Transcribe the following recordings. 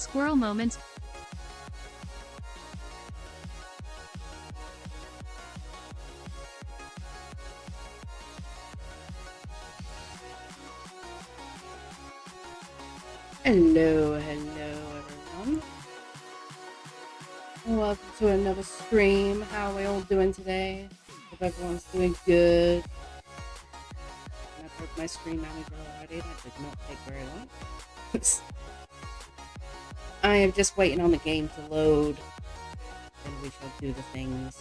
Squirrel moment. Hello, everyone. Welcome to another stream. How are we all doing today? Hope everyone's doing good. I broke my screen manager already. That did not take very long. I am just waiting on the game to load, and we shall do the things.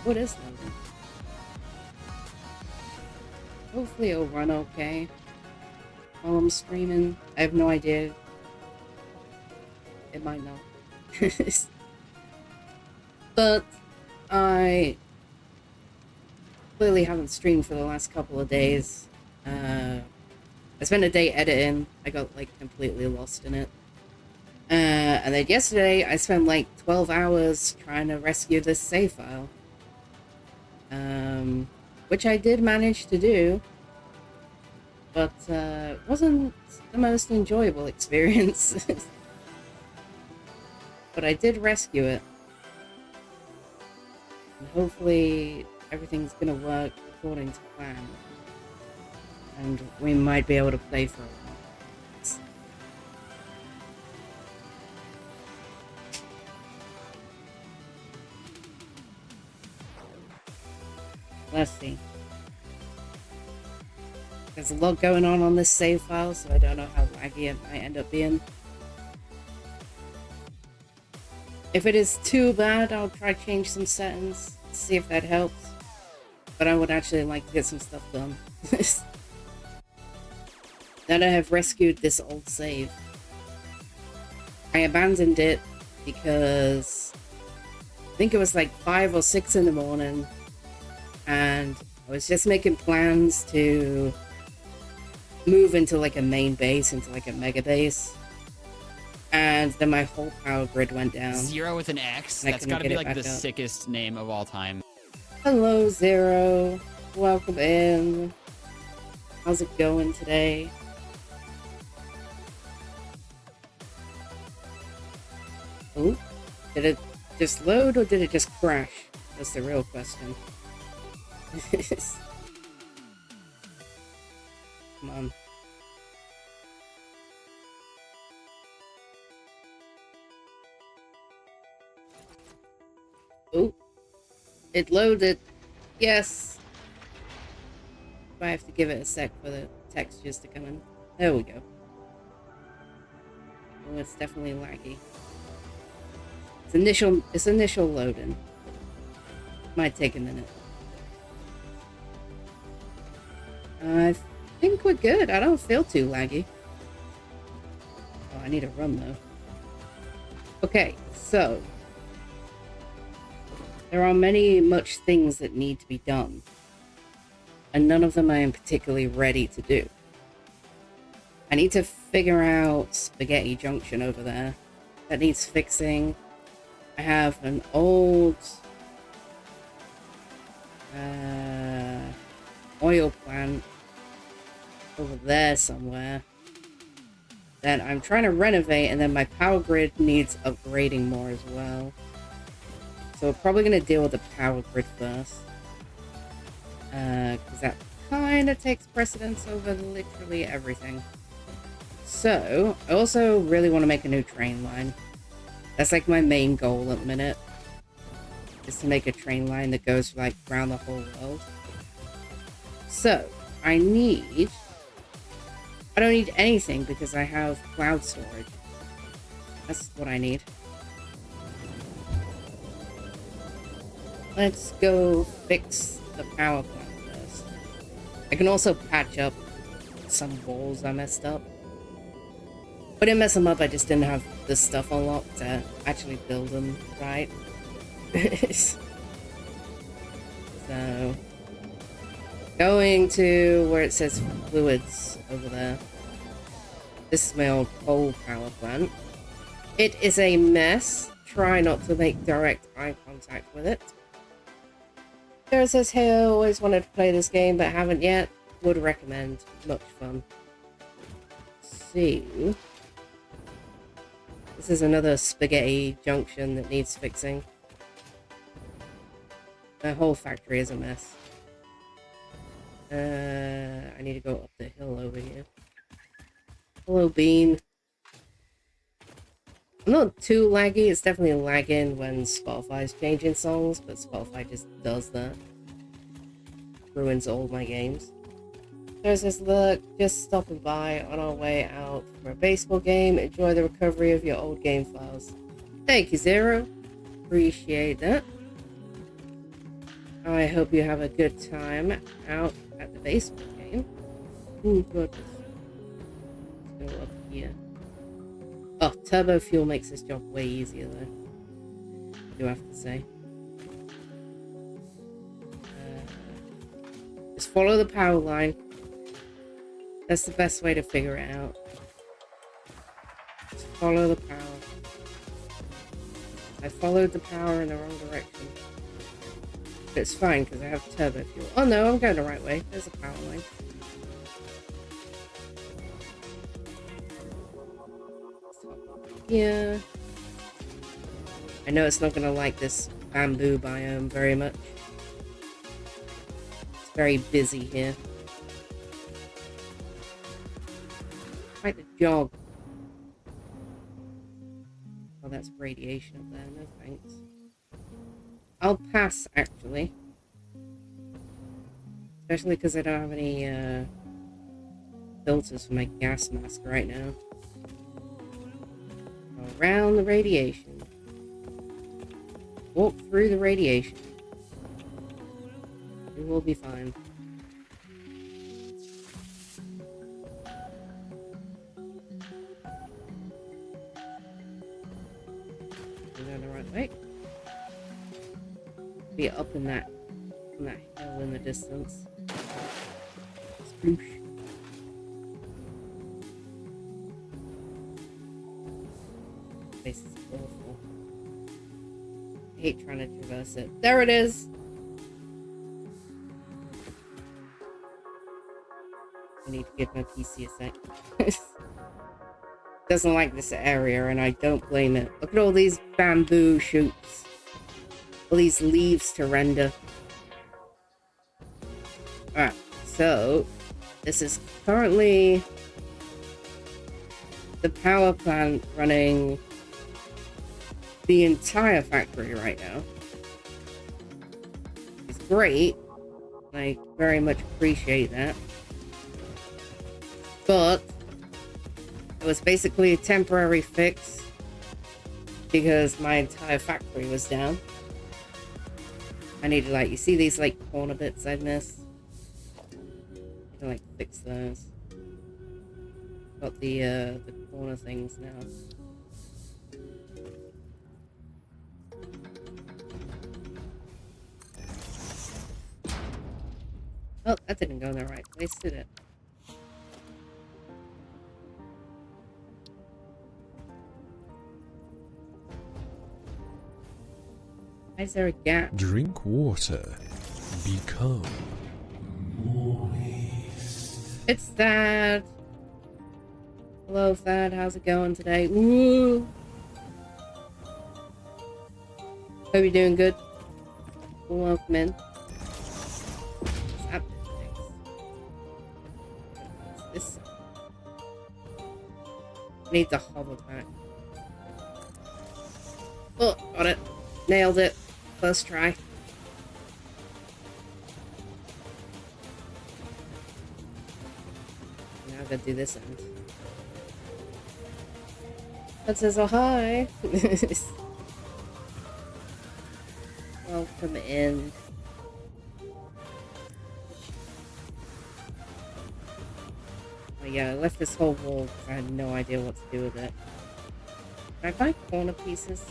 What is loading? Hopefully it'll run okay while I'm streaming. I have no idea. It might not. But I clearly haven't streamed for the last couple of days. I spent a day editing. I got like completely lost in it. And then yesterday I spent like 12 hours trying to rescue this save file. Which I did manage to do, but wasn't the most enjoyable experience. But I did rescue it. And hopefully everything's gonna work according to plan. And we might be able to play for a while. Let's see. There's a lot going on this save file, so I don't know how laggy it might end up being. If it is too bad, I'll try to change some settings, see if that helps. But I would actually like to get some stuff done. Now that I have rescued this old save. I abandoned it because I think it was like 5 or 6 in the morning. And I was just making plans to move into like a main base, into like a mega base. And then my whole power grid went down. Zero with an X? That's gotta be like the sickest name of all time. Hello, Zero. Welcome in. How's it going today? Oh, did it just load or did it just crash? That's the real question. Come on. Oh, it loaded. Yes. I have to give it a sec for the textures to come in. There we go. Oh, it's definitely laggy. It's initial loading. Might take a minute. I think we're good. I don't feel too laggy. Oh, I need a run though. Okay, so there are much things that need to be done, and none of them I am particularly ready to do. I need to figure out Spaghetti Junction over there. That needs fixing. I have an old oil plant over there somewhere that I'm trying to renovate, and then my power grid needs upgrading more as well. So we're probably going to deal with the power grid first, because that kind of takes precedence over literally everything. So I also really want to make a new train line. That's like my main goal at the minute, is to make a train line that goes like around the whole world. So I don't need anything because I have cloud storage. That's what I need. Let's go fix the power plant first. I can also patch up some walls I messed up. I didn't mess them up, I just didn't have the stuff unlocked to actually build them right. So, going to where it says fluids over there. This is my old coal power plant. It is a mess. Try not to make direct eye contact with it. There it says, hey, I always wanted to play this game but haven't yet. Would recommend. Much fun. See. This is another spaghetti junction that needs fixing. The whole factory is a mess. I need to go up the hill over here. Hello, Bean. I'm not too laggy. It's definitely lagging when Spotify's changing songs, but Spotify just does that. Ruins all my games. There's this look, just stopping by on our way out for a baseball game. Enjoy the recovery of your old game files. Thank you, Zero. Appreciate that. I hope you have a good time out at the baseball game. Ooh, goodness. Let's go up here. Oh, turbo fuel makes this job way easier, though. I do have to say. Just follow the power line. That's the best way to figure it out. Just follow the power. I followed the power in the wrong direction. But it's fine because I have turbo fuel. Oh no, I'm going the right way. There's a power line. Yeah. I know it's not going to like this bamboo biome very much. It's very busy here. Quite the jog. Oh, that's radiation up there. No thanks. I'll pass, actually. Especially because I don't have any filters for my gas mask right now. Around the radiation. Walk through the radiation. We will be fine. We're going the right way. Be up in that hill in the distance. Sploosh. This is awful. I hate trying to traverse it. There it is! I need to give my PC a sec. Doesn't like this area, and I don't blame it. Look at all these bamboo shoots. All these leaves to render. Alright, so this is currently the power plant running the entire factory right now. It's great. I very much appreciate that. But it was basically a temporary fix because my entire factory was down. I need to, like, you see these, like, corner bits I've missed? I can, like, fix those. Got the corner things now. Oh, that didn't go in the right place, did it? Why is there a gap? Drink water. Become moist. It's Thad. Hello, Thad. How's it going today? Woo! Hope you're doing good. Welcome in. What's up? This. Need the hover pack. Oh, got it. Nailed it. First try. Now I gotta do this end. That says, oh, hi. Welcome in. Oh yeah, I left this whole wall because I had no idea what to do with it. Can I find corner pieces?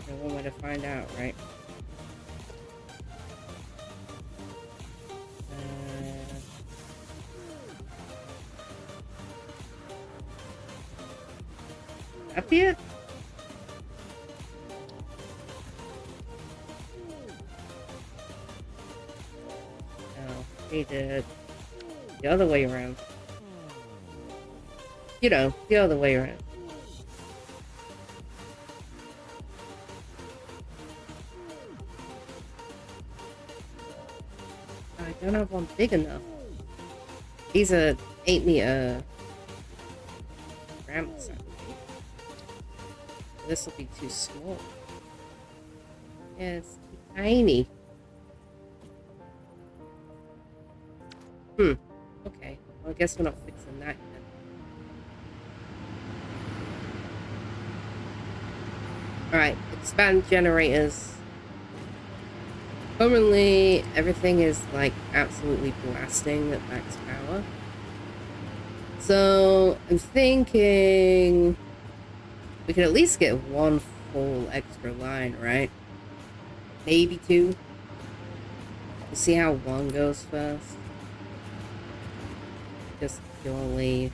There's one way to find out, right? Up here? He did. The other way around. You know, the other way around. I don't have one big enough. These are 8-meter ramps, I believe. This will be too small. Yeah, it's tiny. Okay. Well, I guess we're not fixing that yet. Alright, expand generators. Currently, everything is like absolutely blasting at max power. So, I'm thinking we could at least get one full extra line, right? Maybe two. We'll see how one goes first. Just purely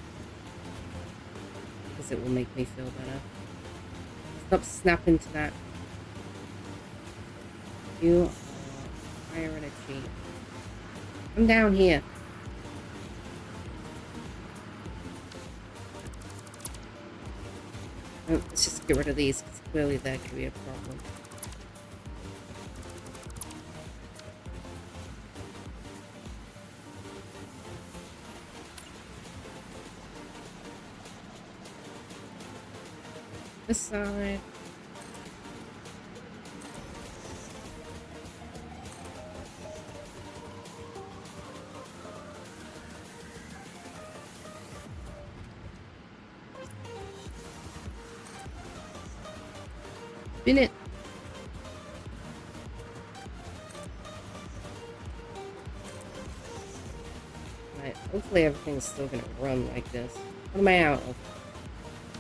because it will make me feel better. Stop snapping to that. You are higher energy. I'm down here. Oh, let's just get rid of these because clearly that could be a problem. This side. Spin it. Right, hopefully everything's still gonna run like this. What am I out of?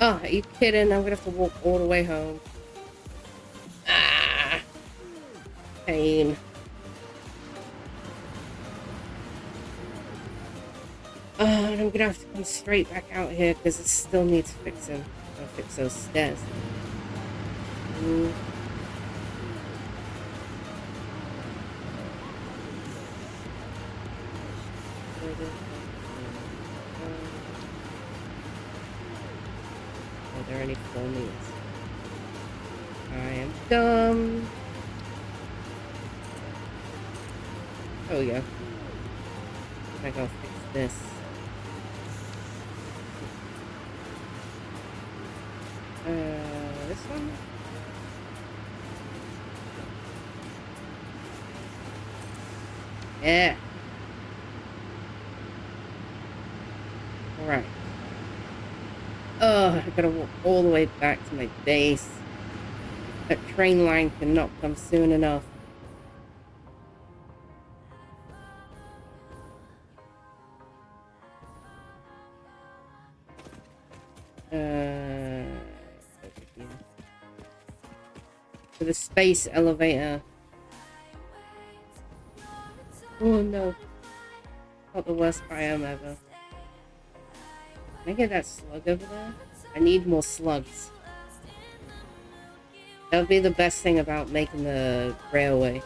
Oh, are you kidding? I'm gonna have to walk all the way home. Ah! Pain. And I'm gonna have to come straight back out here because it still needs fixing. I'll fix those stairs. Are there any full needs? I am dumb. Oh yeah. I gotta fix this. This one? Yeah. Alright. I gotta walk all the way back to my base. That train line cannot come soon enough. To the space elevator. Oh no. Not the worst biome ever. Can I get that slug over there? I need more slugs. That would be the best thing about making the railway.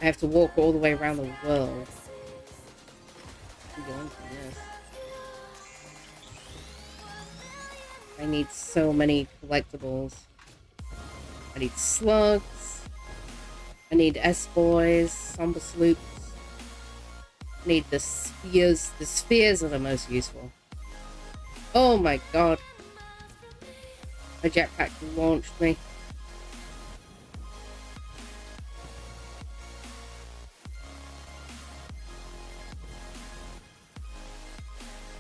I have to walk all the way around the world. I need so many collectibles. I need slugs. I need S-boys, somber sloops. I need the spheres. The spheres are the most useful. Oh my god. My jetpack launched me.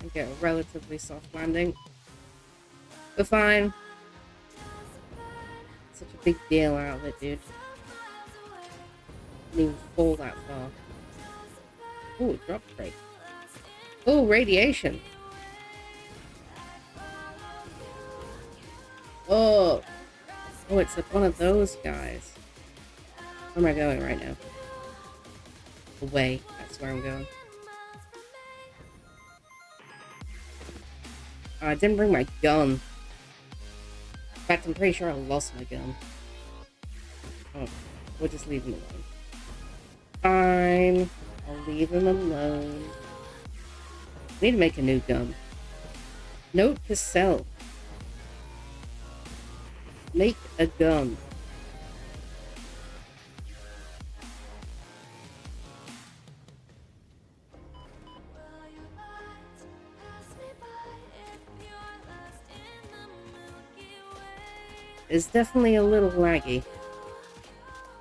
I get a relatively soft landing. We're fine. Such a big deal out of it, dude. Didn't even fall that far. Ooh, drop break. Ooh, radiation. Oh. Oh, it's like one of those guys. Where am I going right now? Away. That's where I'm going. Oh, I didn't bring my gun. In fact, I'm pretty sure I lost my gun. Oh, we'll just leave him alone. Fine. I'll leave him alone. I need to make a new gun. Note to self. Make a gun. It's definitely a little laggy.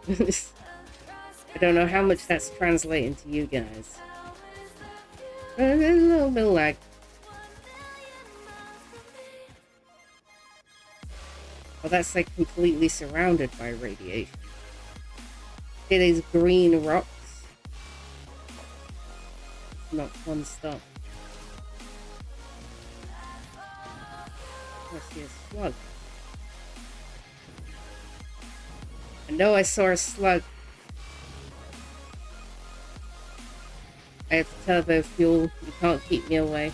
I don't know how much that's translating to you guys. There's a little bit of lag. Oh, that's like completely surrounded by radiation. See these green rocks? Not fun stuff. I see a slug. I know I saw a slug. I have turbo fuel. You can't keep me away.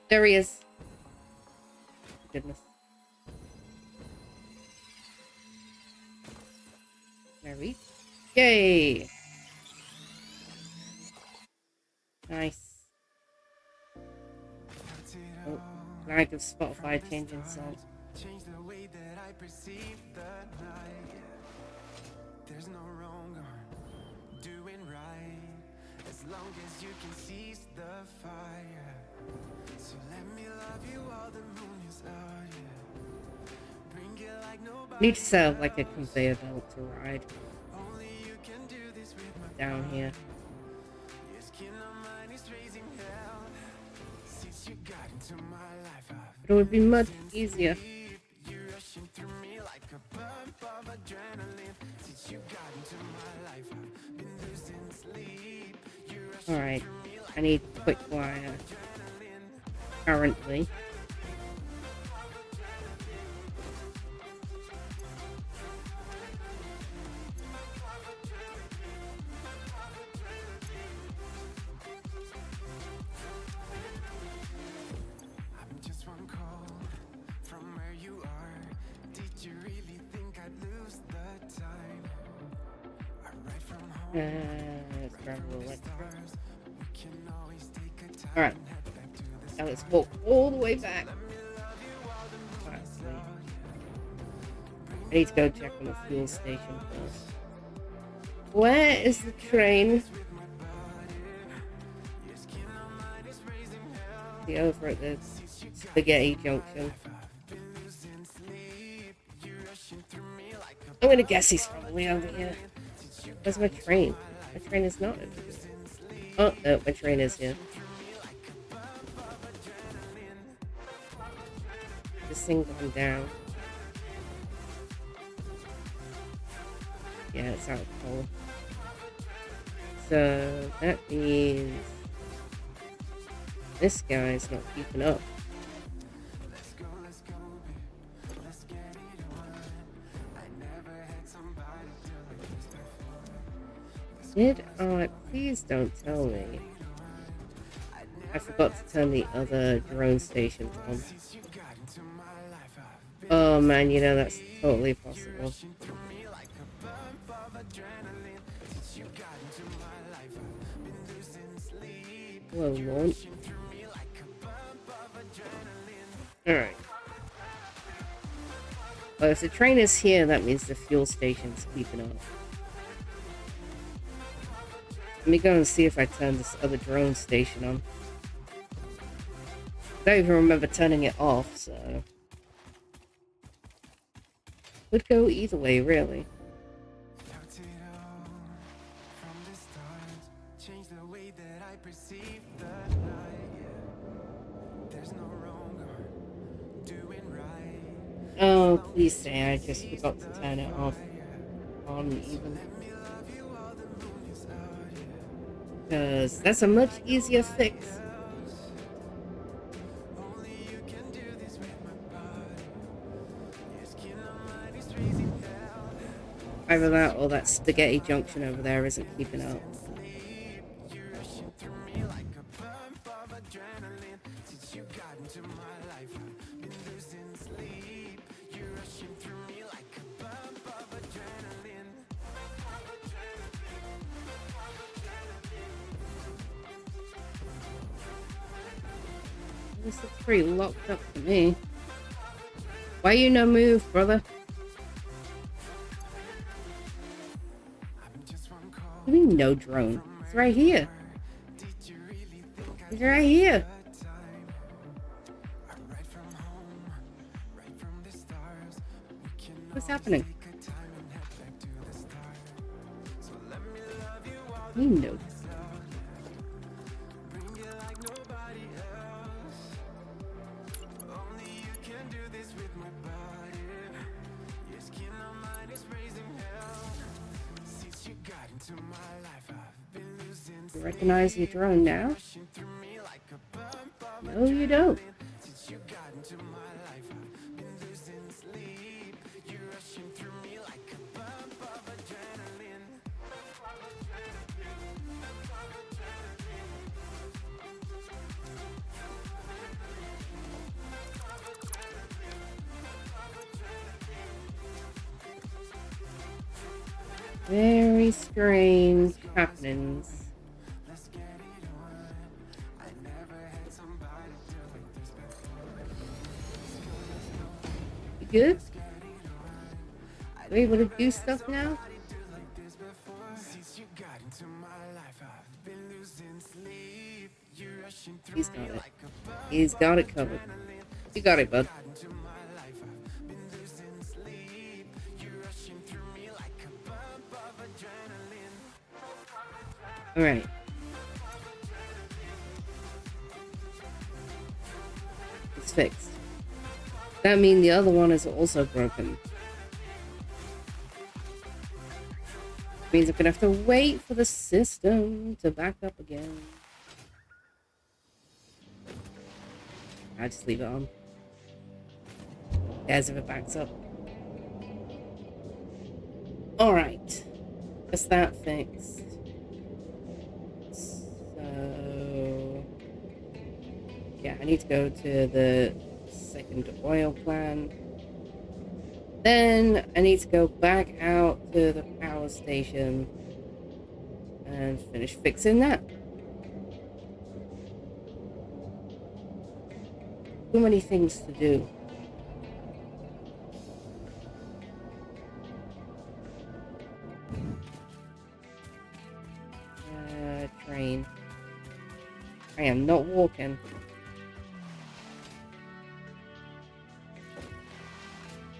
There he is. Goodness. There we go. Yay! Nice. Oh, lag of Spotify changing song. Change the way that I perceive the night. There's no wrong or doing right, as long as you can seize the fire. So let me love you while the moon is out, yeah. Bring it like nobody. Need to set up like a conveyor belt to ride Only you can do this with my down here. Your skin on mine is raising hell. Since you got into my life, But it would be much easier. you're rushing through me like a pump of adrenaline. Since you got into my life, I've been losing sleep. You're rushing Alright, I need quick wire. Currently. I'm just one call from where you are. Did you really think I'd lose the time? I ride from home. Let's grab a little extra. We can always take a time. Alright, now let's walk all the way back. I need to go check on the fuel station first. Where is the train? The over at the Spaghetti Junction. I'm gonna guess he's probably over here. Where's my train? My train is not over here. Oh, no, my train is here. This thing gone down. Yeah, it's out of coal. So that means this guy's not keeping up. Did I? Please don't tell me. I forgot to turn the other drone stations on. Oh man, you know that's totally possible. Whoa, launch. Alright. Well, if the train is here, that means the fuel station's keeping up. Let me go and see if I turn this other drone station on. I don't even remember turning it off, so... Would go either way, really. Oh, please say I just forgot to turn it off on even. Because that's a much easier fix. Either that or that Spaghetti Junction over there isn't keeping up. This looks pretty locked up to me. Why you no move, brother? What do you mean no drone? It's right here. It's right here. What's happening? What do you know? You recognize your drone now? No, you don't. Very strange happenings. You good? Are you able to do stuff now? He's got it. He's got it covered. You got it, bud. All right. It's fixed. That means the other one is also broken. Means I'm gonna have to wait for the system to back up again. I just leave it on. As if it backs up. All right. That's that fixed. So yeah, I need to go to the second oil plant. Then I need to go back out to the power station and finish fixing that. Too many things to do. Train. I am not walking.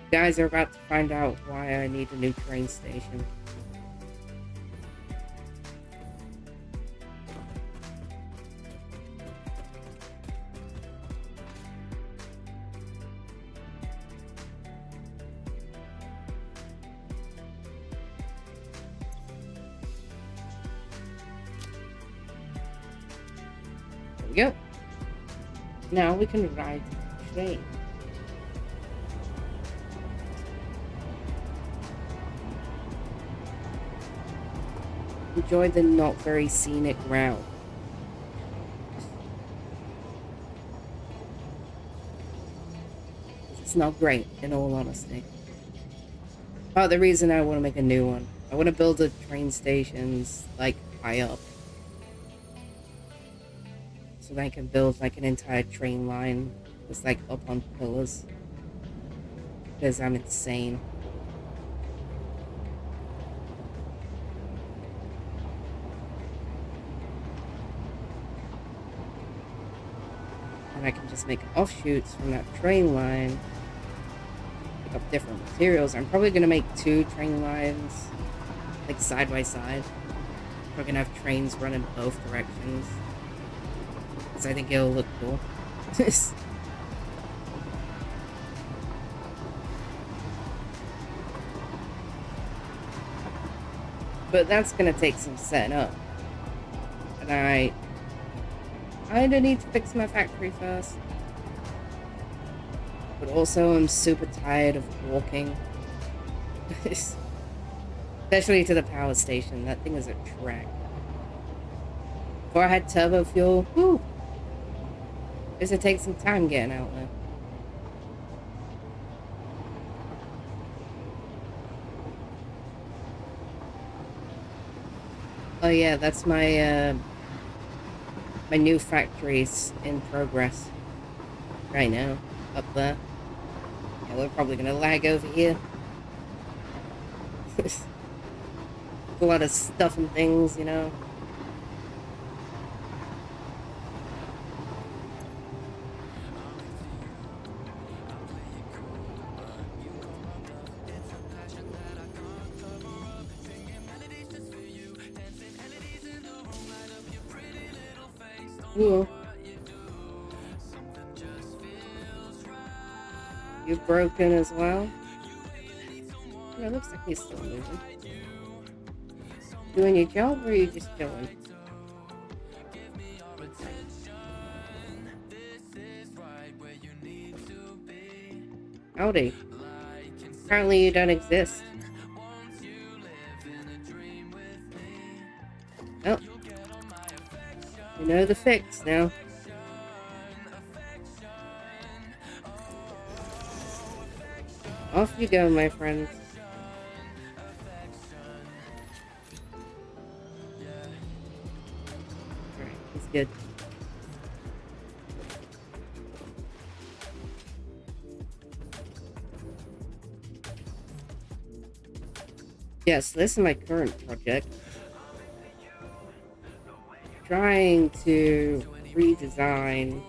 You guys are about to find out why I need a new train station. Yep. Now we can ride the train. Enjoy the not very scenic route. It's not great, in all honesty. But the reason I want to make a new one, I want to build a train stations like high up. So that I can build like an entire train line that's like up on pillars. Because I'm insane. And I can just make offshoots from that train line. Pick up different materials. I'm probably going to make 2 train lines like side by side. We're going to have trains running both directions. Because I think it'll look cool. But that's gonna take some setting up. And I kinda need to fix my factory first. But also I'm super tired of walking. Especially to the power station. That thing is a trek. Before I had turbo fuel, whew. Does it take some time getting out there? Oh yeah, that's my my new factories in progress. I know. Up there. Yeah, we're probably gonna lag over here. A lot of stuff and things, you know. Ooh. You're broken as well? Yeah, it looks like he's still moving. Doing your job, or are you just chilling? Howdy. Apparently you don't exist. Oh. You know the fix now. Off you go, my friends. Alright, he's good. Yes, this is my current project. Trying to redesign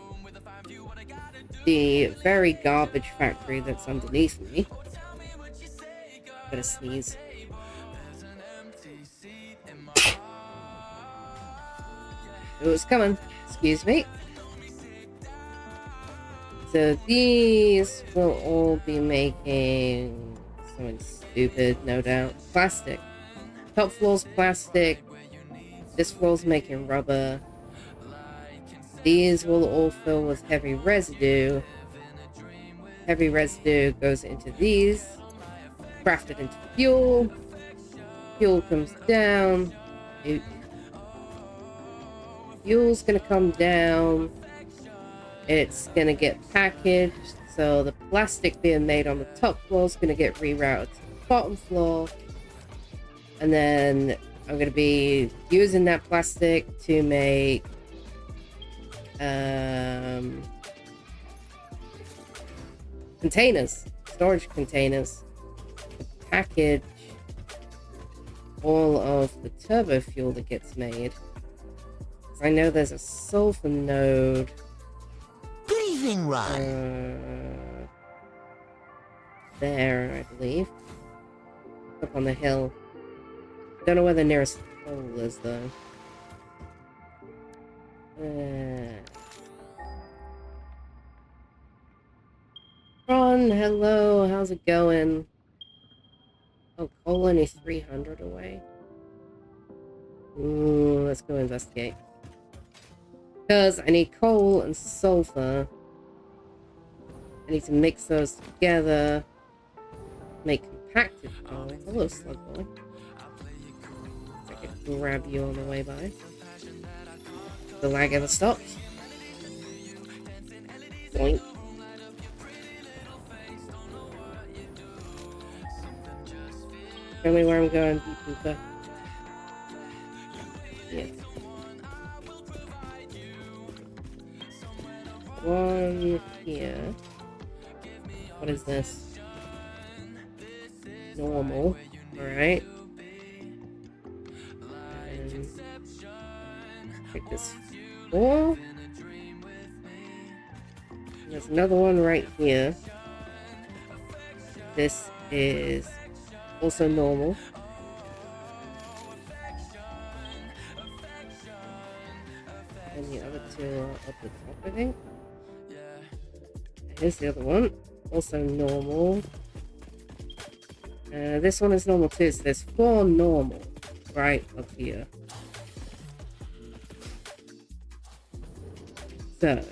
the very garbage factory that's underneath me. Better sneeze. It was coming. Excuse me. So these will all be making something stupid, no doubt. Plastic. Top floor's plastic. This floor's making rubber. These will all fill with heavy residue. Heavy residue goes into these. Crafted into fuel. Fuel comes down. Fuel's gonna come down. It's gonna get packaged. So the plastic being made on the top floor is gonna get rerouted to the bottom floor. And then I'm gonna be using that plastic to make containers, storage containers, to package all of the turbo fuel that gets made. Because I know there's a sulfur node. Breathing rod. There, I believe. Up on the hill. Don't know where the nearest hole is, though. Ron, hello, how's it going? Oh, coal only 300 away. Ooh, let's go investigate. Because I need coal and sulfur. I need to mix those together. Make compacted coal. Hello, slug boy. I can grab you on the way by. The lag ever stops. Boink. Show me where I'm going, Beepuka. Yeah. One here. What is this? Normal. Alright. And take this 4. And there's another one right here. This is also normal. And the other two are up the top, I think. Here's the other one. Also normal. This one is normal too, so there's 4 normal right up here. So,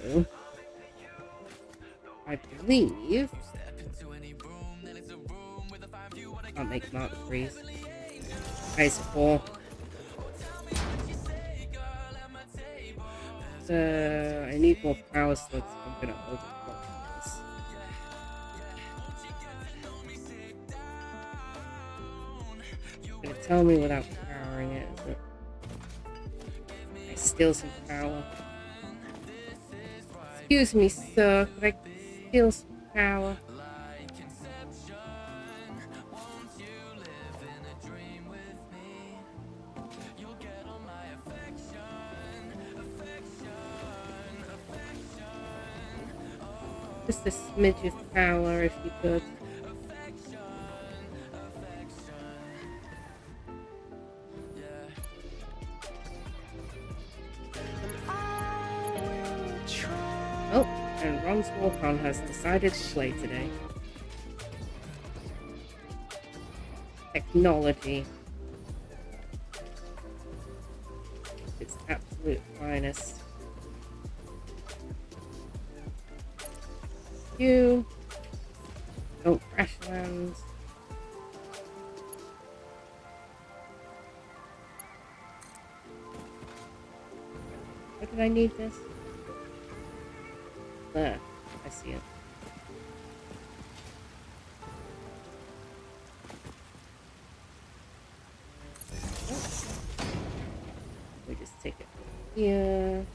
I believe can't make Mark freeze. Ice 4. So I need more power slots if I'm gonna overclock this. It's gonna tell me without powering it, is it? I steal some power. Excuse me, sir. Could I steal some power? Just a smidge of power, if you could. Oh, and Ron's Walk-On has decided to play today. Technology. Its absolute finest. You don't crash land. Why did I need this? There, I see it. Oh. We just take it here.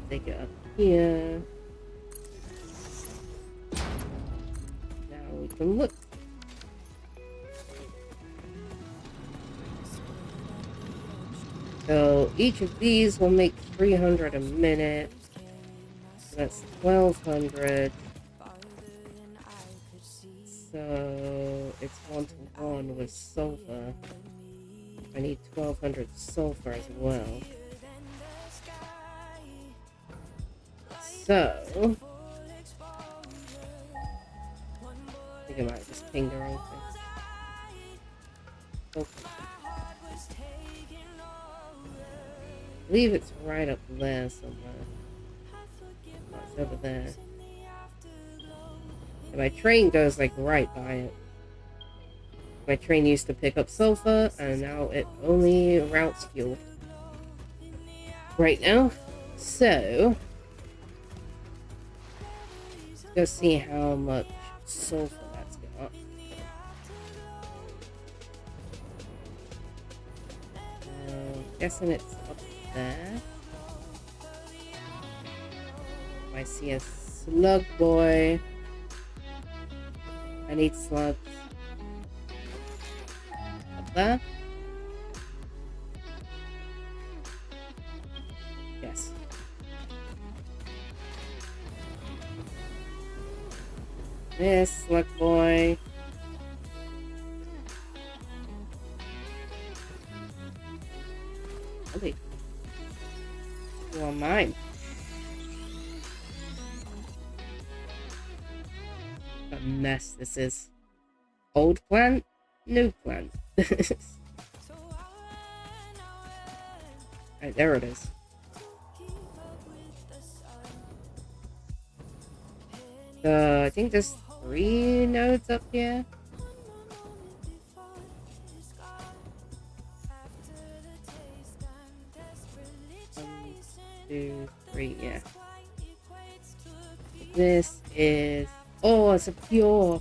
Take it up here. Now we can look. So each of these will make 300 a minute. So that's 1200. So it's 1-to-1 with sulfur. I need 1200 sulfur as well. So I think I might just ping the wrong thing. Okay. I believe it's right up there somewhere. It's over there. And my train goes like right by it. My train used to pick up sulfur and now it only routes fuel. Right now. So let's go see how much sulfur that's got. Guessing it's up there. I see a slug boy. I need slugs. Up there? Yes. This slug boy. Really? You are mine. What a mess this is. Old plant, new plant. Right, there it is. I think there's 3 nodes up here. 1, 2, 3, yeah. This is... Oh, it's a pure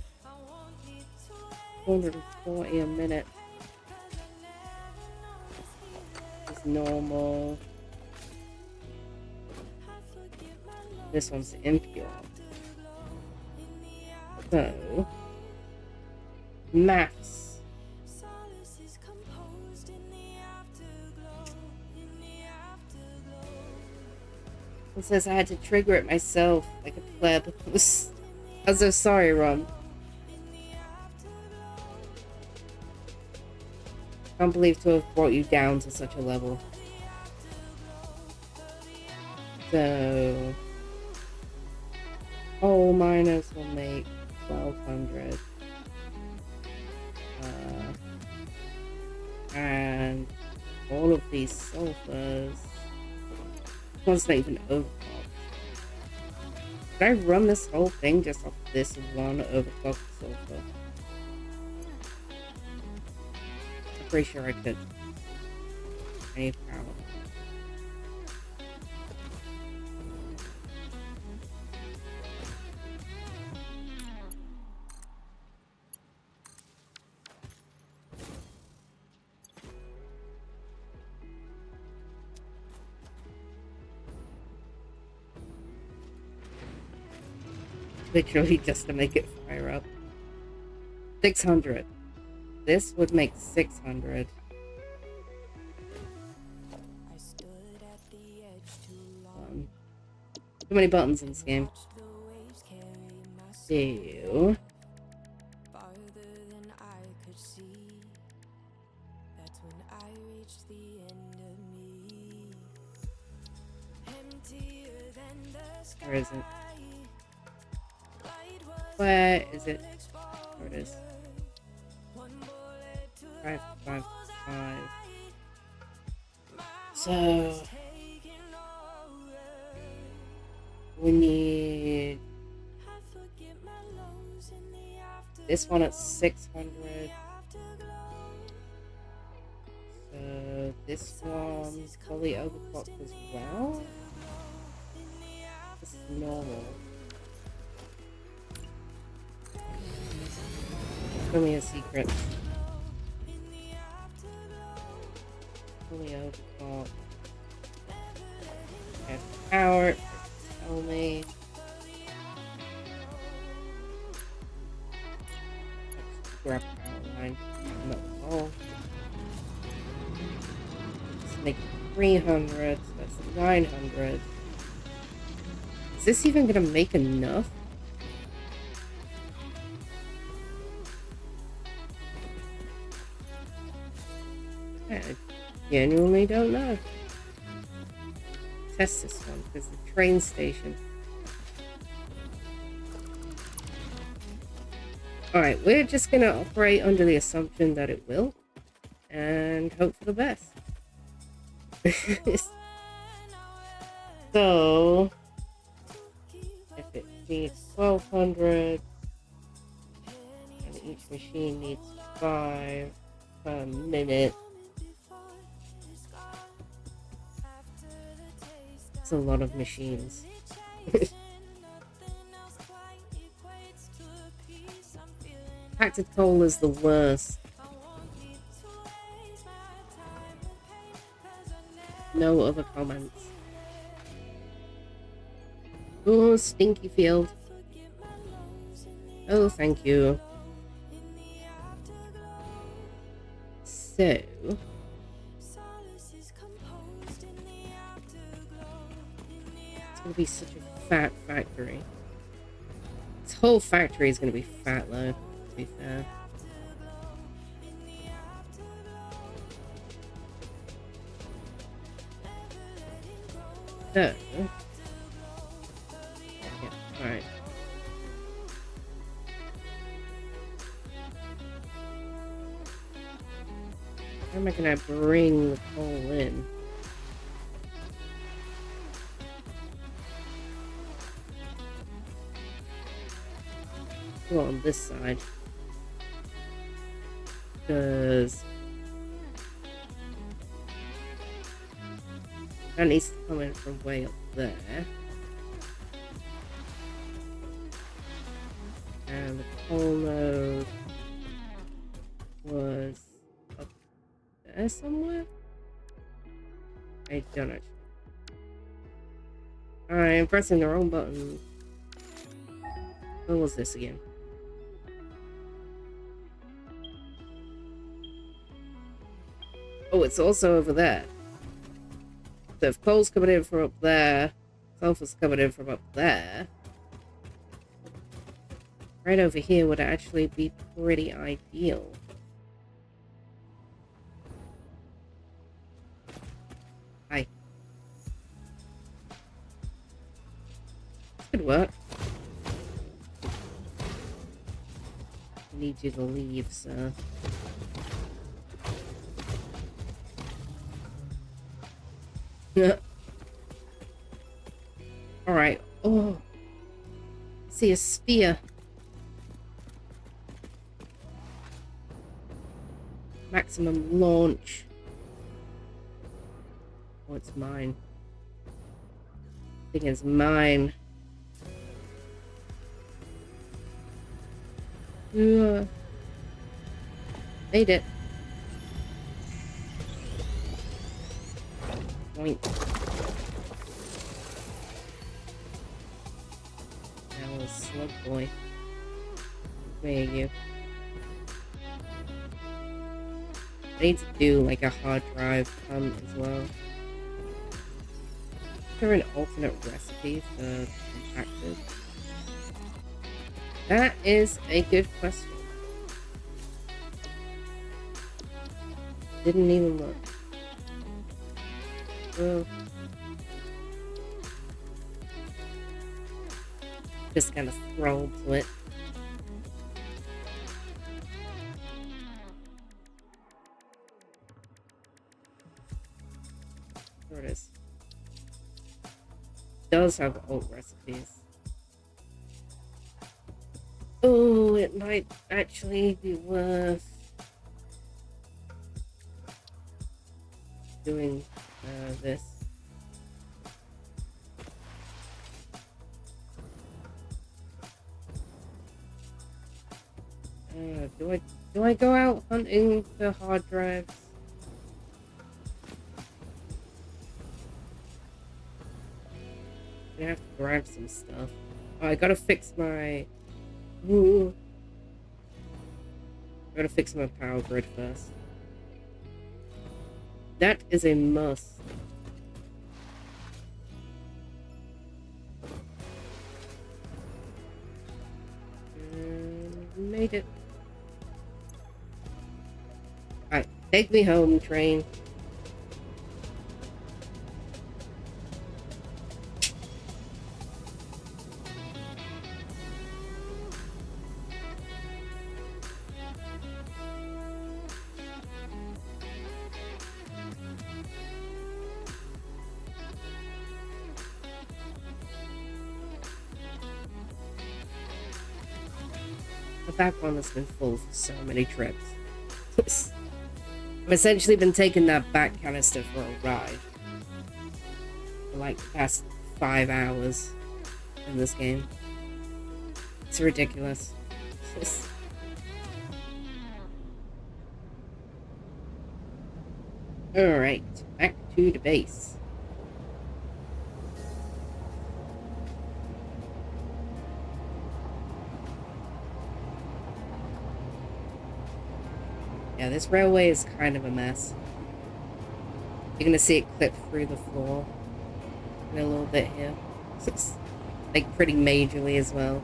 440 a minute. It's normal. This one's impure. So, maths. It says I had to trigger it myself, like a pleb. I'm so sorry, Ron. Can't believe to have brought you down to such a level. So, coal miners will make 1200. And all of these sulfurs. This one's not even overclocked. Did I run this whole thing just off this one overclocked sulfur? I'm pretty sure I could. I need power. Literally just to make it fire up. 600. This would make 600. Too many buttons in this game. Do. Where is it? Where is it? There it is. 555. So we need this one at 600. So this one fully overclocked as well. This is normal. Show me a secret. Fully overclocked. Okay, power. Tell me. Let's grab power line. No. Oh. Let's make it 300. So that's 900. Is this even gonna make enough? I genuinely don't know. Test this one because the train station. Alright, we're just gonna operate under the assumption that it will and hope for the best. So if it needs 1200 and each machine needs 5 per minute, it's a lot of machines. Packed coal is the worst. No other comments. Oh, stinky field. Oh, thank you. So, it's gonna be such a fat factory. This whole factory is gonna be fat, though, to be fair. So, yeah, alright. How am I gonna bring the coal in? Go on this side. Because that needs to come in from way up there. And the coal node was up there somewhere? I don't actually. I'm pressing the wrong button. What was this again? Oh, it's also over there. So if coal's coming in from up there, sulfur's coming in from up there, right over here would actually be pretty ideal. Hi. This could work. I need you to leave, sir. Alright. Oh. I see a sphere. Maximum launch. Oh, it's mine. I think it's mine. Made it. Point. That was slug boy. Where are you? I need to do like a hard drive hunt as well. Is there an alternate recipe for compacted? That is a good question. Didn't even look. Well, just kind of scrolled to it. There it is. It does have old recipes. Oh, it might actually be worth doing this. Do I go out hunting for hard drives? I have to grab some stuff. Oh, I gotta fix my. Ooh. I gotta fix my power grid first. That is a must. Made it. Alright, take me home, train. The back one has been full for so many trips. I've essentially been taking that back canister for a ride. For like the past 5 hours in this game. It's ridiculous. Alright, back to the base. Yeah, this railway is kind of a mess. You're gonna see it clip through the floor in a little bit here. It's like pretty majorly as well.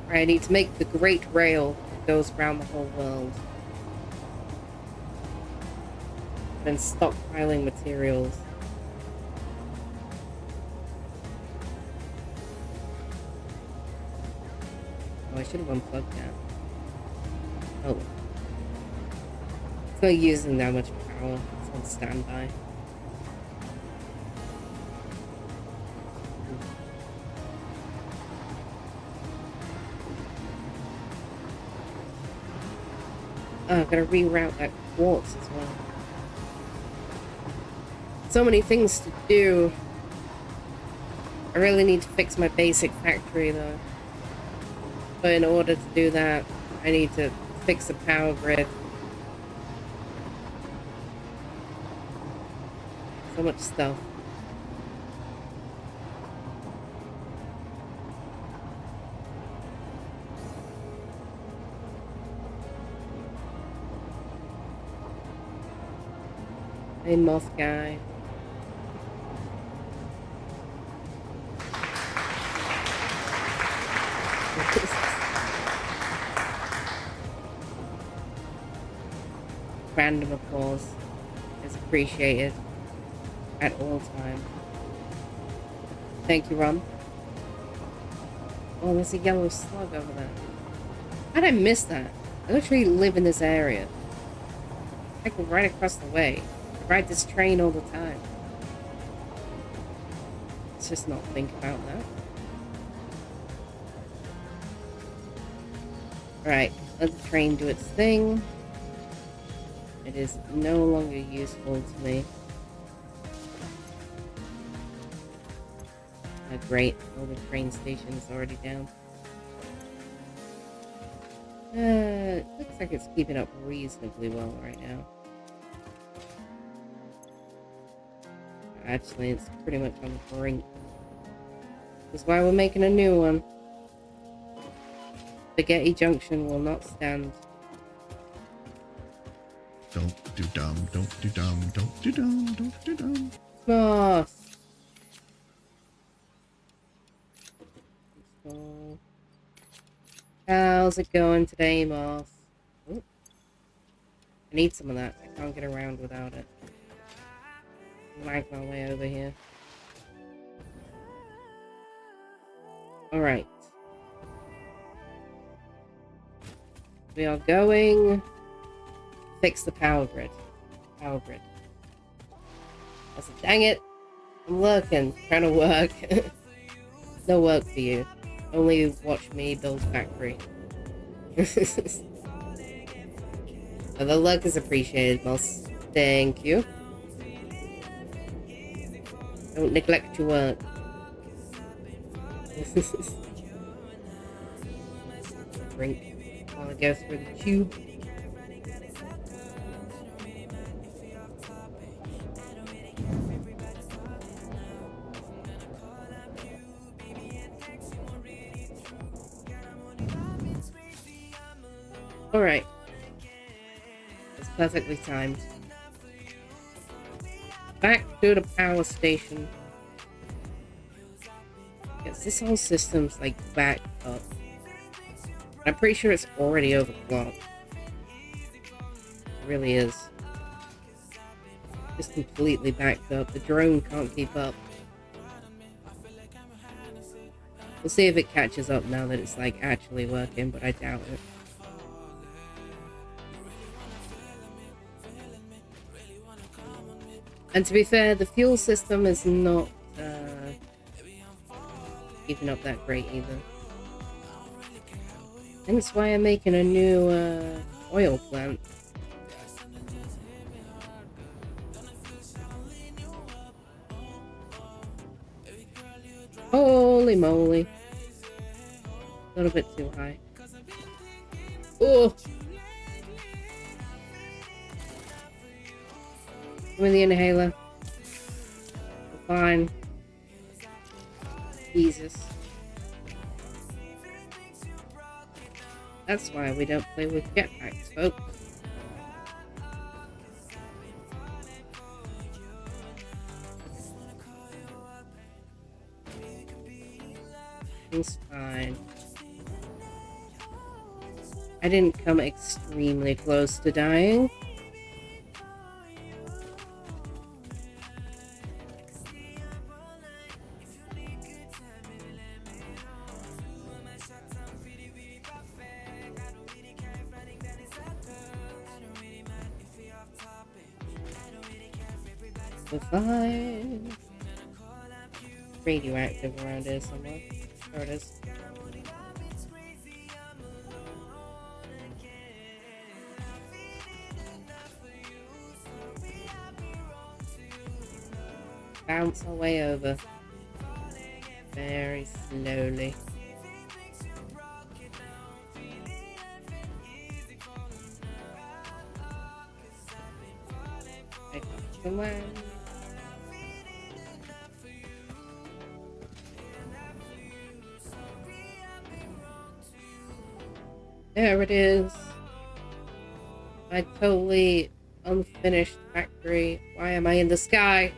I need to make the Great Rail that goes around the whole world. Then stockpiling materials. Oh, I should have unplugged that. Oh. It's not using that much power. It's on standby. Oh, I've got to reroute that quartz as well. So many things to do. I really need to fix my basic factory though. But in order to do that, I need to fix the power grid. So much stuff. Hey, moth guy. Random applause is appreciated at all times. Thank you, Rum. Oh, there's a yellow slug over there. How did I miss that? I literally live in this area. I go right across the way. I ride this train all the time. Let's just not think about that. Alright, let the train do its thing. It is no longer useful to me. Great. Oh, the train station is already down. It looks like it's keeping up reasonably well right now. Actually, it's pretty much on the brink. That's why we're making a new one. Spaghetti Junction will not stand. Don't do dumb, don't do dumb, don't do dumb, don't do dumb. Moss! How's it going today, Moss? Ooh. I need some of that. I can't get around without it. Lag my way over here. Alright. We are going... fix the power grid. Power grid. I said, dang it! I'm working. Trying to work. No work for you. Only watch me build factory. Oh, the luck is appreciated, Moss. Thank you. Don't neglect your work. Drink while I go through the tube. Alright. It's perfectly timed. Back to the power station. Yes, this whole system's like backed up. I'm pretty sure it's already overclocked. It really is. Just completely backed up. The drone can't keep up. We'll see if it catches up now that it's like actually working, but I doubt it. And to be fair, the fuel system is not keeping up that great either. And that's why I'm making a new oil plant. Holy moly. A little bit too high. Oh! With the inhaler. We're fine. Jesus. That's why we don't play with jetpacks, folks. It's fine. I didn't come extremely close to dying. We're fine. Radioactive around here somewhere. There it is. Bounce our way over. Very slowly. Okay, somewhere. There it is. My totally unfinished factory. Why am I in the sky?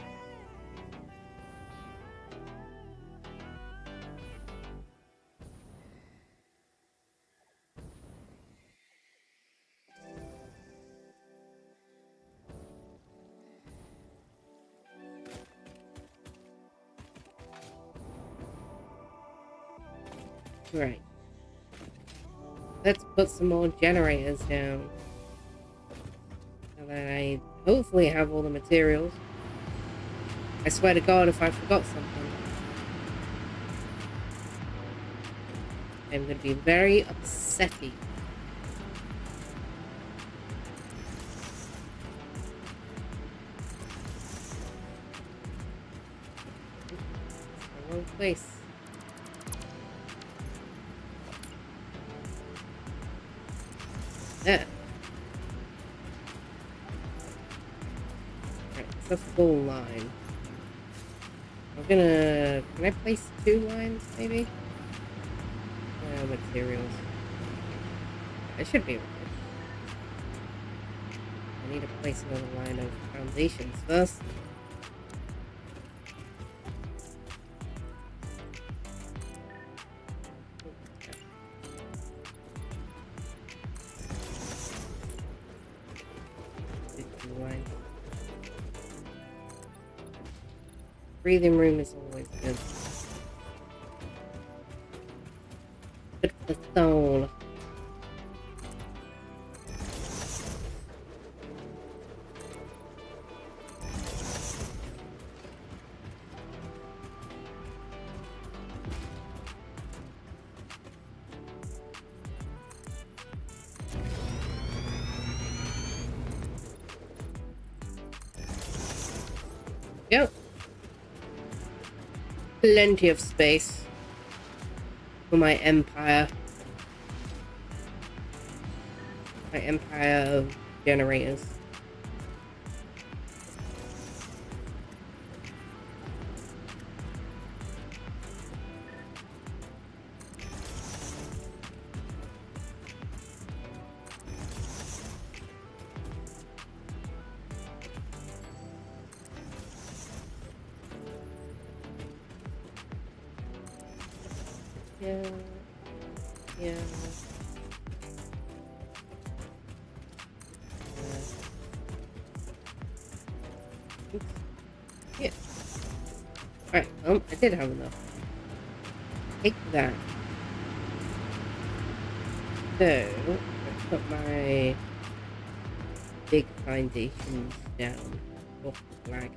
Right. Let's put some more generators down. So that I hopefully have all the materials. I swear to God if I forgot something. I'm going to be very upsetty. It's the wrong place. There. Right, it's a full line. I'm gonna... Can I place 2 lines, maybe? Materials. I should be able to. I need to place another line of foundations first. Breathing room is always good. Good for the soul. Yep. Plenty of space for my empire. My empire of generators. Yeah. Yeah. Oops. Yeah. Alright, I did have enough. Take that. So, let's put my big foundations down. Oh, lag.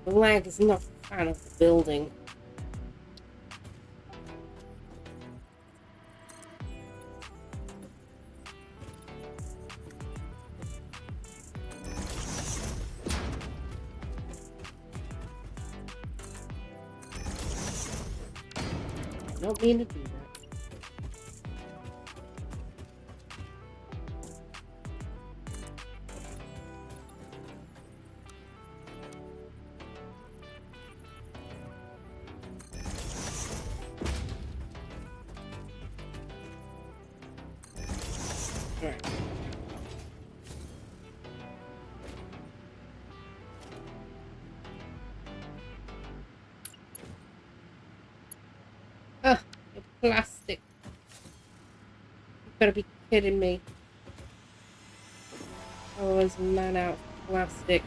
The lag is not a fan of the building. Don't mean to do that. Alright. Ugh, the plastic. You gotta be kidding me. I always man out of plastic.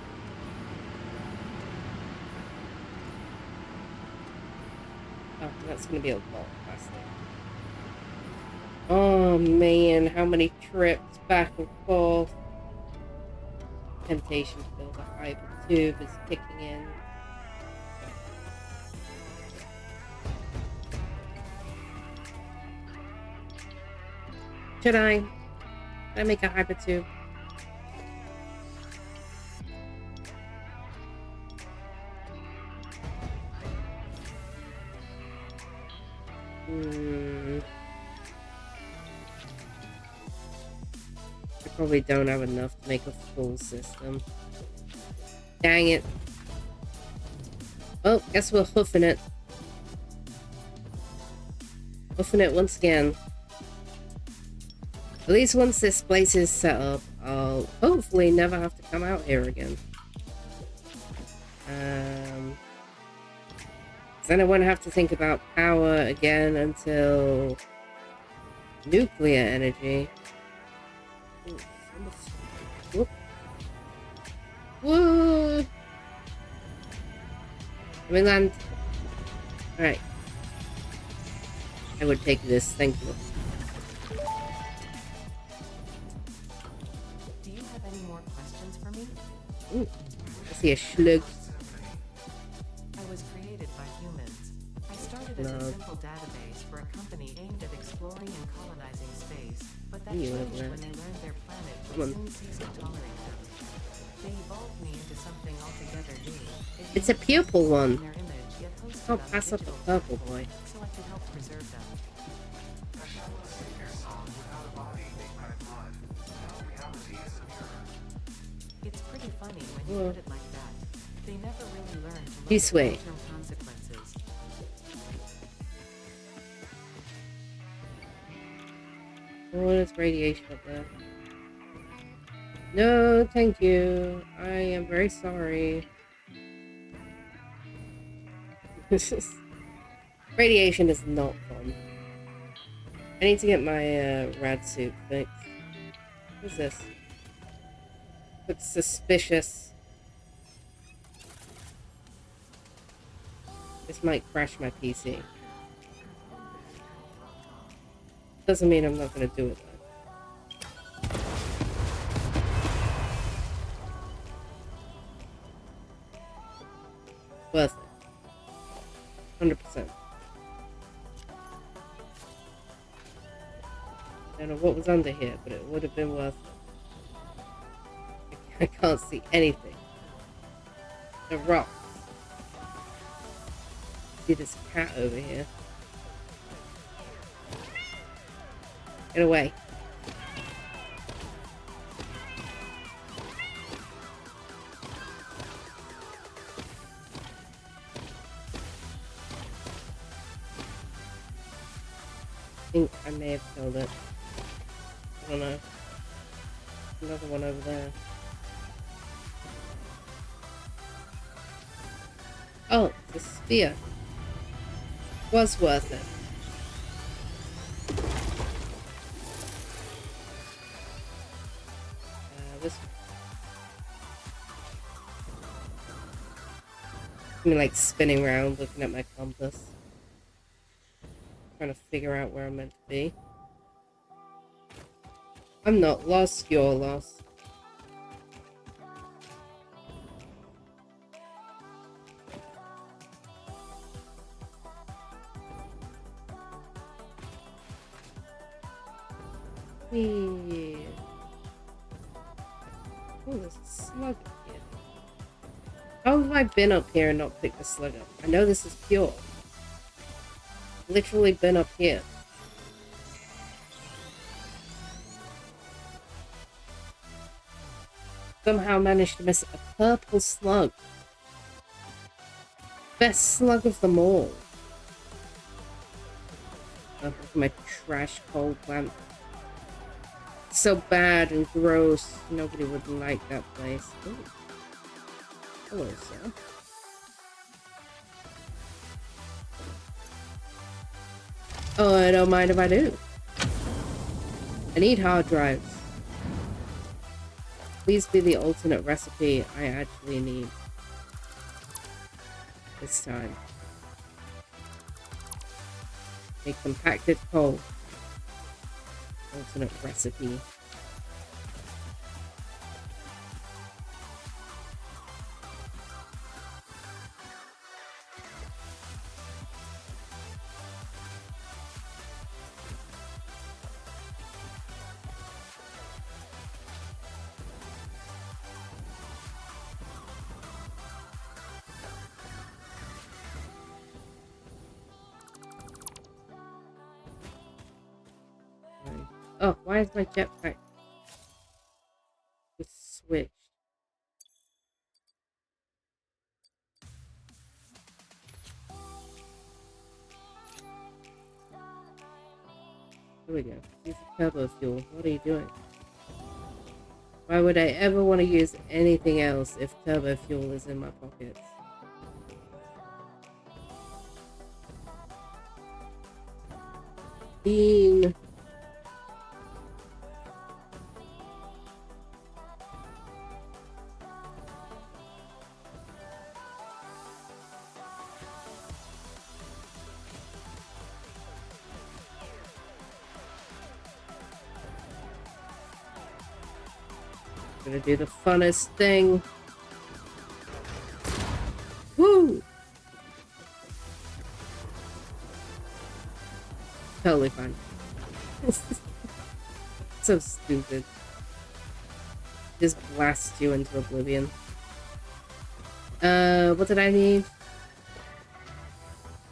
Oh, that's gonna be a lot of plastic. Oh man, how many trips back and forth. Temptation to build a hyper tube is kicking in. Should I? Should I make a hyper tube? I probably don't have enough to make a full system. Dang it. Well, guess we're hoofing it. Hoofing it once again. At least once this place is set up, I'll hopefully never have to come out here again. Then I won't have to think about power again until nuclear energy. Ooh, whoa! Let me land. Alright. I would take this, thank you. Do you have any more questions for me? Ooh, I see a slug. I was created by humans. I started as a simple database for a company aimed at exploring and colonizing space, but that changed when they learned their planet would soon cease to tolerate them. They evolved me into something altogether new. It's a purple one. Their image, yet hosted Can't on a pass up the digital purple platform, boy. so I could help preserve them. It's pretty funny when you put it like that. They never really learn to look This at way. long-term consequences. Oh, there's radiation up there. No, thank you. I am very sorry. Radiation is not fun. I need to get my rad suit fixed. What's this? Looks suspicious. This might crash my PC. Doesn't mean I'm not gonna do it though. Worth it. 100%. I don't know what was under here, but it would have been worth it. I can't see anything. The rocks. See this cat over here. Get away. I think I may have killed it. I don't know. Another one over there. Oh, it's a spear. Was worth it. This. I'm like spinning around, looking at my compass, trying to figure out where I'm meant to be. I'm not lost, you're lost. Yeah. Oh, there's a slug up here. How have I been up here and not picked the slug up? I know this is pure. Literally been up here. Somehow managed to miss a purple slug. Best slug of them all. Oh, look at my trash coal plant. So bad and gross. Nobody would like that place. Ooh. Hello, sir. Oh, I don't mind if I do. I need hard drives. Please be the alternate recipe I actually need. This time. A compacted coal. Alternate recipe. Oh, why is my jetpack just switched? Here we go. Use turbo fuel. What are you doing? Why would I ever want to use anything else if turbo fuel is in my pockets? Bean. Gonna do the funnest thing. Woo! Totally fine. So stupid. Just blast you into oblivion. What did I need?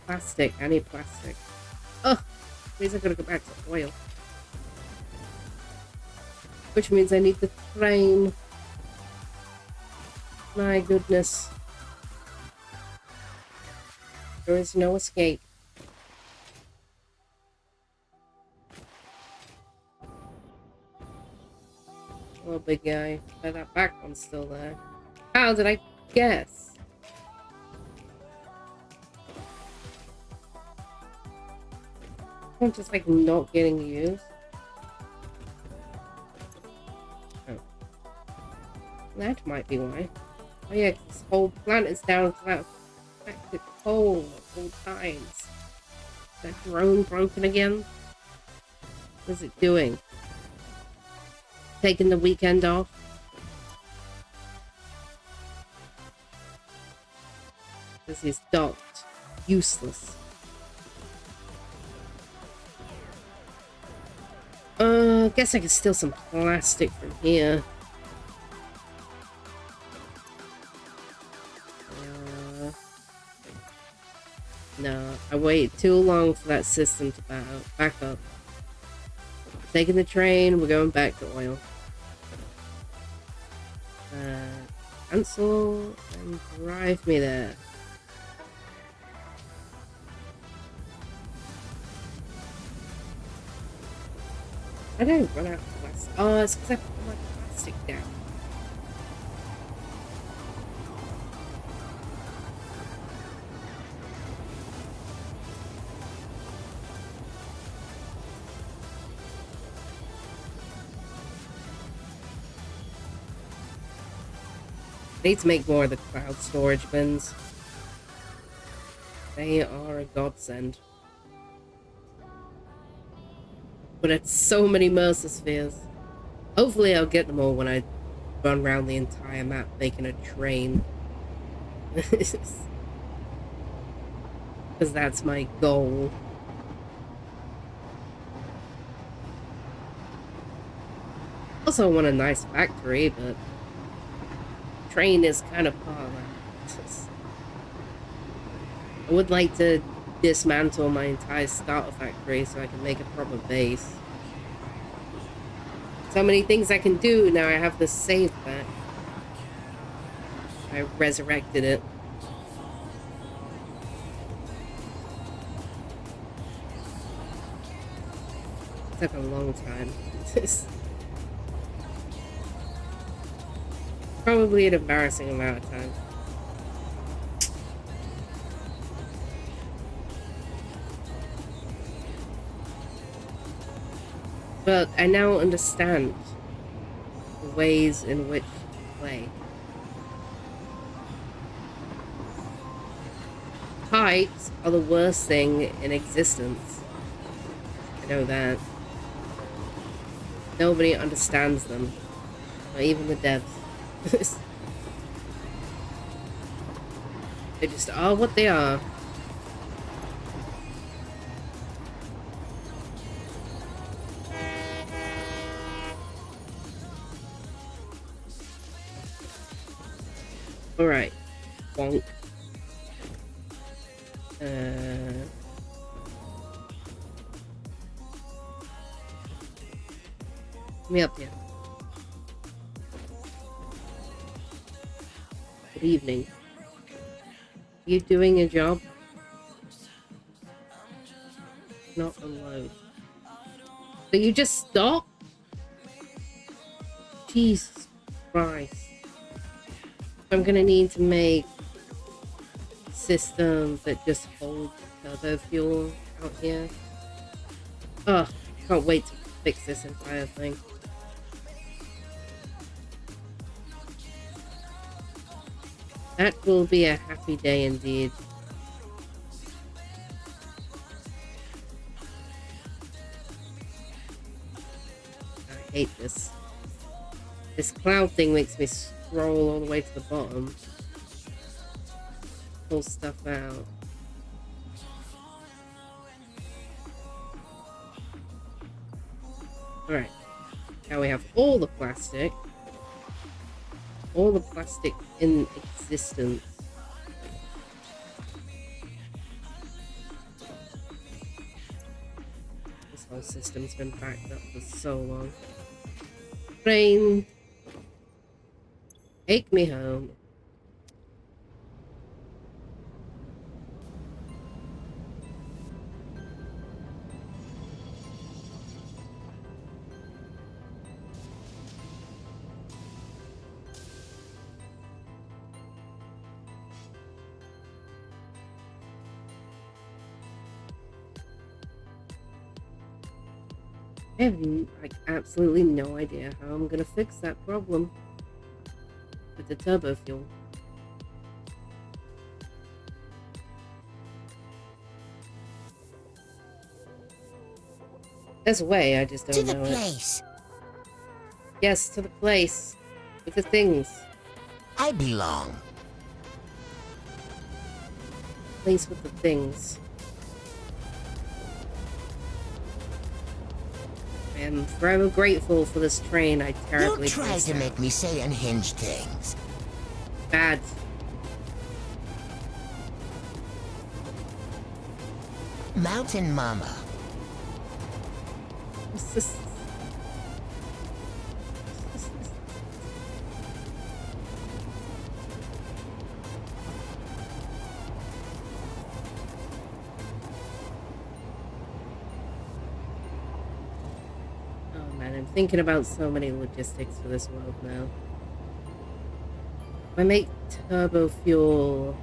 Plastic. I need plastic. Oh! Means I gotta go back to oil. Which means I need the train. My goodness. There is no escape. Oh, big guy. But that back one's still there. How did I guess? I'm just like not getting used. Oh. That might be why. Oh yeah, this whole planet's down to that affected coal at all times. Is that drone broken again? What is it doing? Taking the weekend off? This is docked. Useless. Guess I can steal some plastic from here. No, I waited too long for that system to back up. Taking the train, we're going back to oil. Cancel and drive me there. I don't run out of plastic. Oh, it's because I put my plastic down. I need to make more of the cloud storage bins. They are a godsend. But it's so many Mercer spheres. Hopefully I'll get them all when I run around the entire map making a train. Because that's my goal. Also I want a nice factory, but train is kind of part of that. I would like to dismantle my entire starter factory so I can make a proper base. So many things I can do now. I have the save back. I resurrected it. It took a long time. Probably an embarrassing amount of time. But I now understand the ways in which to play. Pipes are the worst thing in existence. I know that. Nobody understands them. Not even the devs. They just are what they are. Alright. Bonk. Let me up here. Good evening. You doing a job? Not unload. But you just stop? Jesus Christ. I'm gonna need to make systems that just hold turbo fuel out here. Ugh, can't wait to fix this entire thing. That will be a happy day indeed. I hate this. This cloud thing makes me scroll all the way to the bottom. Pull stuff out. Alright. Now we have all the plastic. All the plastic in existence. This whole system's been backed up for so long. Train. Take me home. I have like absolutely no idea how I'm gonna fix that problem with the turbo fuel. There's a way, I just don't To the know it. place Yes, to the place with the things. I belong. Place with the things. I am forever grateful for this train I You terribly try placed to out. make me say unhinged things. Bad. Mountain Mama. What's this? Oh man, I'm thinking about so many logistics for this world now. If I make turbo fuel,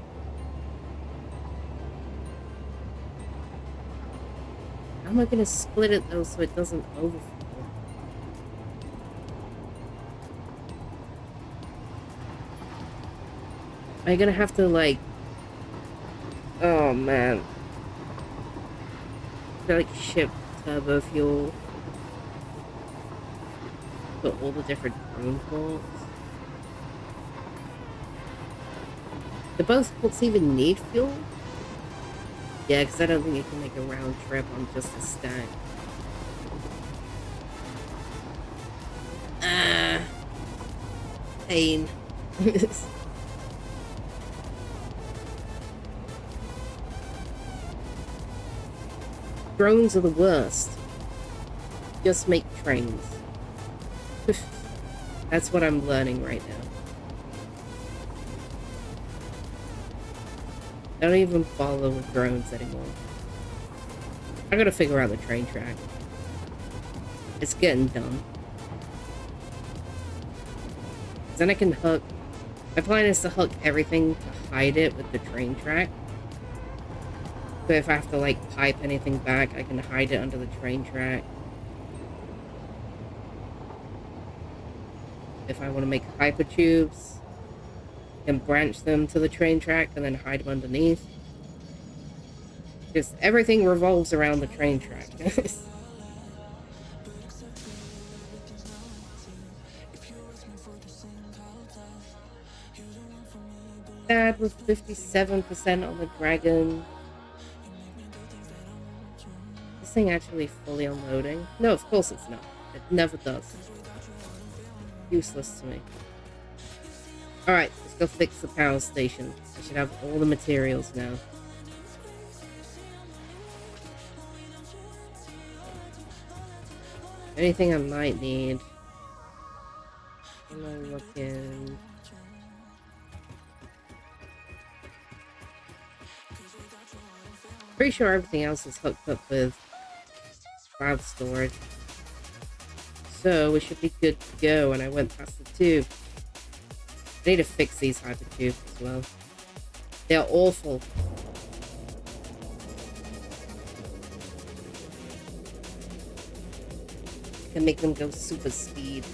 how am I gonna split it though so it doesn't overflow? Am I gonna have to like... Oh man. Like ship turbo fuel for all the different drone ports. Do both ports even need fuel? Yeah, because I don't think you can make a round trip on just a stack. Pain. Drones are the worst. Just make trains. That's what I'm learning right now. I don't even bother with drones anymore. I gotta figure out the train track. It's getting dumb. Then I can hook... My plan is to hook everything to hide it with the train track. So if I have to like pipe anything back, I can hide it under the train track. If I want to make hyper tubes, I can branch them to the train track and then hide them underneath. Just everything revolves around the train track. Dad with 57% on the dragon. This thing actually fully unloading? No, of course it's not. It never does. Useless to me. Alright, let's go fix the power station. I should have all the materials now. Anything I might need. Am I looking? Pretty sure everything else is hooked up with cloud storage. So we should be good to go. And I went past the tube. I need to fix these hyper tubes as well. They're awful. I can make them go super speed.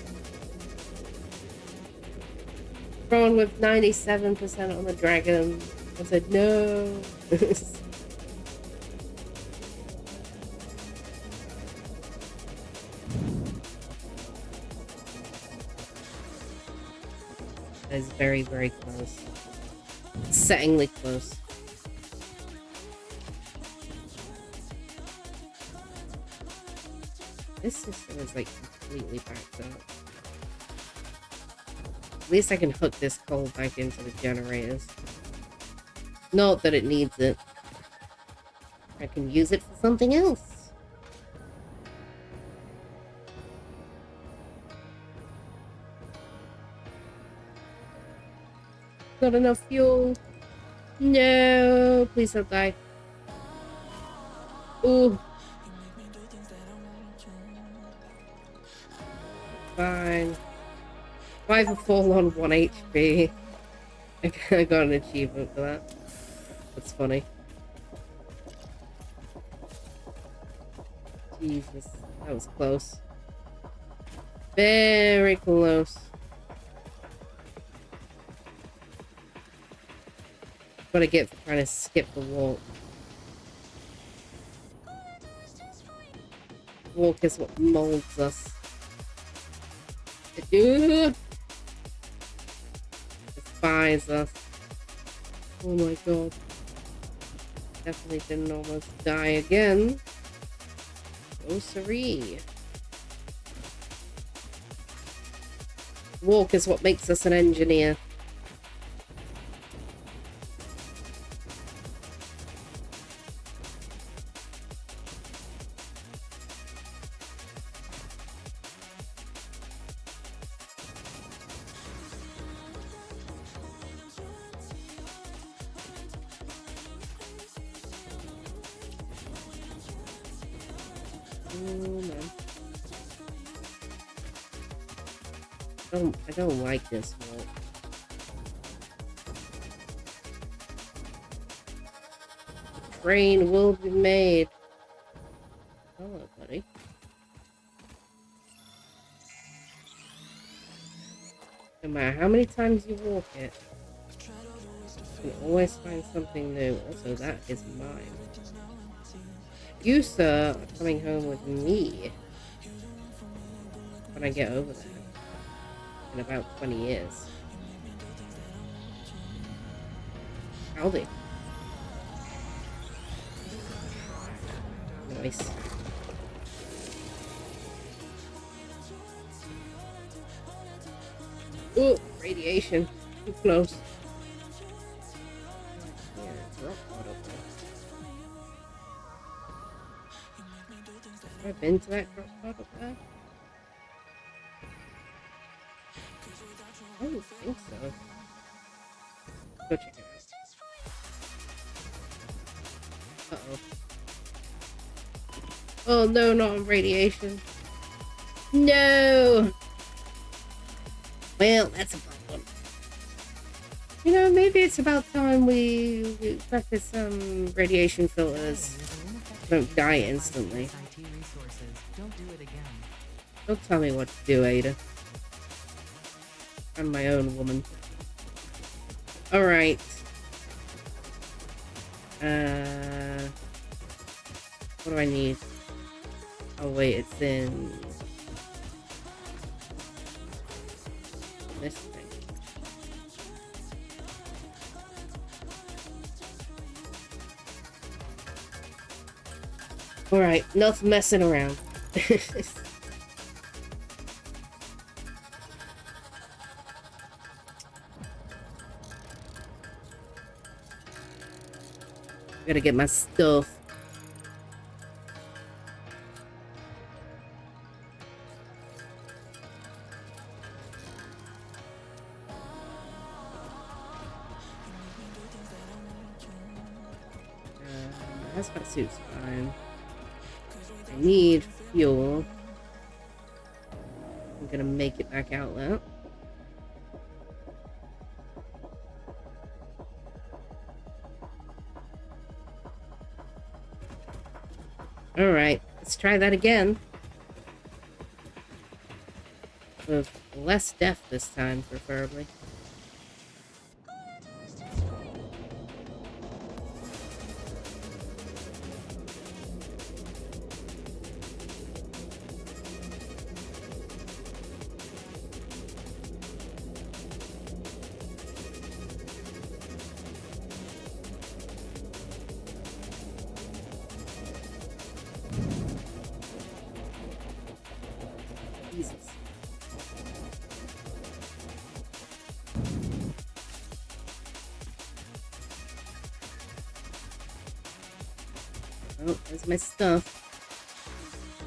Thrown with 97% on the dragon. I said no. That is very, very close. Settingly close. This system is like completely backed up. At least I can hook this coal back into the generators. Not that it needs it. I can use it for something else. Not enough fuel. No, please don't die. Ooh. Fine. 5 and fall on 1 HP. I got an achievement for that. That's funny. Jesus, that was close. Very close. What I get for trying to skip the walk. Walk is what molds us. It defines us. Oh my god. Definitely didn't almost die again. Oh, siree. Walk is what makes us an engineer. I don't like this walk. The train will be made. Hello, buddy. No matter how many times you walk it, you can always find something new. Also, that is mine. You, sir, are coming home with me when I get over there in about 20 years. Howdy. Nice. Ooh, radiation. Too close. Yeah, drop pod up there. Have I been to that drop pod up there? I don't think so. Go check it out. Uh-oh. Oh no, not on radiation. No! Well, that's a problem. You know, maybe it's about time we practice some radiation filters. Don't die instantly. Don't tell me what to do, Ada. I'm my own woman. Alright. What do I need? Oh wait, it's in this thing. Alright, enough messing around. Gotta get my stuff. Hazmat suit's fine. I need fuel. I'm gonna make it back out there. Alright, let's try that again. With less death this time, preferably. Jesus. Oh, there's my stuff.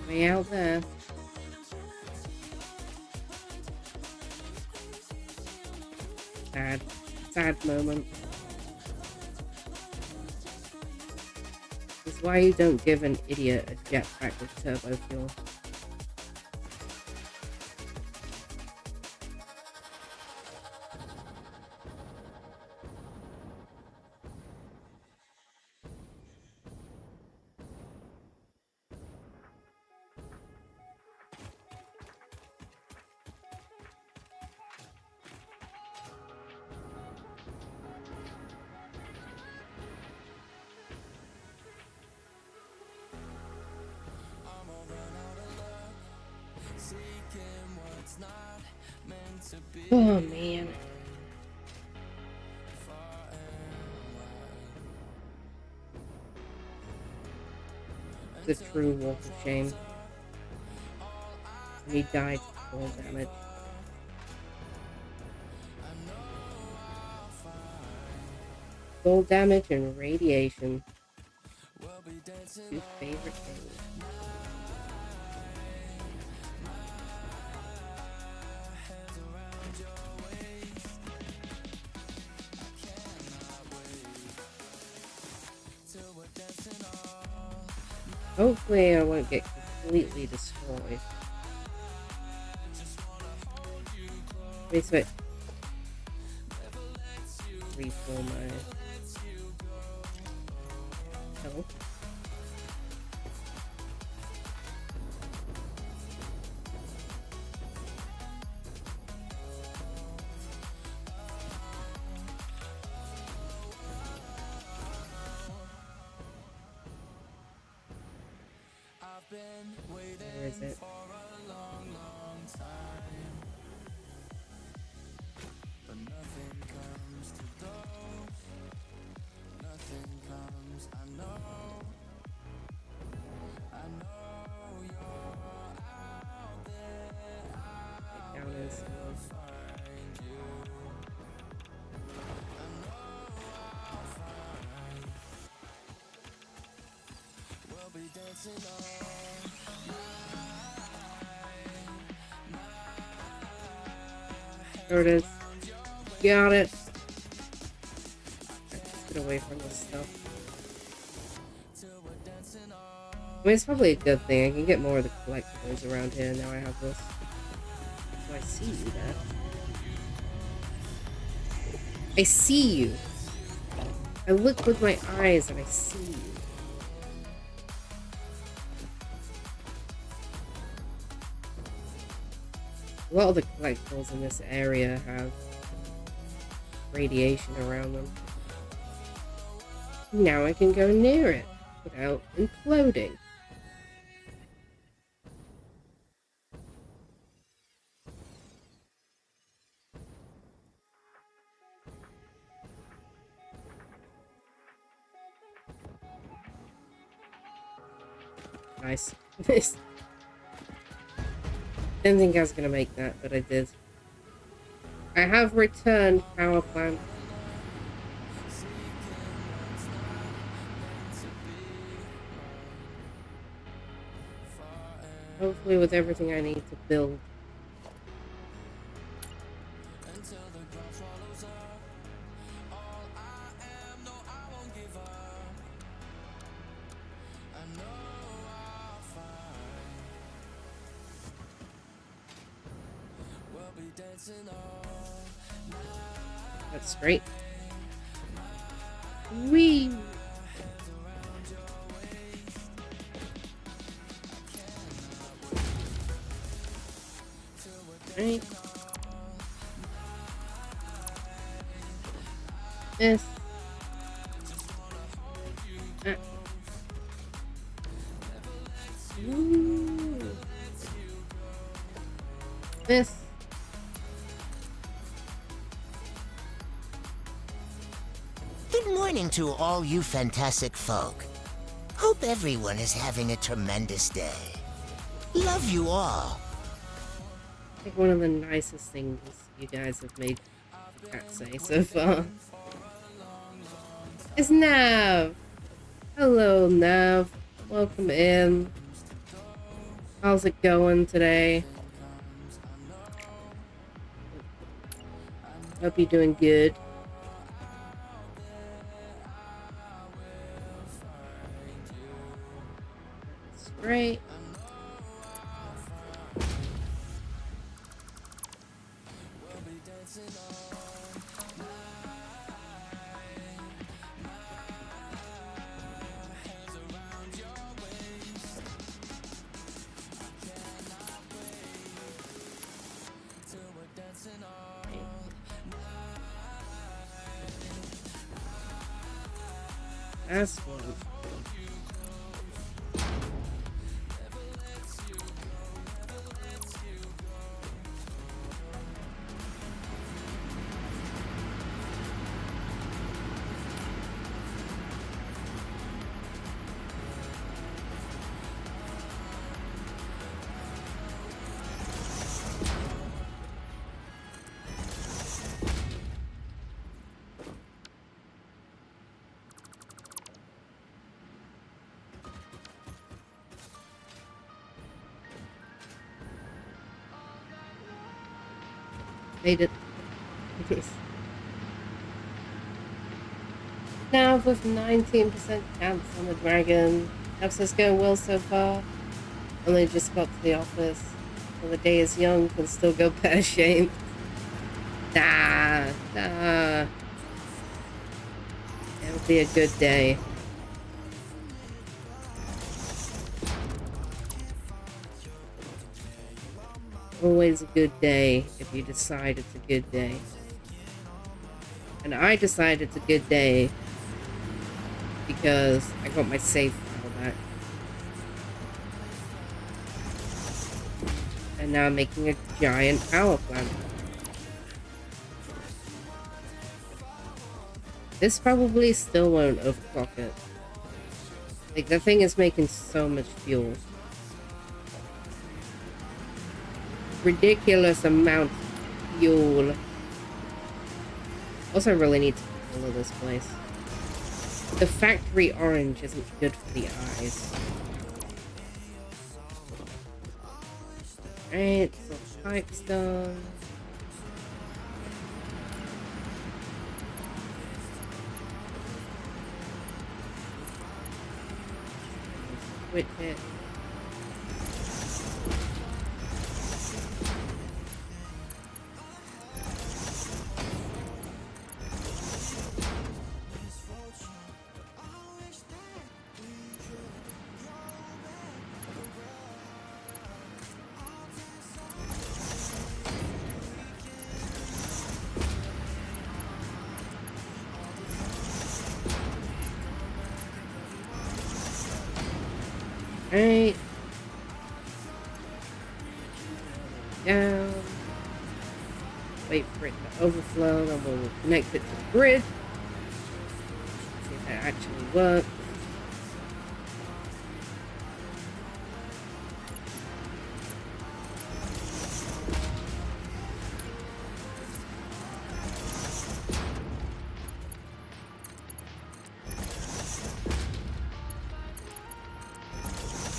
Way out there. Sad. Sad moment. This is why you don't give an idiot a jetpack with turbo fuel. Oh man. The true Walk of Shame. And he died to fall damage. Full damage and radiation. Two favorite things. Hopefully I won't get completely destroyed. Wait, so refill my health. Where is it? Down in some. There it is. Got it. Let's get away from this stuff. I mean, it's probably a good thing. I can get more of the collectibles around here now I have this. So I see you there. I see you. I look with my eyes and I see you. A lot of the collectibles in this area have radiation around them. Now I can go near it without imploding. Nice. Didn't think I was gonna make that, but I did. I have returned power plant. Hopefully with everything I need to build. That's great. Whee! Right. This. Ooh. This. Good morning to all you fantastic folk. Hope everyone is having a tremendous day. Love you all. I think one of the nicest things you guys have made Cat say so far is Nav. Hello, Nav. Welcome in. How's it going today? Hope you're doing good. That's great. That's one. Made it. Now with 19% chance on the dragon. Episode's going well so far. Only just got to the office. While the day is young, can still go pear-shaped. Nah. It'll be a good day. Always a good day if you decide it's a good day. And I decide it's a good day because I got my save file back. And now I'm making a giant power plant. This probably still won't overclock it. Like, the thing is making so much fuel. Ridiculous amount of fuel. Also, I really need to follow this place. The factory orange isn't good for the eyes. Alright, so pipes done. Switch it. Alright. Down. Wait for it to overflow, then we'll connect it to the grid. See if that actually works.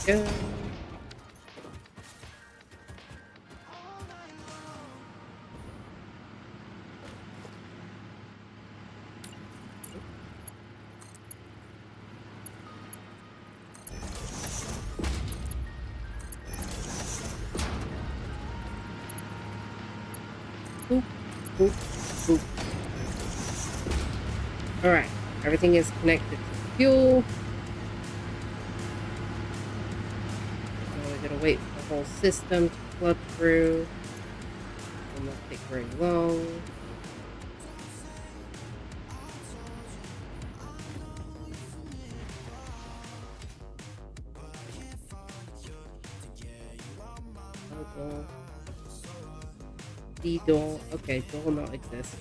Go. Boop, boop, boop. Alright, everything is connected to fuel. Wait for the whole system to flood through. It won't take very long. Door. The door. Okay, door not exist.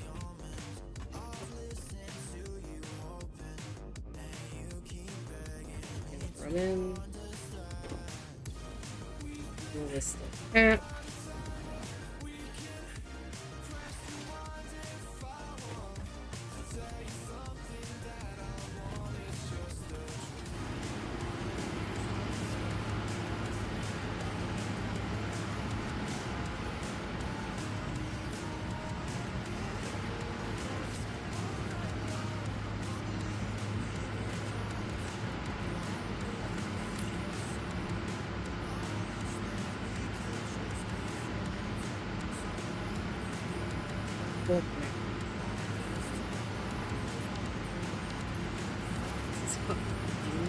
Run in. This cat.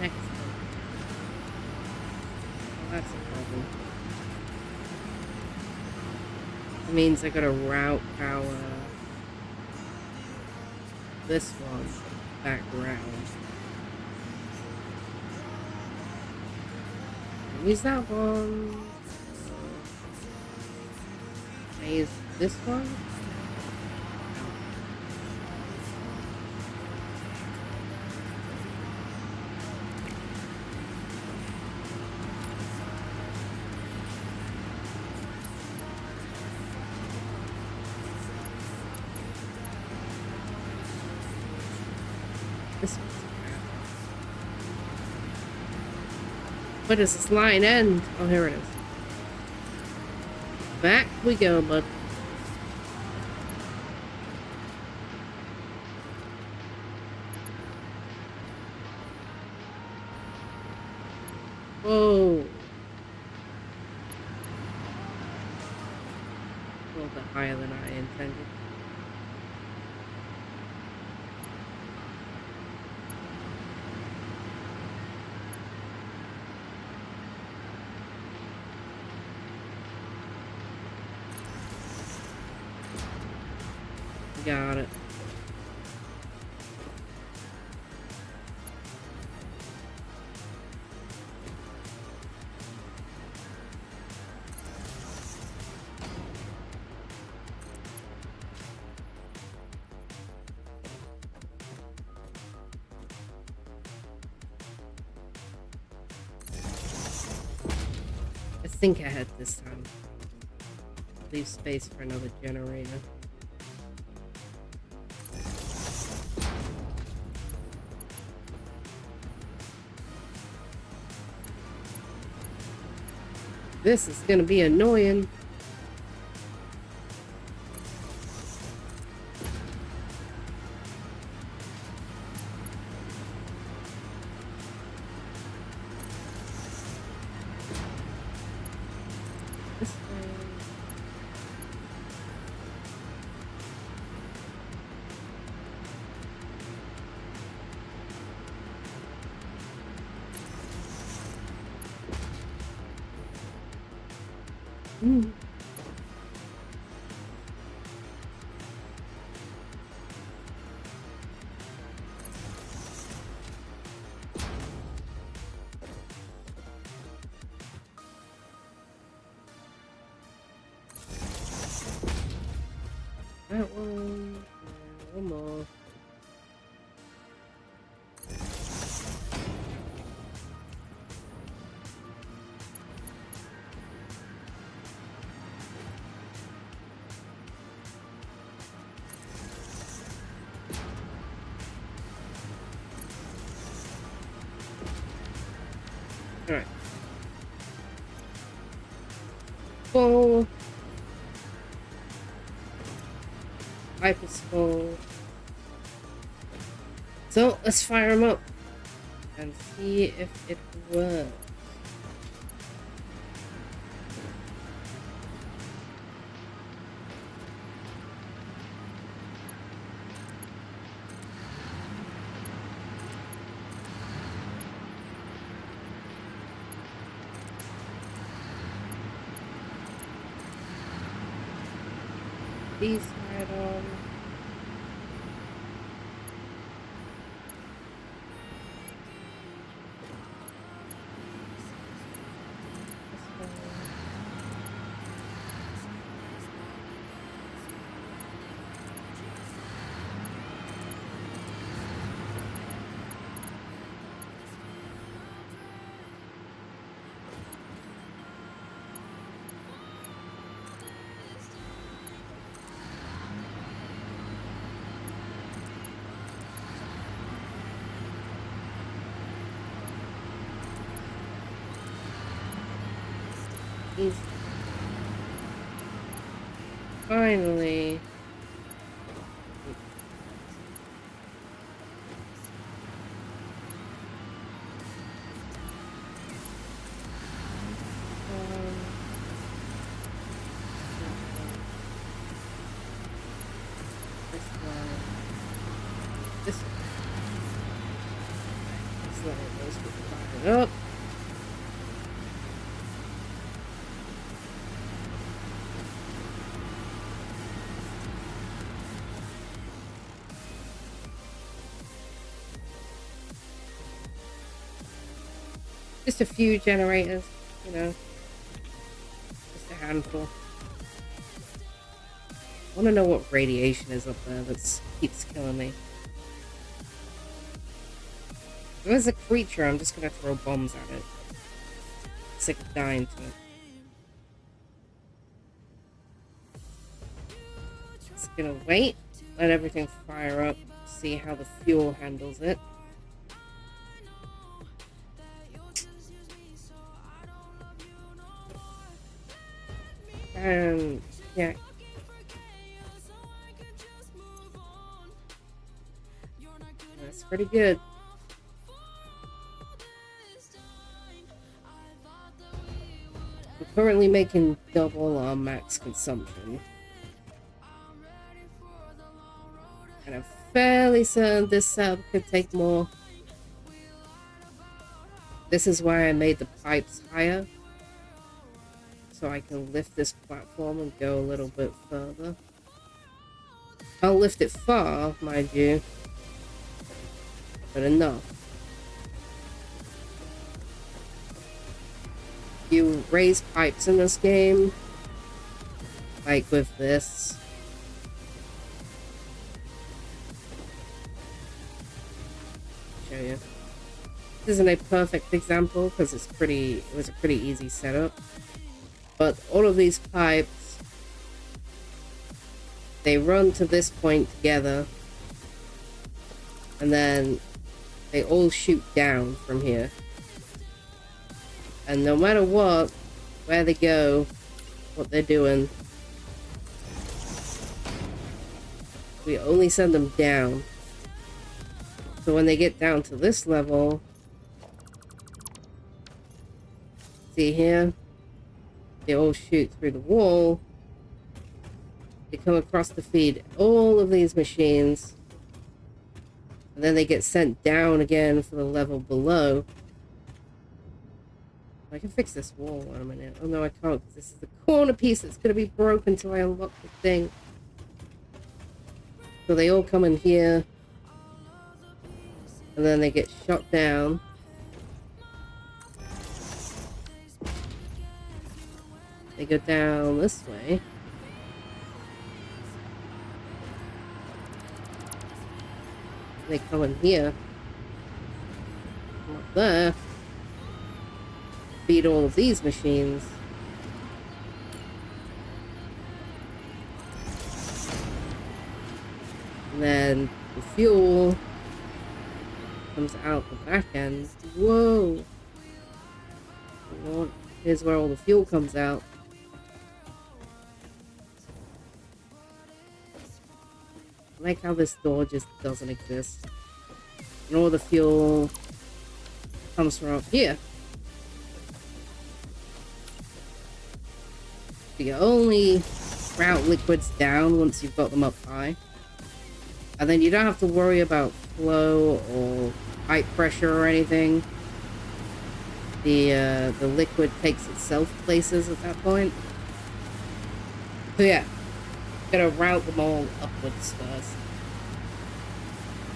Next one. Oh, that's a problem. It means I gotta route power this one back around. Use that one. Can I use this one? This one's crap. Where does this line end? Oh, here it is. Back we go, bud. Whoa. A little bit higher than I intended. Got it. I think I had this time. Leave space for another generator. This is gonna be annoying. This way. Mm. That one. One more. Alright. Full. Pipe is full. So let's fire them up and see if it works. These right on. He's finally this one. This one. This one goes with the fire up. Just a few generators, you know, just a handful. I want to know what radiation is up there that keeps killing me. If there's a creature, I'm just gonna throw bombs at it. Sick of dying to it. Just gonna wait, let everything fire up, see how the fuel handles it. And yeah. That's pretty good. We're currently making double our max consumption. And I'm fairly certain this setup could take more. This is why I made the pipes higher. So I can lift this platform and go a little bit further. I'll lift it far, mind you. But enough. You raise pipes in this game. Like with this. Show you. This isn't a perfect example because it was a pretty easy setup. But all of these pipes, they run to this point together. And then they all shoot down from here. And no matter what, where they go, what they're doing, we only send them down. So when they get down to this level, see here, they all shoot through the wall. They come across to feed all of these machines. And then they get sent down again for the level below. I can fix this wall in a minute. Oh no, I can't, because this is the corner piece that's going to be broken until I unlock the thing. So they all come in here. And then they get shot down. They go down this way. They come in here. Up there. Feed all of these machines. And then the fuel comes out the back end. Whoa! Lord, here's where all the fuel comes out. I like how this door just doesn't exist. And all the fuel comes from up here. You only route liquids down once you've got them up high. And then you don't have to worry about flow or pipe pressure or anything. The liquid takes itself places at that point. So yeah, gotta route them all upwards first.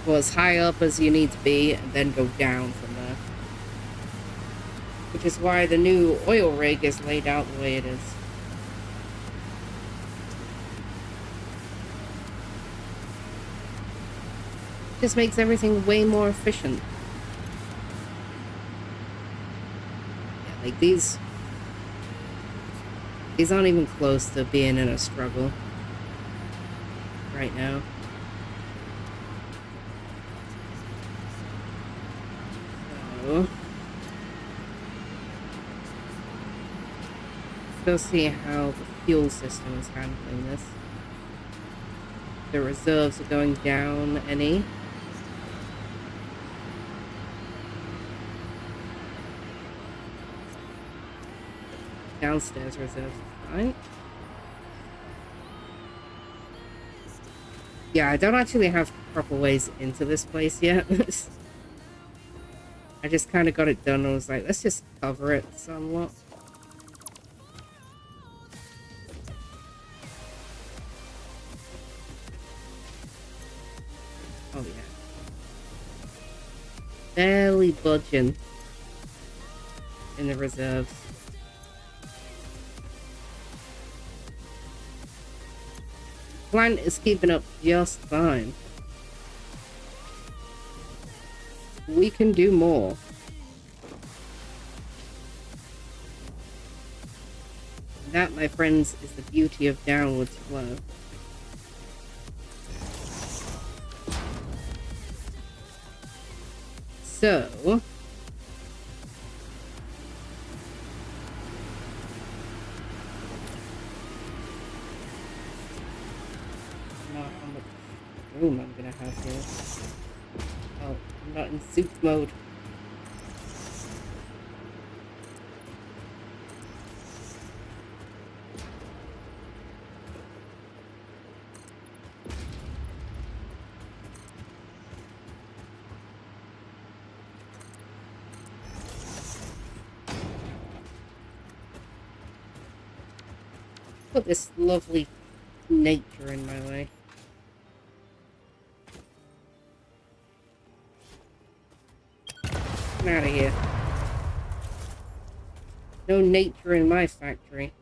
Go as high up as you need to be, and then go down from there. Which is why the new oil rig is laid out the way it is. Just makes everything way more efficient. Yeah, like these aren't even close to being in a struggle right now. So let's go see how the fuel system is handling this. The reserves are going down any. Downstairs reserves are fine. Yeah, I don't actually have proper ways into this place yet. I just kind of got it done and was like, let's just cover it somewhat. Oh yeah. Barely budging in the reserves. Plant is keeping up just fine. We can do more. That, my friends, is the beauty of downwards flow. So room I'm gonna have here. Oh, I'm not in suit mode. put this lovely nature in my way. Get out of here. No nature in my factory.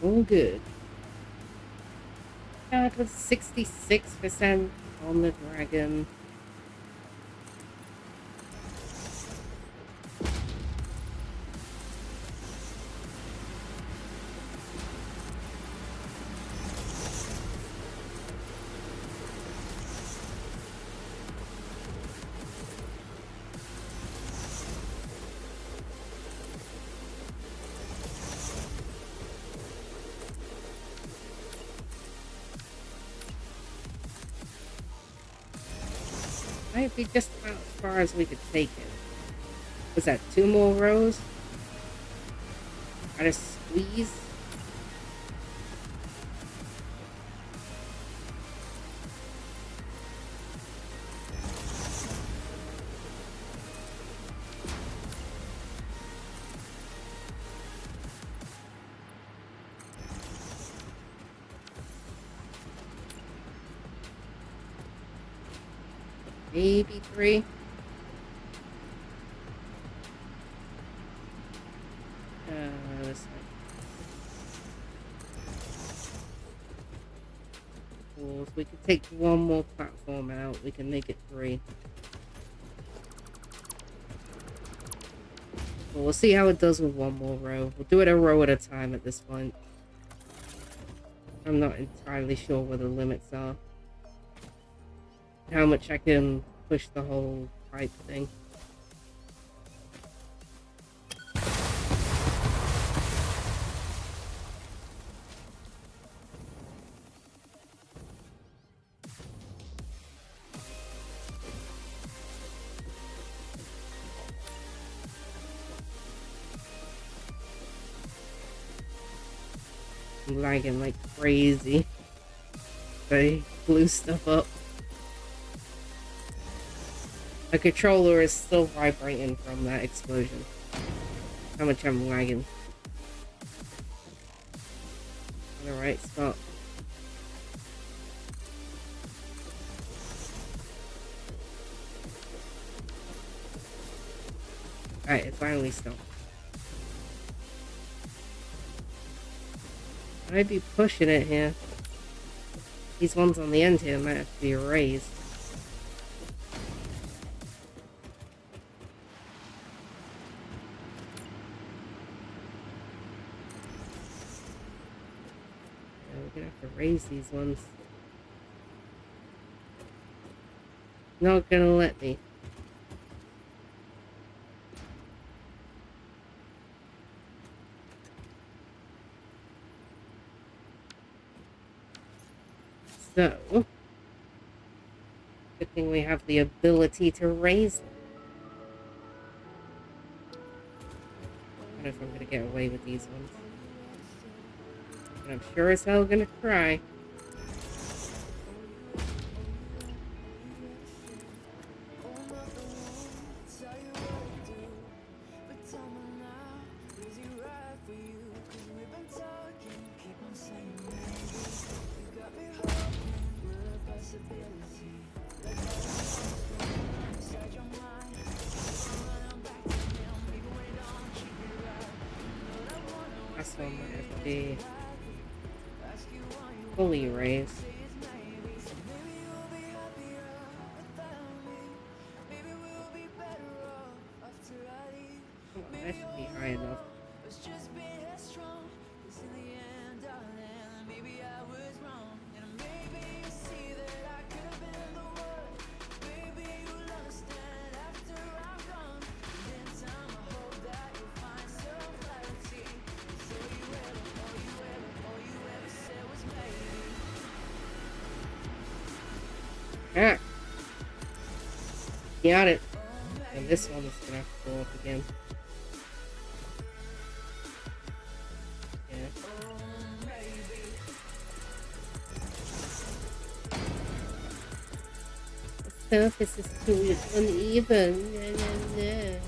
All good. That was 66% on the dragon. Might be just about as far as we could take it. Was that 2 more rows? Try to squeeze. Maybe 3. This way. Cool. If we could take 1 more platform out, we can make it 3. Well, we'll see how it does with 1 more row. We'll do it a row at a time at this point. I'm not entirely sure where the limits are. How much I can push the whole pipe thing. I'm lagging like crazy. I blew stuff up. The controller is still vibrating from that explosion. How much I'm lagging. Alright, stop. Alright, it finally stopped. I'd be pushing it here. These ones on the end here might have to be raised. We're gonna have to raise these ones. Not gonna let me. So, good thing we have the ability to raise them. I don't know if I'm gonna get away with these ones. But I'm sure as hell gonna try. That's one might have to be fully raised. Come on, that should be high enough. at it. And this one is gonna have to go up again. Yeah. The surface is too uneven. Yeah.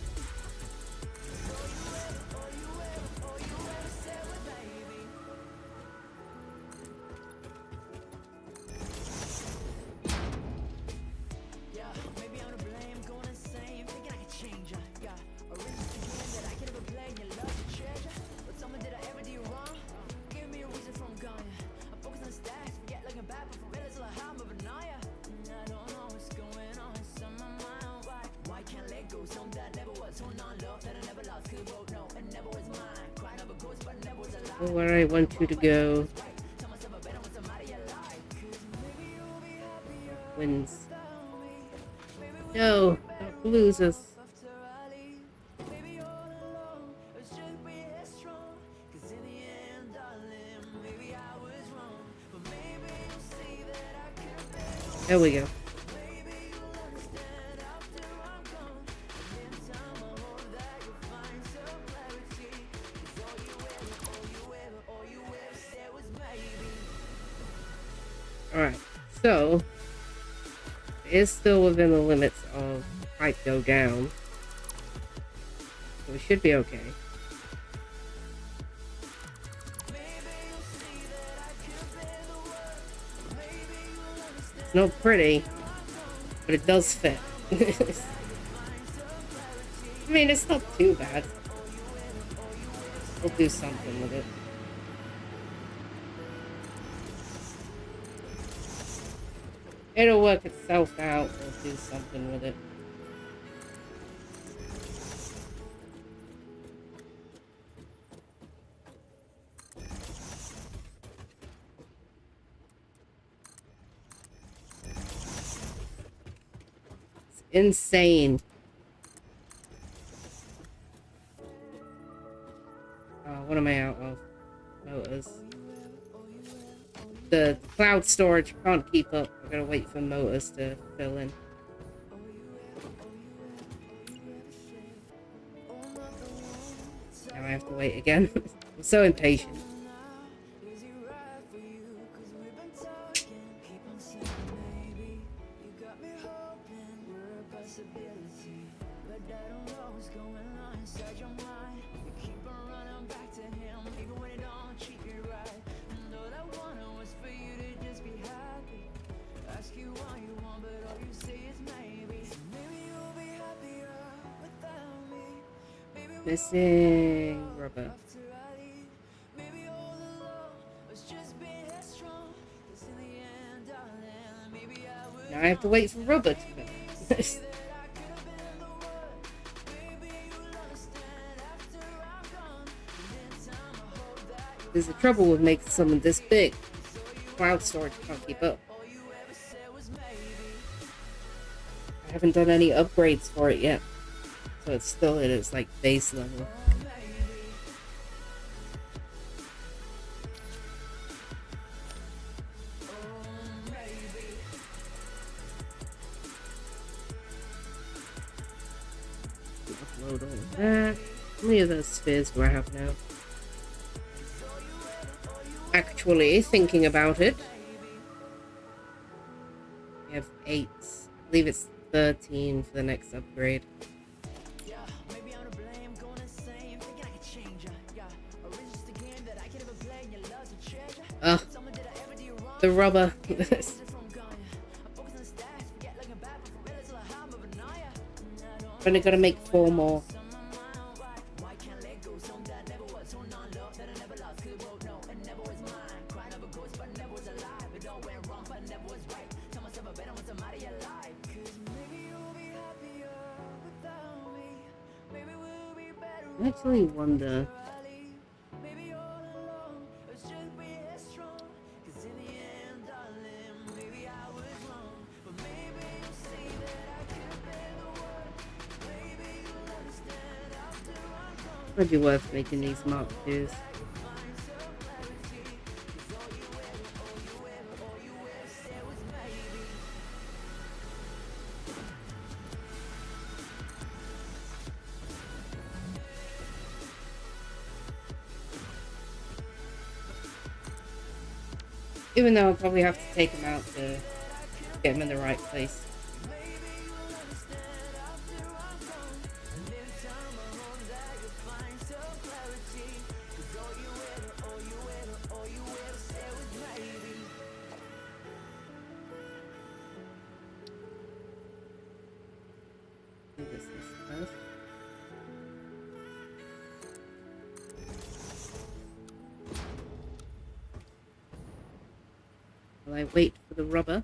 Where I want you to go. Wins. No, don't lose us. There we go. Alright, so it is still within the limits of height go down. So we should be okay. It's not pretty, but it does fit. I mean, it's not too bad. We'll do something with it. It'll work itself out. We'll do something with it. It's insane. What am I out of? Motors. The cloud storage can't keep up. We're gonna wait for motors to fill in. Now I have to wait again. I'm so impatient. Missing rubber. Now I have to wait for rubber to finish. There's the trouble with making something this big. Cloud storage can't keep up. I haven't done any upgrades for it yet. So it's still at its like base level. Upload all of that. How many of those spheres do I have now? Actually, thinking about it, we have 8. I believe it's 13 for the next upgrade. Ugh, the rubber. Only gotta make 4 more. I actually wonder. Might be worth making these Mark IIs. Even though I'll probably have to take him out to get him in the right place. Do this first. While I wait for the rubber.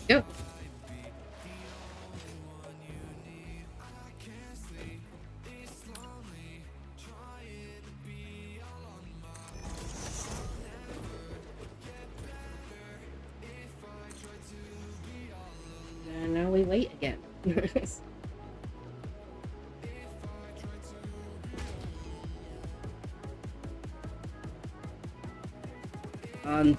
Yep. And now we wait again. um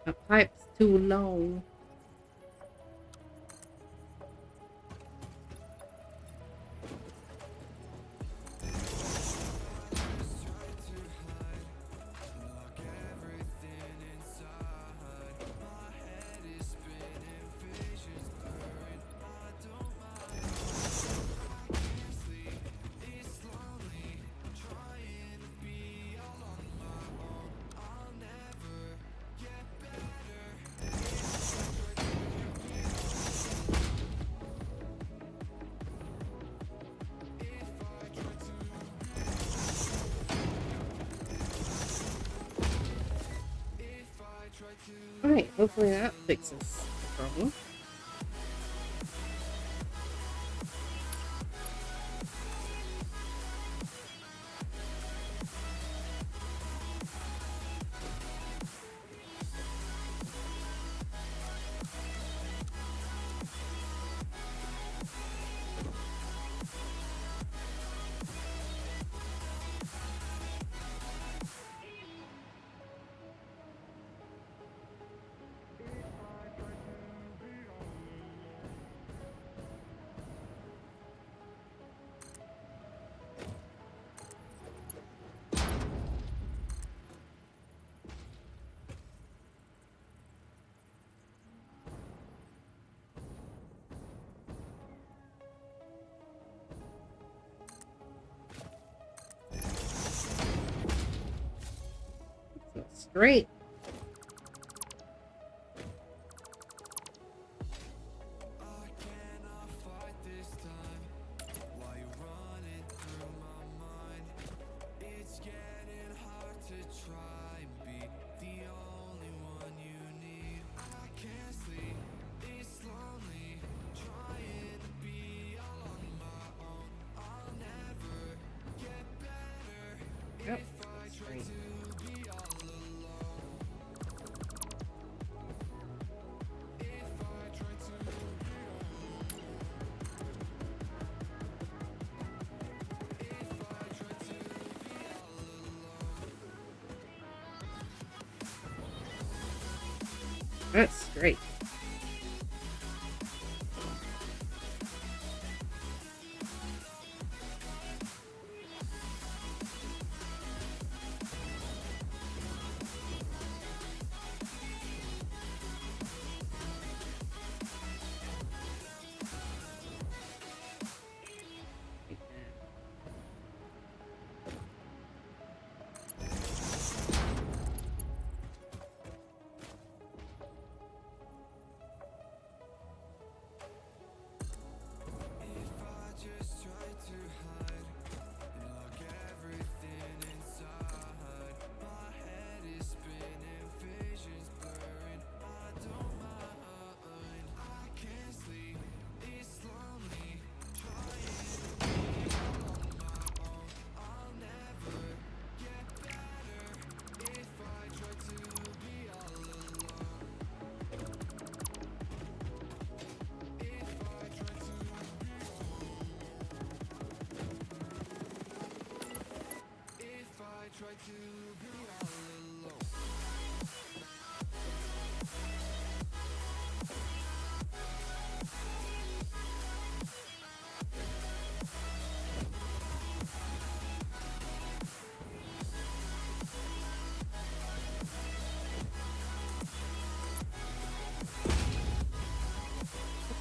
the pipe's too long. Alright, hopefully that fixes the problem. Straight. Yep. Straight. That's great.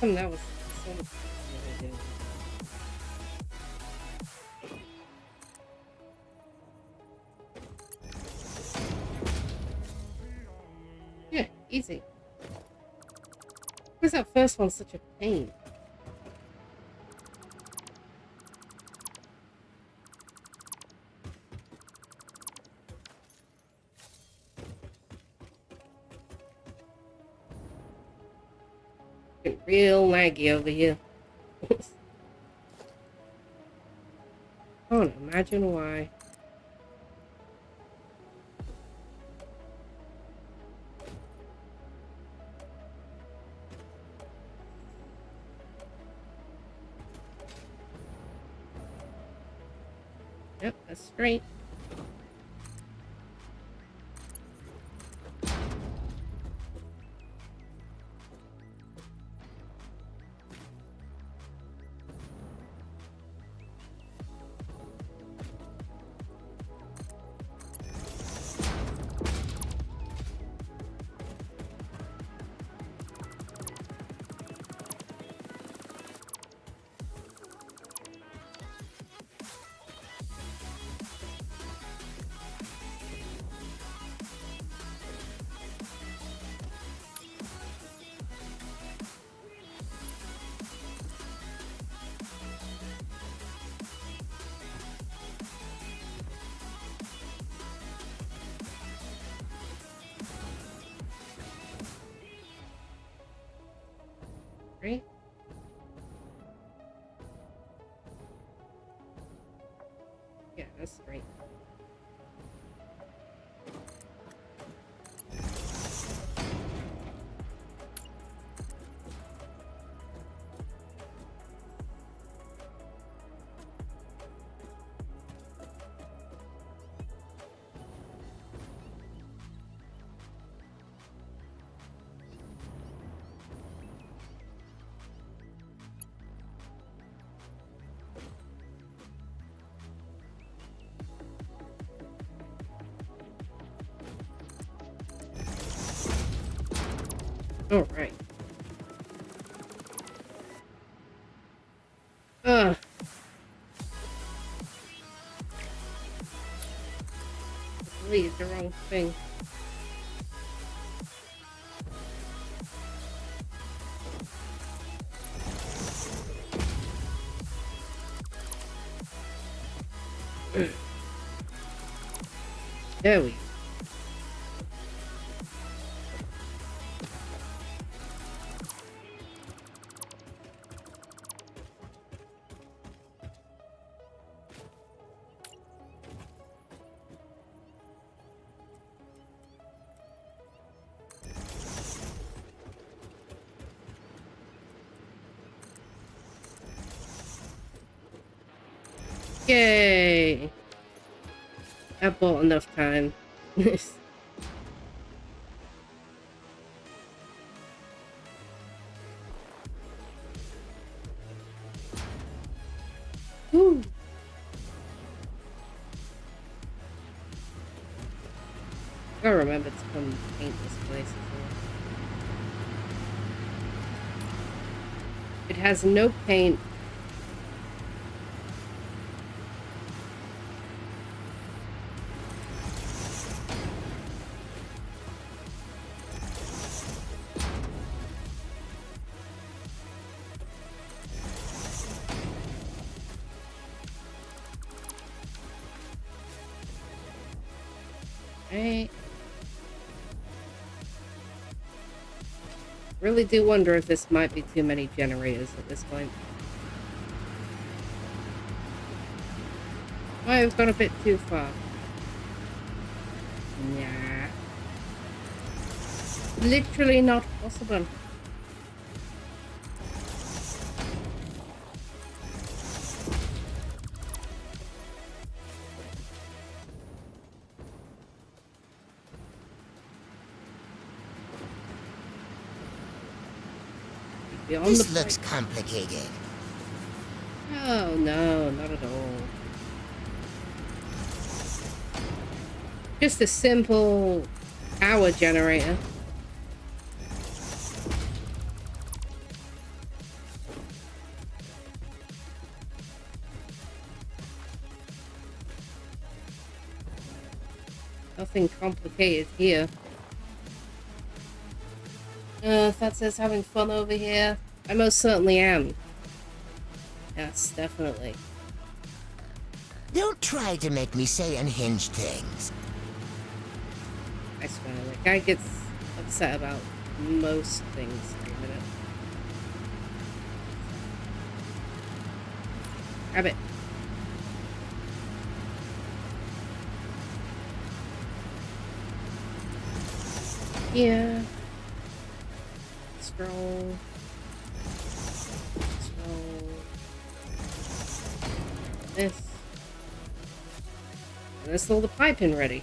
come that was so much easier to do? Yeah, easy. Why was that first one such a pain? Getting real laggy over here. Can't imagine why. Yep, that's straight. Right? Yeah, that's straight. All right. Leave the wrong thing. There we go. Yay! I bought enough time. Woo! I remember to come paint this place as well. It has no paint. Right. Really do wonder if this might be too many generators at this point. Might have gone a bit too far. Nah. Literally not possible. This looks complicated. Oh, no, not at all. Just a simple power generator. Nothing complicated here. That says having fun over here. I most certainly am. Yes, definitely. Don't try to make me say unhinged things. I swear, like, guy gets upset about most things. Wait a minute. Grab it. Yeah. Scroll. Scroll. This. And let's throw the piping ready.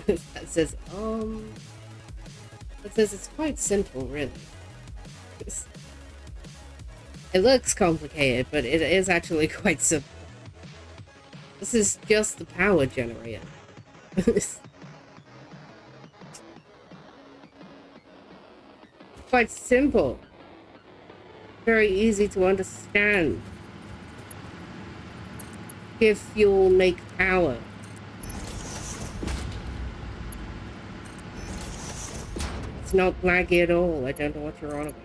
That says, That says it's quite simple, really. It looks complicated, but it is actually quite simple. This is just the power generator. Quite simple. Very easy to understand. Give fuel, make power. It's not laggy at all. I don't know what you're on about.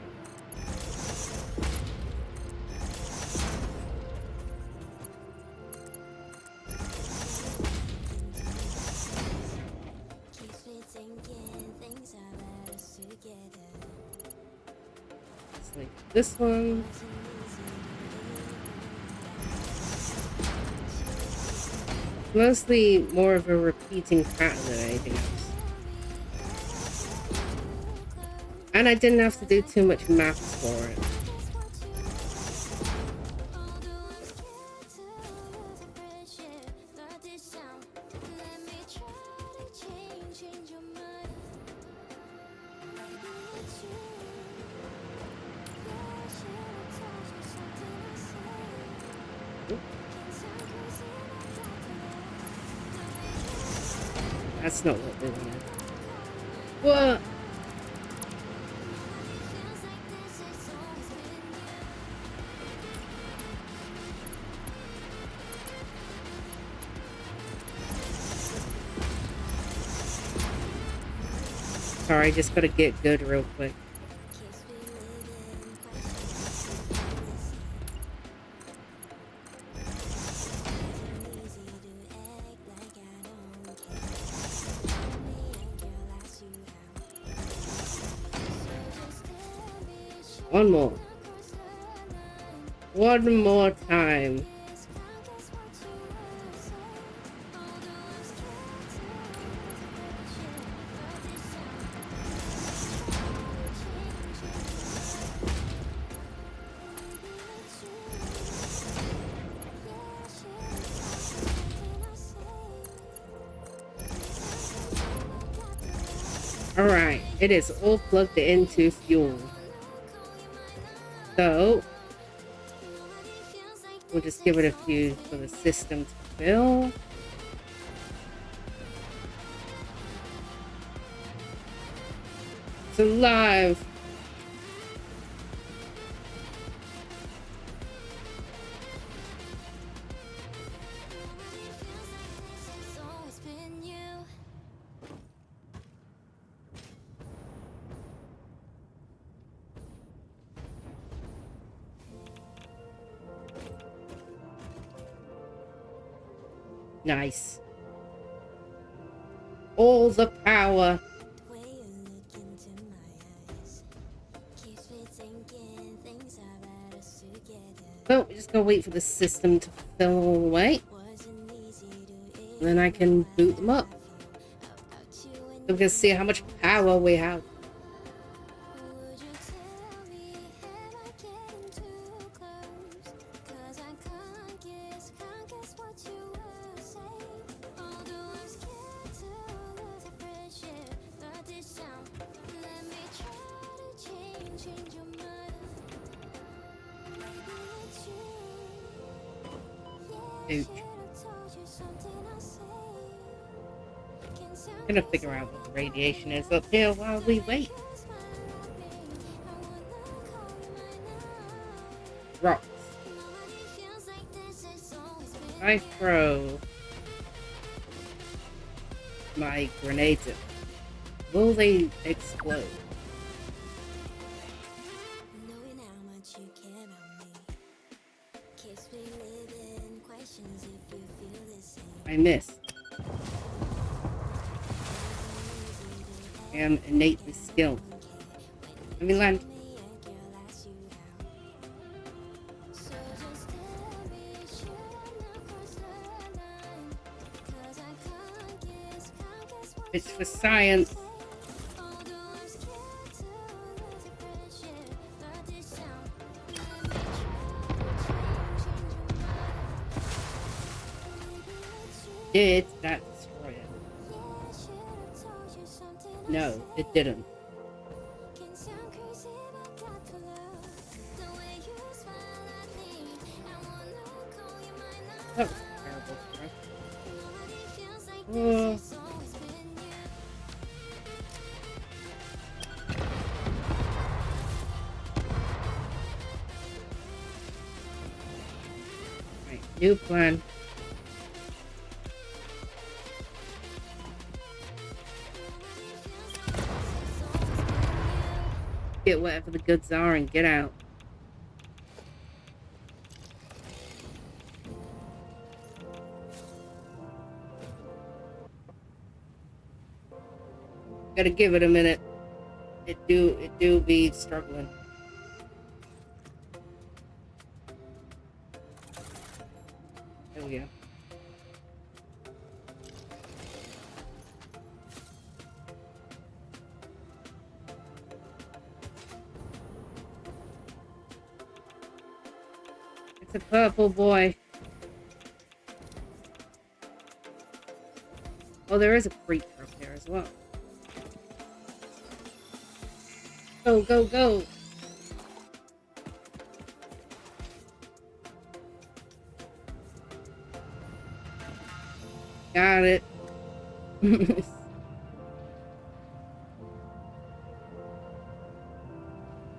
It's like this one. Mostly more of a repeating pattern than anything else. And I didn't have to do too much maths for it. That's not what we wanted. What? Sorry, just gotta get good real quick. One more. One more time. Alright, it is all plugged into fuel. So, we'll just give it a few for the system to fill. It's alive! Nice. All the power. So we just gotta wait for the system to fill all the way. And then I can boot them up. So we can see how much power we have. Ouch. I'm gonna figure out what the radiation is up here while we wait. Rocks. I throw. my grenades at? Will they explode? Knowing how much you care about me keeps me living questions if you feel the same. I missed. I am innately skilled. Let me land. It's for science. Did that destroy it? No, it didn't. That was terrible for us. Right, new plan. Get whatever the goods are and get out. Gotta give it a minute. It do be struggling. There we go. It's a purple boy. Oh, there is a creature up there as well. Go, go, go. Got it.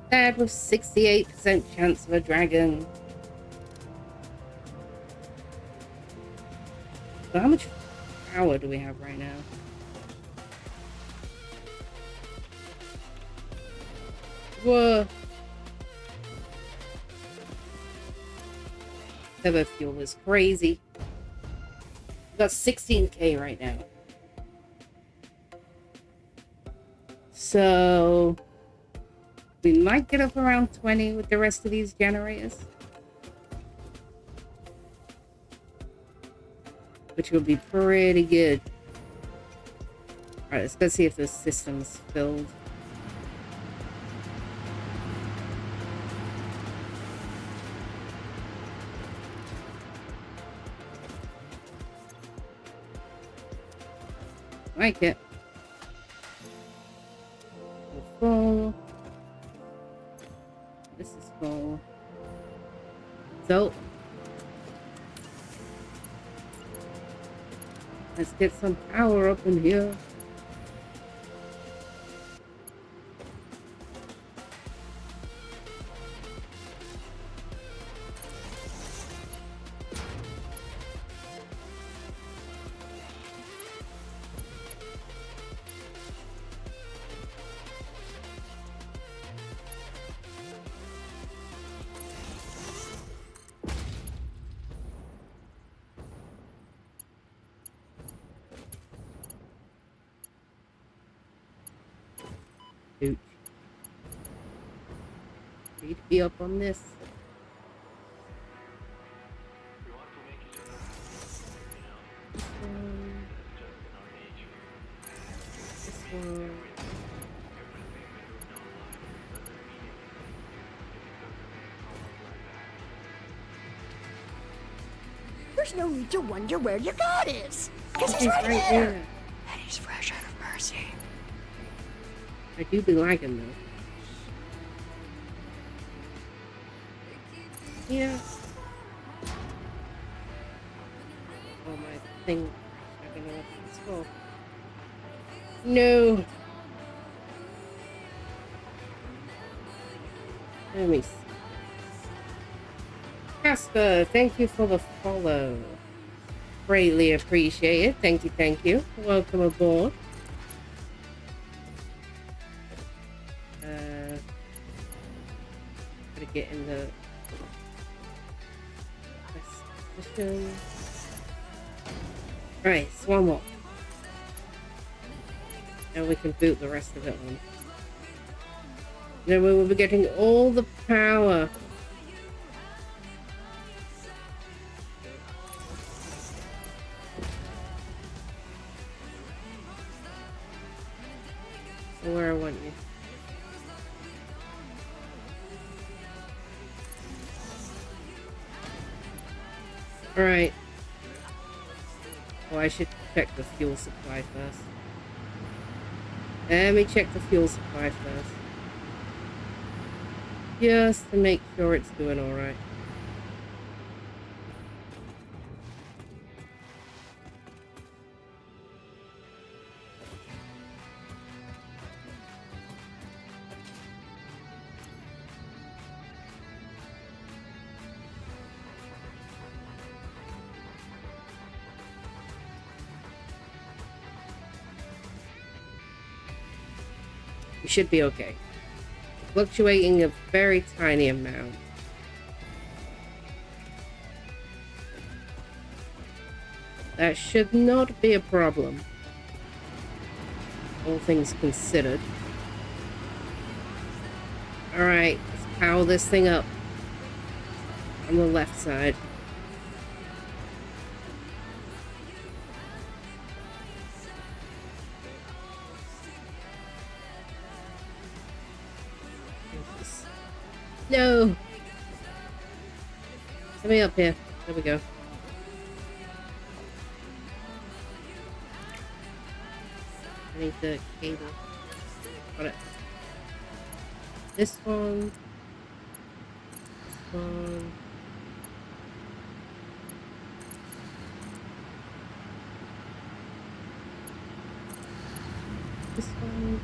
That was 68% chance of a dragon. So how much power do we have right now? Whoa. Turbo fuel is crazy. We got 16k right now. So we might get up around 20 with the rest of these generators. Which will be pretty good. Alright, let's go see if this system's filled. Like it. Full. This is full. So let's get some power up in here. Dude. Need to be up on this. This one. There's no need to wonder where your god is. Because he's right there. there. And he's fresh out of mercy. I do be liking though. Yeah. Oh, my thing. I don't know what it's for. No. Let me see. Casper, thank you for the follow. Greatly appreciated. Thank you, thank you. Welcome aboard. Gotta get in the best position. Right, so one more. And we can boot the rest of it on. Then we will be getting all the power. So where I want you. Alright. Oh, I should check the fuel supply first. Let me check the fuel supply first. Just to make sure it's doing alright. You should be okay. Fluctuating a very tiny amount. That should not be a problem. All things considered. Alright, let's power this thing up. On the left side. No! Let me up here. There we go. I need the cable. Got it. This one. This one. This one.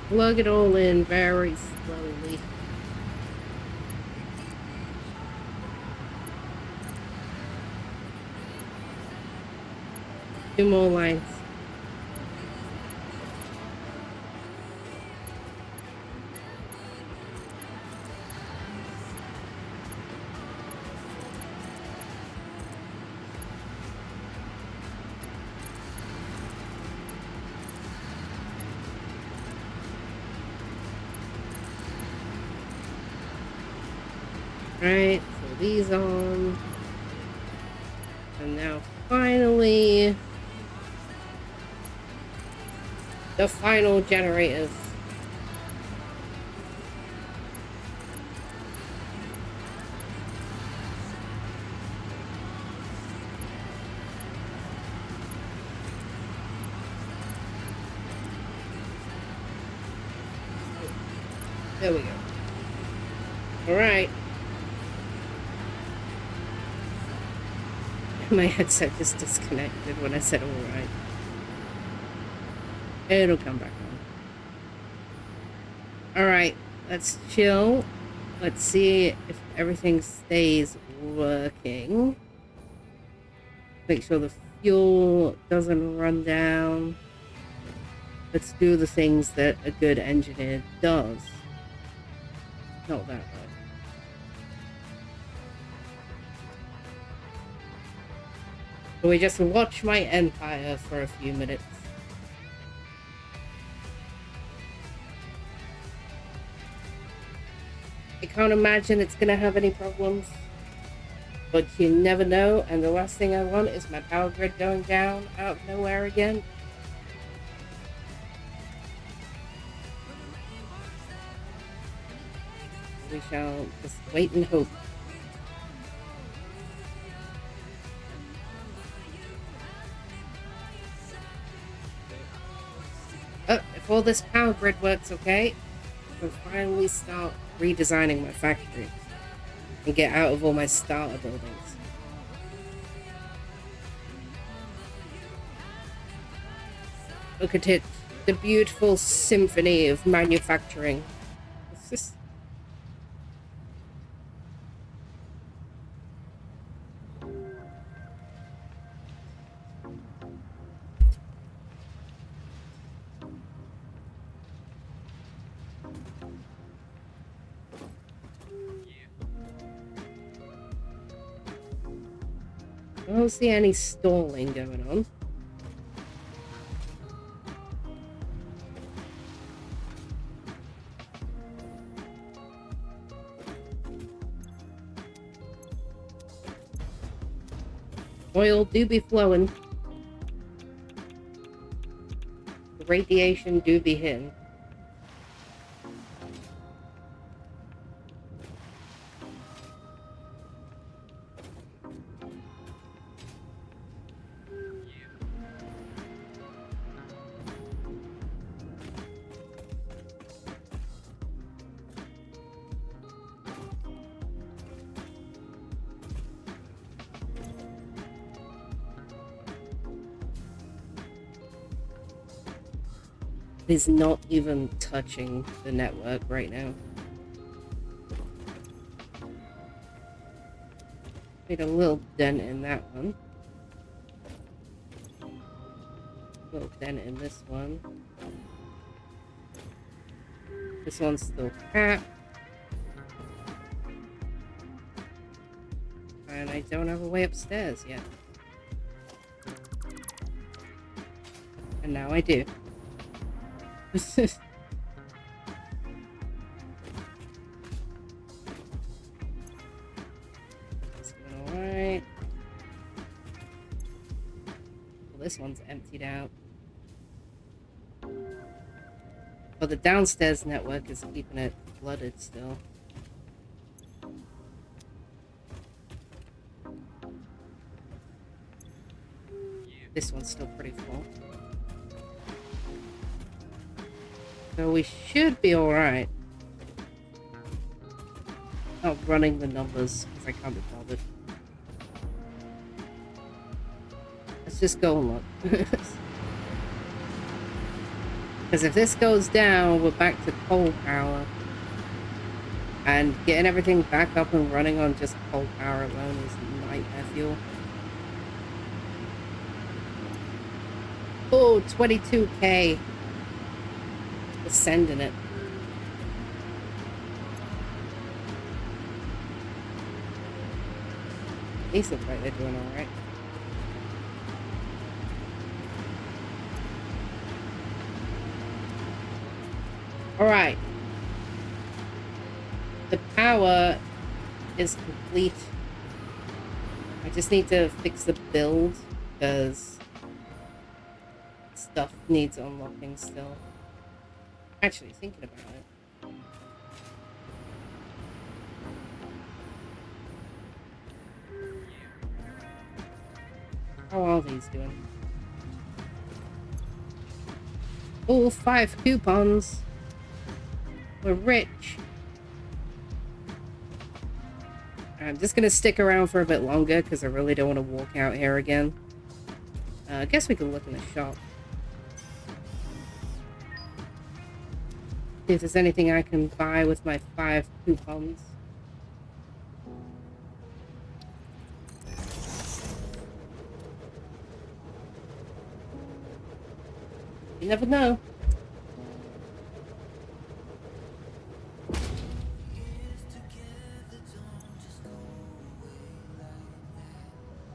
Plug it all in very slowly. Two more lines. Right, so these on. And now finally the final generators. There we go. All right. My headset just disconnected when I said alright. It'll come back on. Alright, let's chill. Let's see if everything stays working. Make sure the fuel doesn't run down. Let's do the things that a good engineer does. Not that way. We just watch my empire for a few minutes. I can't imagine it's gonna have any problems, but you never know, and the last thing I want is my power grid going down out of nowhere again. We shall just wait and hope. before this power grid works, okay? I'll finally start redesigning my factory and get out of all my starter buildings. Look at it, the beautiful symphony of manufacturing. It's just... I don't see any stalling going on. Oil do be flowing. The radiation do be hitting. Is not even touching the network right now. Made a little dent in that one. A little dent in this one. This one's still capped. And I don't have a way upstairs yet. And now I do. It's alright. Well, this one's emptied out. But the downstairs network is keeping it flooded still. This one's still pretty full. So we should be alright. Not running the numbers, because I can't be bothered. Let's just go and look. Because if this goes down, we're back to coal power. And getting everything back up and running on just coal power alone is nightmare fuel. Oh, 22k. We're sending it. These look like they're doing alright. Alright. The power is complete. I just need to fix the build because stuff needs unlocking still. Actually, thinking about it. How are these doing? All 5 coupons. We're rich. I'm just gonna stick around for a bit longer because I really don't want to walk out here again. I guess we can look in the shop. See if there's anything I can buy with my 5 coupons. You never know.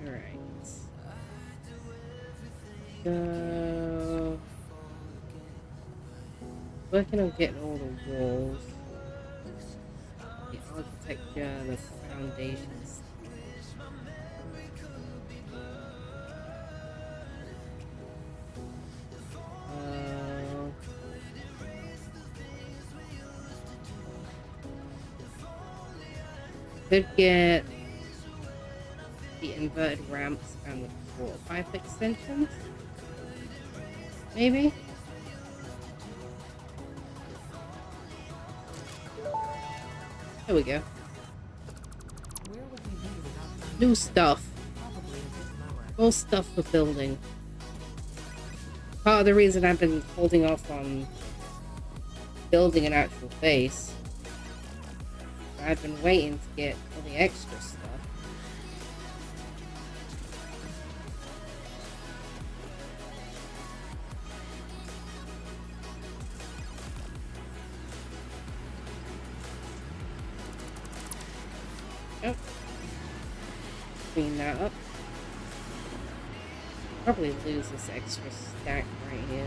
Alright. So... working on getting all the walls. The architecture, the foundations. Could get the inverted ramps and the water pipe extensions. Maybe? There we go. Where would we be without foundation? New stuff. Probably a bit lower. More stuff for building. Part of the reason I've been holding off on building an actual base, I've been waiting to get all the extra stuff. Yep. Clean that up. Probably lose this extra stack right here.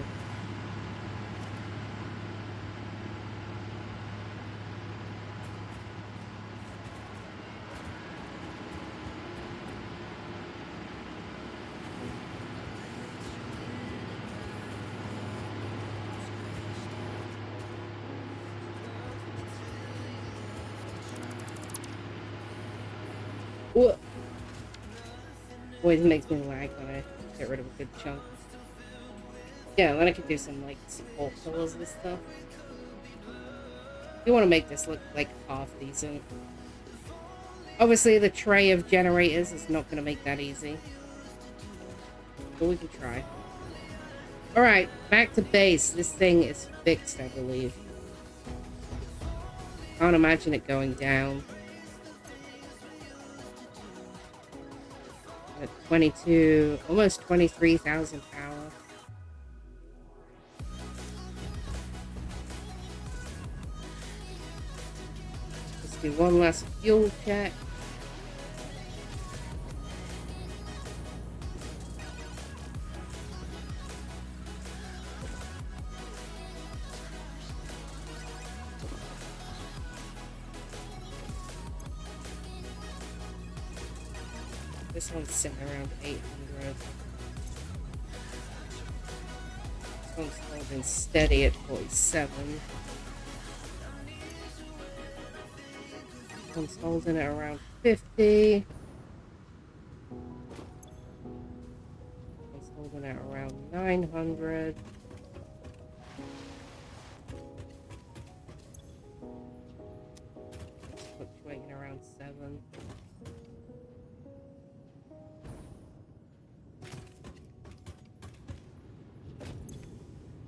Whoa. Always makes me lag when I get rid of a good chunk. Yeah, then I can do some like support pillars and stuff. You want to make this look like half decent. Obviously the tray of generators is not going to make that easy. But we can try. Alright, back to base. This thing is fixed, I believe. Can't imagine it going down. At 22, almost 23,000 power. Let's do one last fuel check. This one's sitting around 800. This one's holding steady at 47. This one's holding at around 50. This one's holding at around 900. It's fluctuating around 7.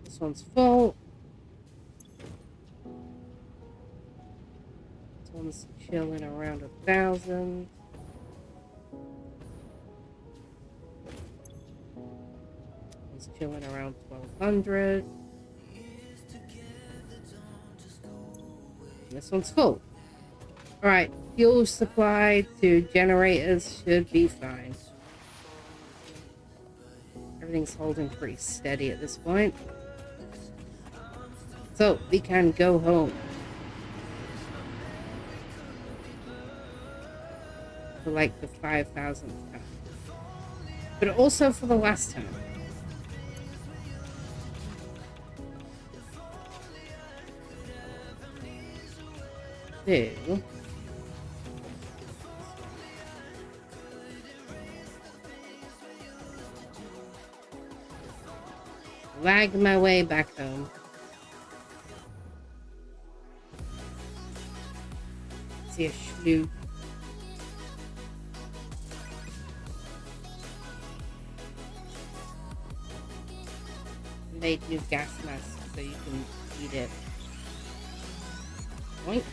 This one's full. This one's chilling around 1,000. One's chilling around 1,200. This one's full. Alright, fuel supply to generators should be fine. Everything's holding pretty steady at this point. So, we can go home. For like the 5,000th time. But also for the last time. So... lag my way back home. See a sloop. Made new gas mask so you can eat it. Point.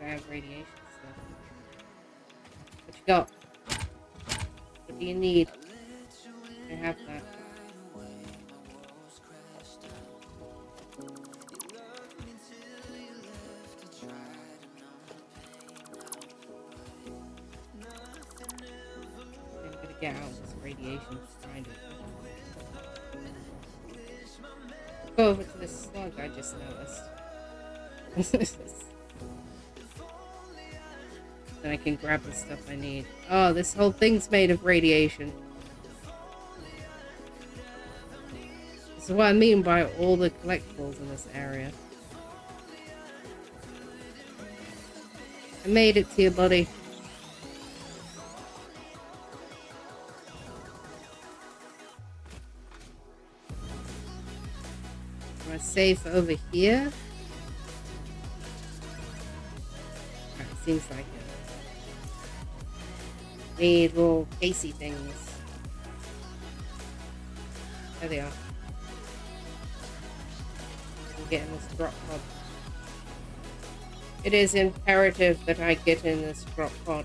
I have radiation stuff. What you got? What do you need? I have that. I'm gonna get out of this radiation behind it. Go over to this slug I just noticed. Then I can grab the stuff I need. Oh, this whole thing's made of radiation. This is what I mean by all the collectibles in this area. I made it to you, buddy. Am I safe over here? Seems like it. Need little casey things. There they are. I'm getting this drop pod. It is imperative that I get in this drop pod.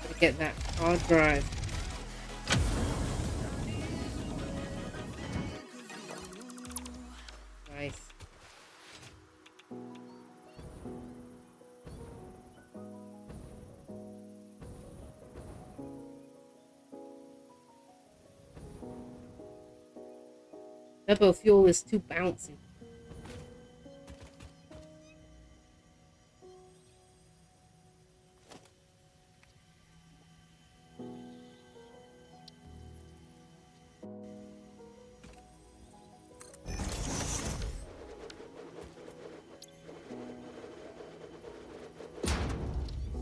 Gotta get that hard drive. Nice. Turbo fuel is too bouncy.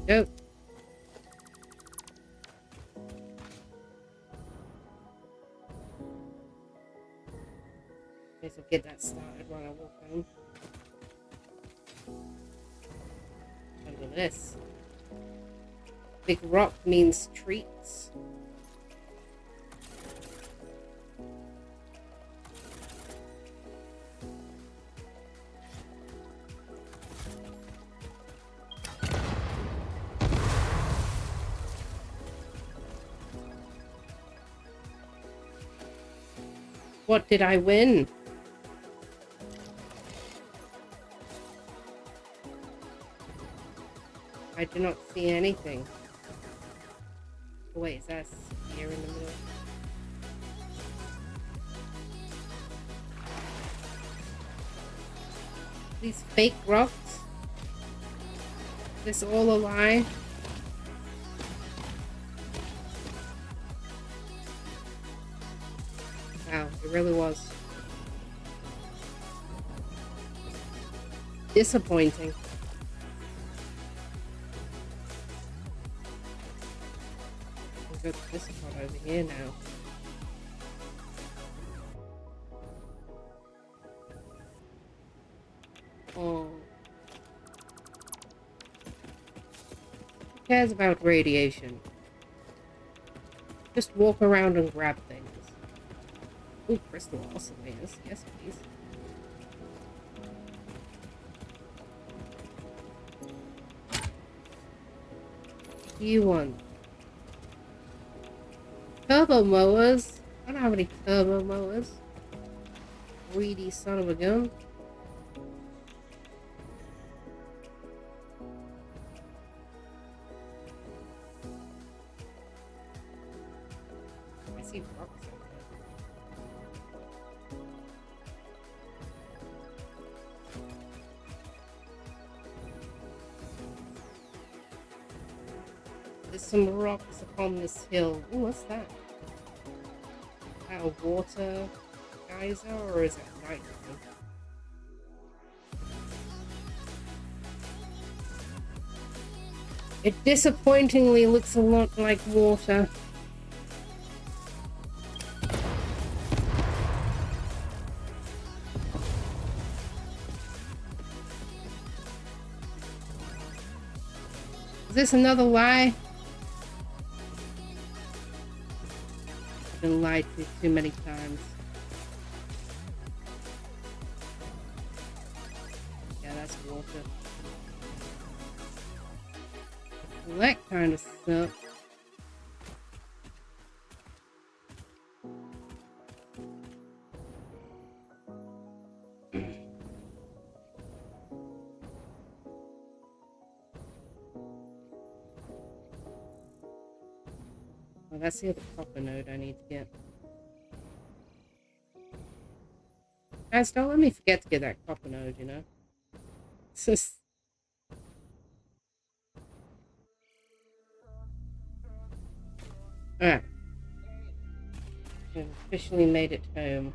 Go. Guess I'll get that started while I walk home. Under this. Big rock means treats. What did I win? I do not see anything. Oh, wait, is that a spear in the middle? These fake rocks? Is this all a lie? Wow, it really was. Disappointing. I'll go to this spot over here now. Oh. Who cares about radiation? Just walk around and grab things. Oh, crystal also is. Yes, please. You want turbo mowers? I don't have any turbo mowers. Greedy son of a gun. I see rocks over there. There's some rocks upon this hill. Ooh, what's that? Is that a water geyser or is it nitrogen? It disappointingly looks a lot like water. Is this another lie? I've been lied to too many times. Yeah, that's water. Well, that kind of sucks. Well, that's the other copper node I need to get. Guys, don't let me forget to get that copper node, you know? It's just... Alright. We've officially made it home.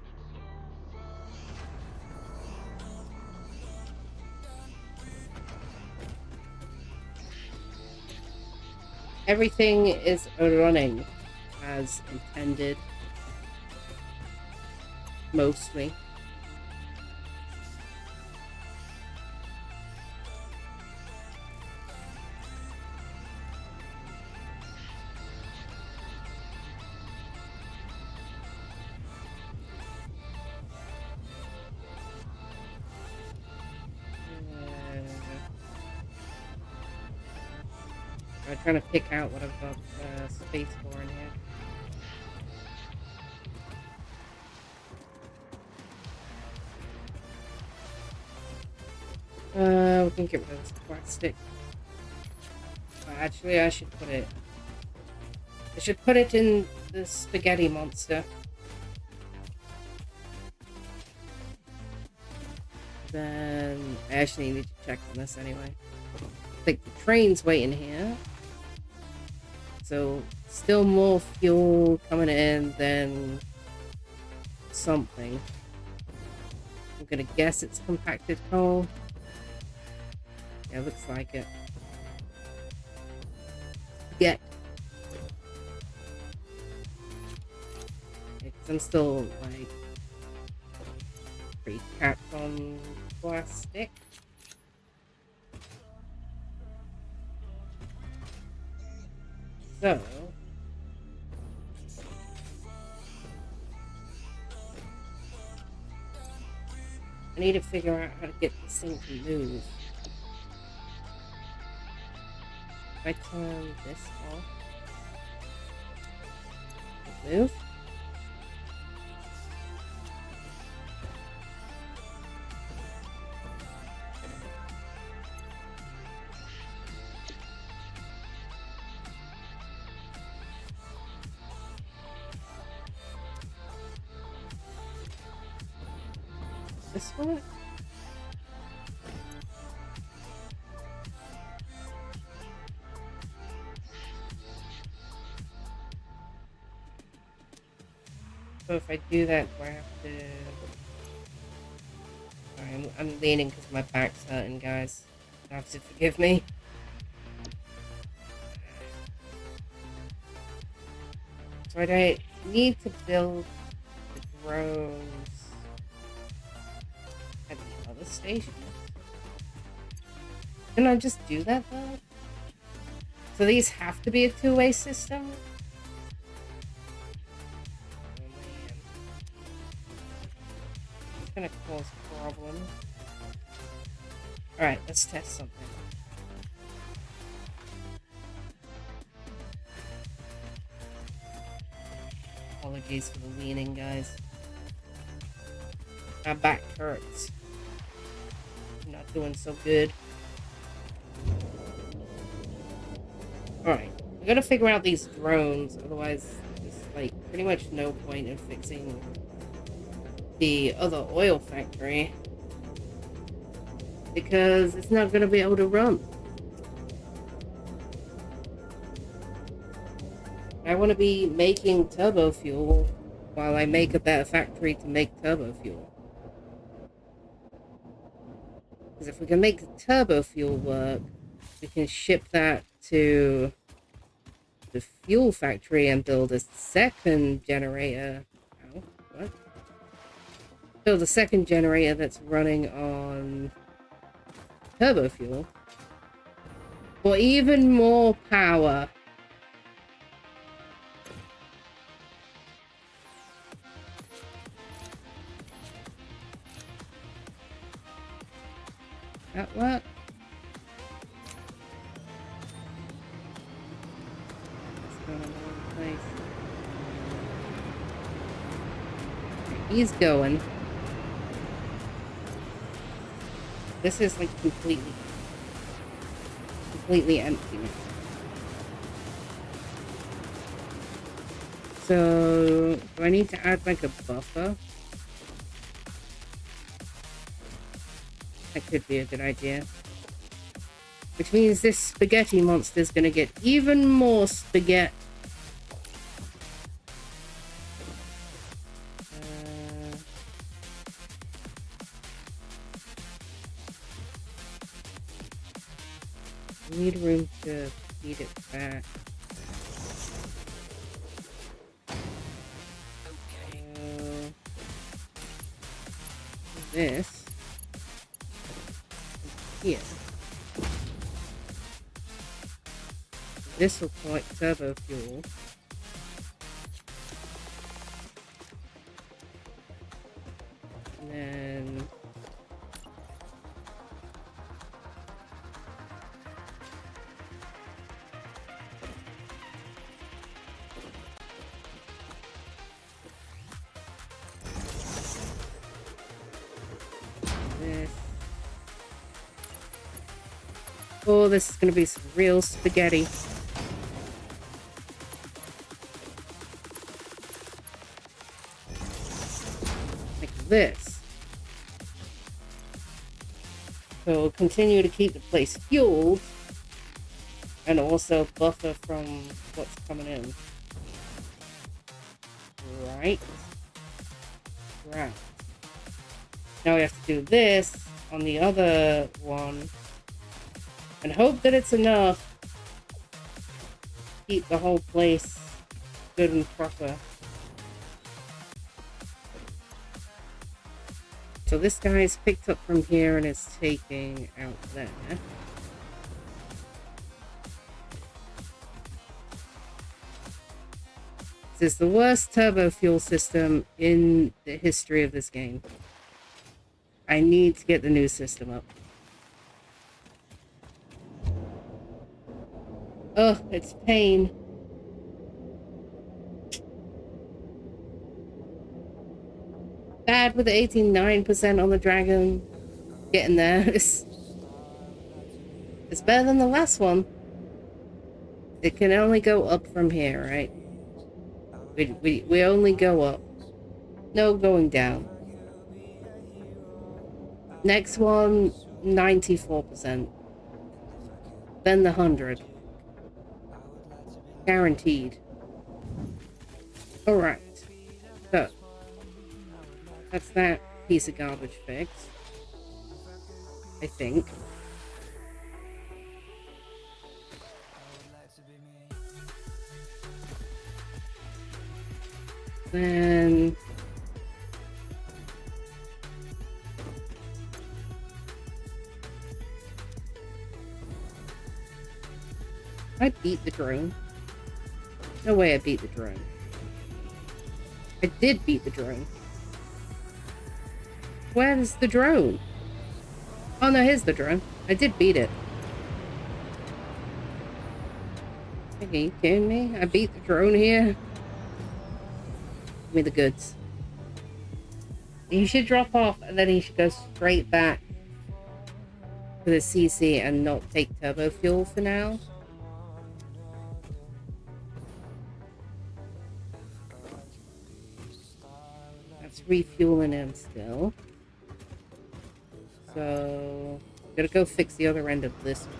Everything is running as intended. Mostly. I'm trying to pick out what I've got space for in here. We can get rid of this plastic. Actually, I should put it in the spaghetti monster. Then I actually need to check on this anyway. I think the train's waiting here. So still more fuel coming in than something. I'm gonna guess it's compacted coal. Yeah, looks like it. Yeah. Because I'm still like pretty capped on plastic. So I need to figure out how to get this thing to move. If I turn this off, move. This one? So if I do that, do I have to... Sorry, I'm leaning because my back's hurting, guys. You have to forgive me. So I need to build the drones at the other station. Can I just do that though? So these have to be a two-way system? Gonna cause problems. Alright, let's test something. Apologies for the leaning, guys. My back hurts. I'm not doing so good. Alright, we gotta figure out these drones, otherwise there's like pretty much no point in fixing the other oil factory because it's not going to be able to run. I want to be making turbo fuel while I make a better factory to make turbo fuel. Because if we can make the turbo fuel work, we can ship that to the fuel factory and build a second generator. Oh, what? Build a second generator that's running on turbo fuel for even more power. That work? Let's go to the wrong place. He's going. This is like completely empty. So, do I need to add like a buffer? That could be a good idea. Which means this spaghetti monster is going to get even more spaghetti. I need room to feed it back. This here. This will collect turbo fuel. And then this. Oh, this is going to be some real spaghetti. Like this. So we'll continue to keep the place fueled and also buffer from what's coming in. Right. Right. Now we have to do this on the other one and hope that it's enough to keep the whole place good and proper. So this guy's picked up from here and is taking out there. This is the worst turbo fuel system in the history of this game. I need to get the new system up. Ugh, it's pain. Bad with the 89% on the dragon. Getting there. It's better than the last one. It can only go up from here, right? We only go up. No going down. Next one, 94%. Then the 100. Guaranteed. Alright. So. That's that piece of garbage fixed. I think. Then I beat the drone. No way I beat the drone. I did beat the drone. Where's the drone? Oh no, here's the drone. I did beat it. Are you kidding me? I beat the drone here. Give me the goods. He should drop off and then he should go straight back to the CC and not take turbo fuel for now. That's refueling him still. So, I'm gonna go fix the other end of this one.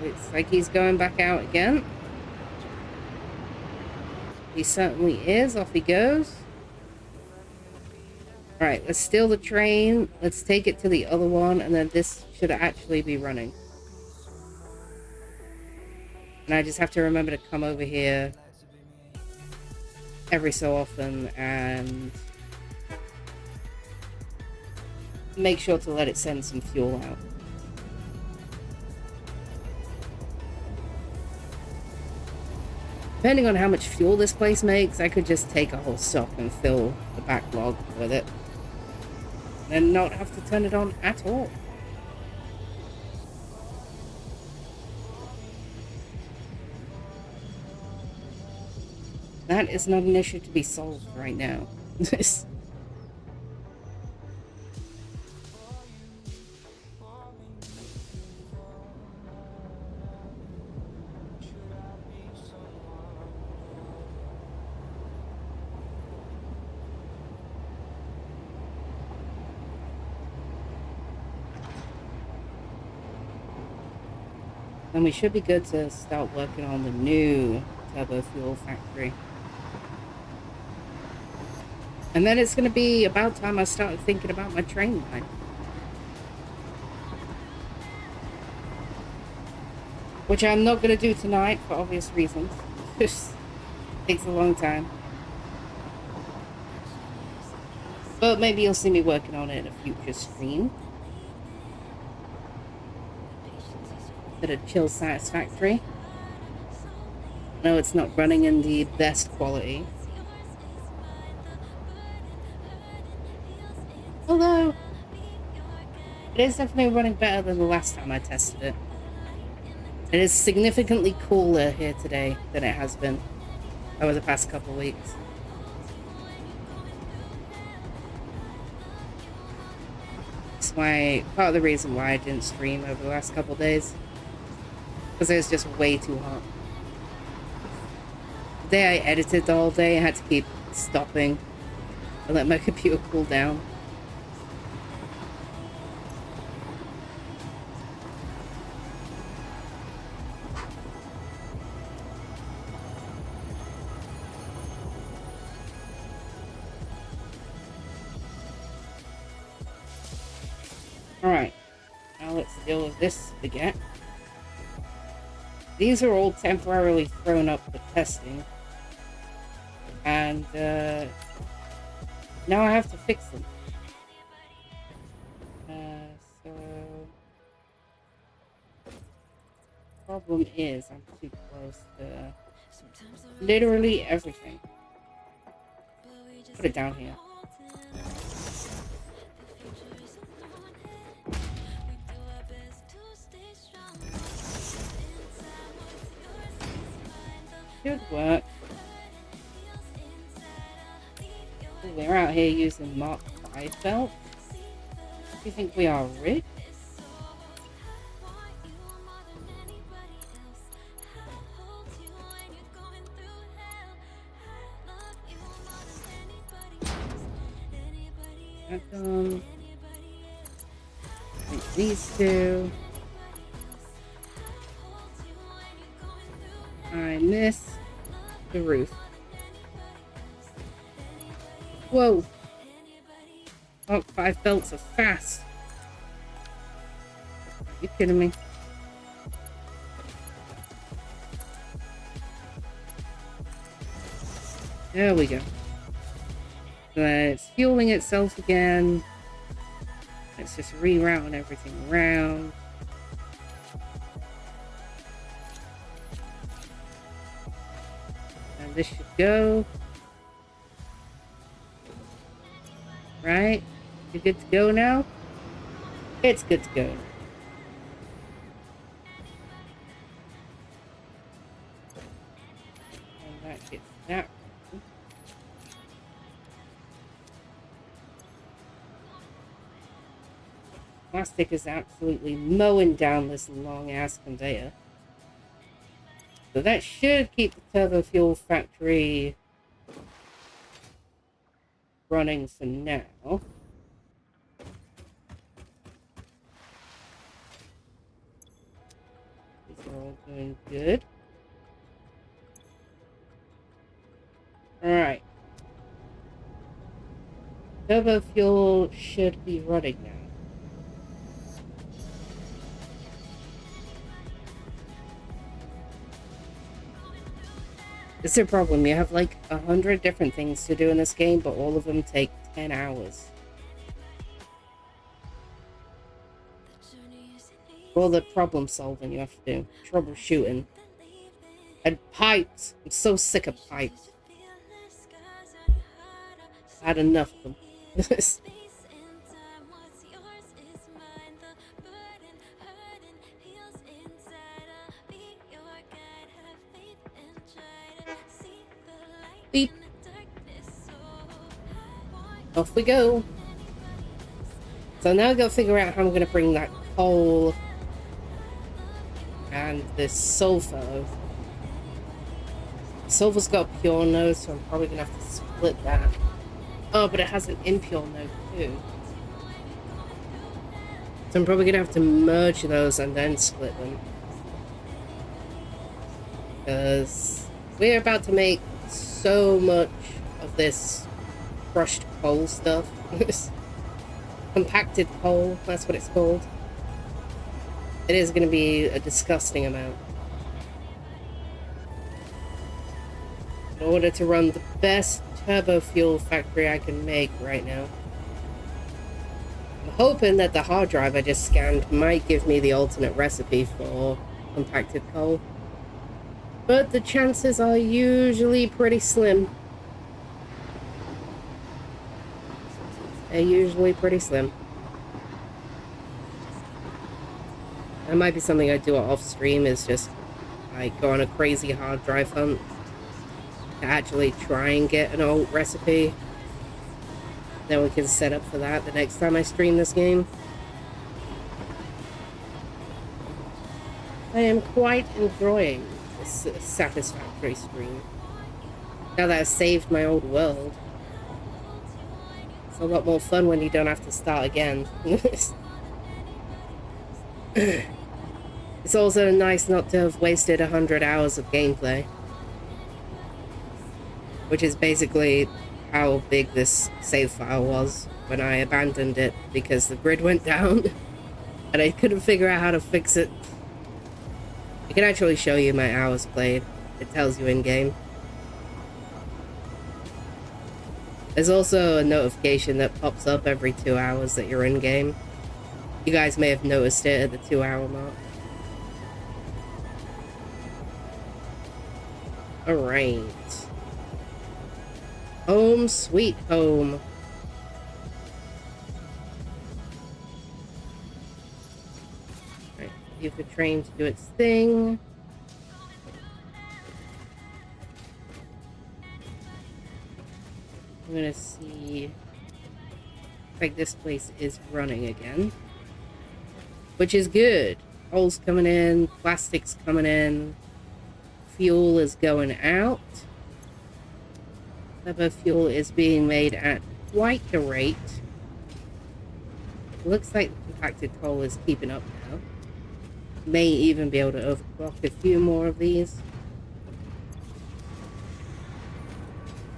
Looks like he's going back out again. He certainly is. Off he goes. Alright, let's steal the train. Let's take it to the other one, and then this should actually be running. And I just have to remember to come over here every so often and make sure to let it send some fuel out. Depending on how much fuel this place makes, I could just take a whole stock and fill the backlog with it. And not have to turn it on at all. That is not an issue to be solved right now. Then we should be good to start working on the new turbo fuel factory. And then it's going to be about time I started thinking about my train line. Which I'm not going to do tonight for obvious reasons. Just takes a long time. But maybe you'll see me working on it in a future stream. Bit of chill Satisfactory. No, it's not running in the best quality. Although, it is definitely running better than the last time I tested it. It is significantly cooler here today than it has been over the past couple of weeks. That's why, part of the reason why I didn't stream over the last couple of days. Because it was just way too hot. The day I edited the whole day, I had to keep stopping and let my computer cool down. Alright, now let's deal with this again. These are all temporarily thrown up for testing. And now I have to fix them. So problem is I'm too close to literally everything. Put it down here. Should work. We're out here using Mark V felt. Do you think we are rich? These two. I miss the roof. Whoa! Oh, 5 belts are fast. Are you kidding me? There we go. It's fueling itself again. It's just rerouting everything around. And this should go. Right? You good to go now? It's good to go. And that gets that. Plastic is absolutely mowing down this long ass conveyor. So that should keep the turbo fuel factory running for now. These are all doing good. Alright. Turbo fuel should be running now. It's a problem. You have like 100 different things to do in this game, but all of them take 10 hours. All the problem solving you have to do. Troubleshooting. And pipes. I'm so sick of pipes. I had enough of them. Beep. Off we go. So now I gotta figure out how I'm gonna bring that coal and this sulfur. Sulfur's got a pure node, so I'm probably gonna have to split that. Oh, but it has an impure node too. So I'm probably gonna have to merge those and then split them. because we're about to make so much of this crushed coal stuff. Compacted coal, that's what it's called. It is going to be a disgusting amount. In order to run the best turbo fuel factory I can make right now. I'm hoping that the hard drive I just scanned might give me the alternate recipe for compacted coal. But the chances are usually pretty slim. They're usually pretty slim. That might be something I do off stream, is just like go on a crazy hard drive hunt to actually try and get an old recipe. Then we can set up for that the next time I stream this game. I am quite enjoying this Satisfactory stream. Now that I've saved my old world. It's a lot more fun when you don't have to start again. It's also nice not to have wasted 100 hours of gameplay. Which is basically how big this save file was when I abandoned it because the grid went down and I couldn't figure out how to fix it. I can actually show you my hours played. It tells you in game. There's also a notification that pops up every 2 hours that you're in game. You guys may have noticed it at the 2-hour mark. Alright. Home sweet home. Alright, leave the train to do its thing. I'm gonna see. Like this place is running again. Which is good. Coal's coming in, plastic's coming in, fuel is going out. Turbo fuel is being made at quite a rate. Looks like the compacted coal is keeping up now. May even be able to overclock a few more of these.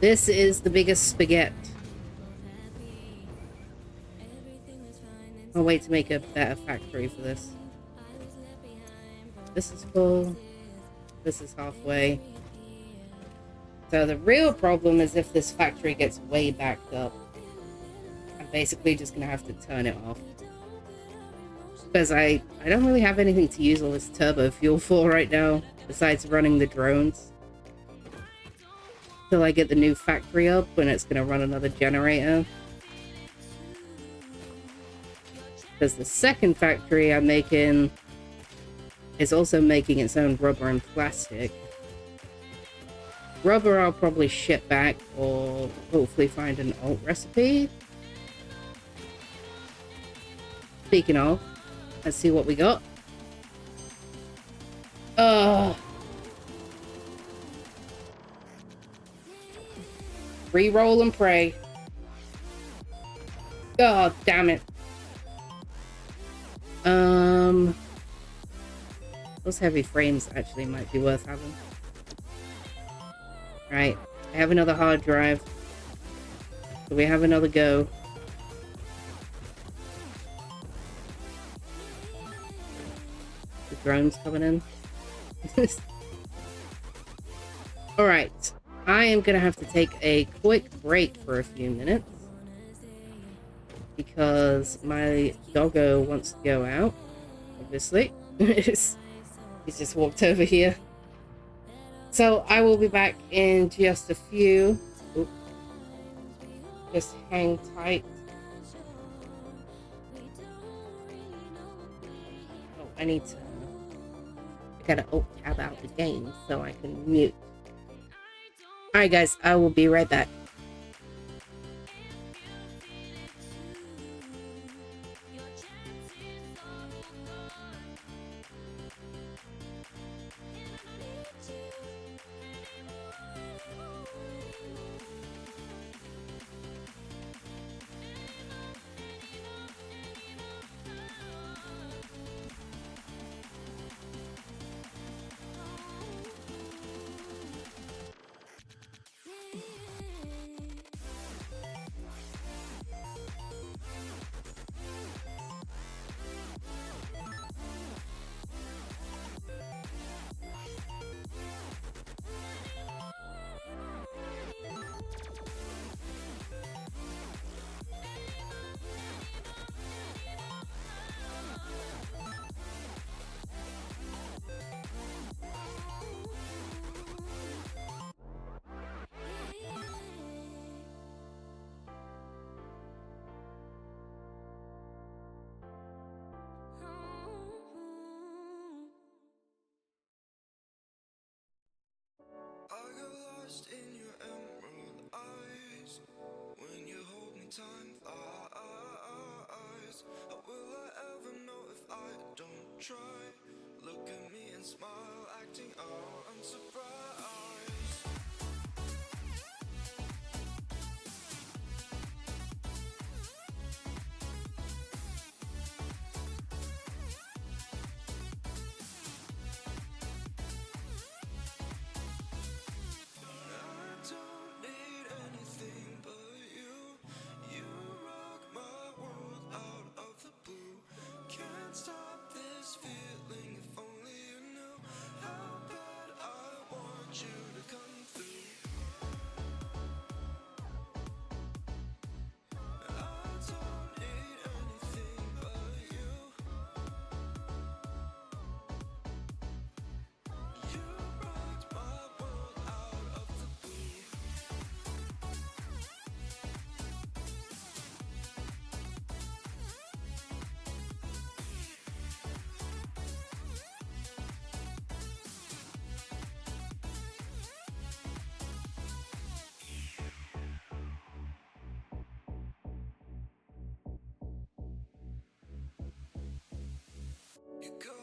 This is the biggest spaghetti. I'll wait to make a better factory for this. This is full. This is halfway. So the real problem is if this factory gets way backed up. I'm basically just going to have to turn it off. Because I don't really have anything to use all this turbo fuel for right now. Besides running the drones. Till I get the new factory up when it's going to run another generator. Because the second factory I'm making is also making its own rubber and plastic. Rubber I'll probably ship back or hopefully find an alt recipe. Speaking of, let's see what we got. Reroll and pray. God damn it. Those heavy frames actually might be worth having. Right, I have another hard drive. So we have another go. The drone's coming in. Alright, I am gonna have to take a quick break for a few minutes. Because my doggo wants to go out, obviously. He's just walked over here. So I will be back in just a few. Oop. Just hang tight. Oh, I gotta tab out the game so I can mute. Alright guys, I will be right back.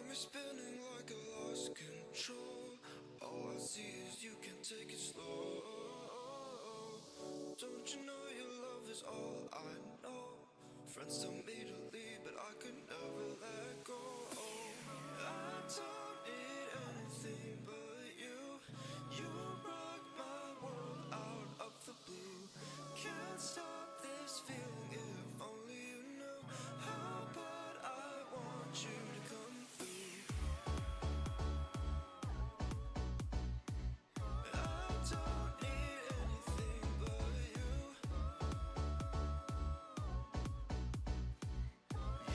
me spinning like I lost control. All I see is you can take it slow. Don't you know your love is all I know? Friends tell me to leave, but I could never let go. I don't need anything but you. You rock my world out of the blue. Can't stop this feeling if only you knew how bad I want you to come through. I don't need anything but you.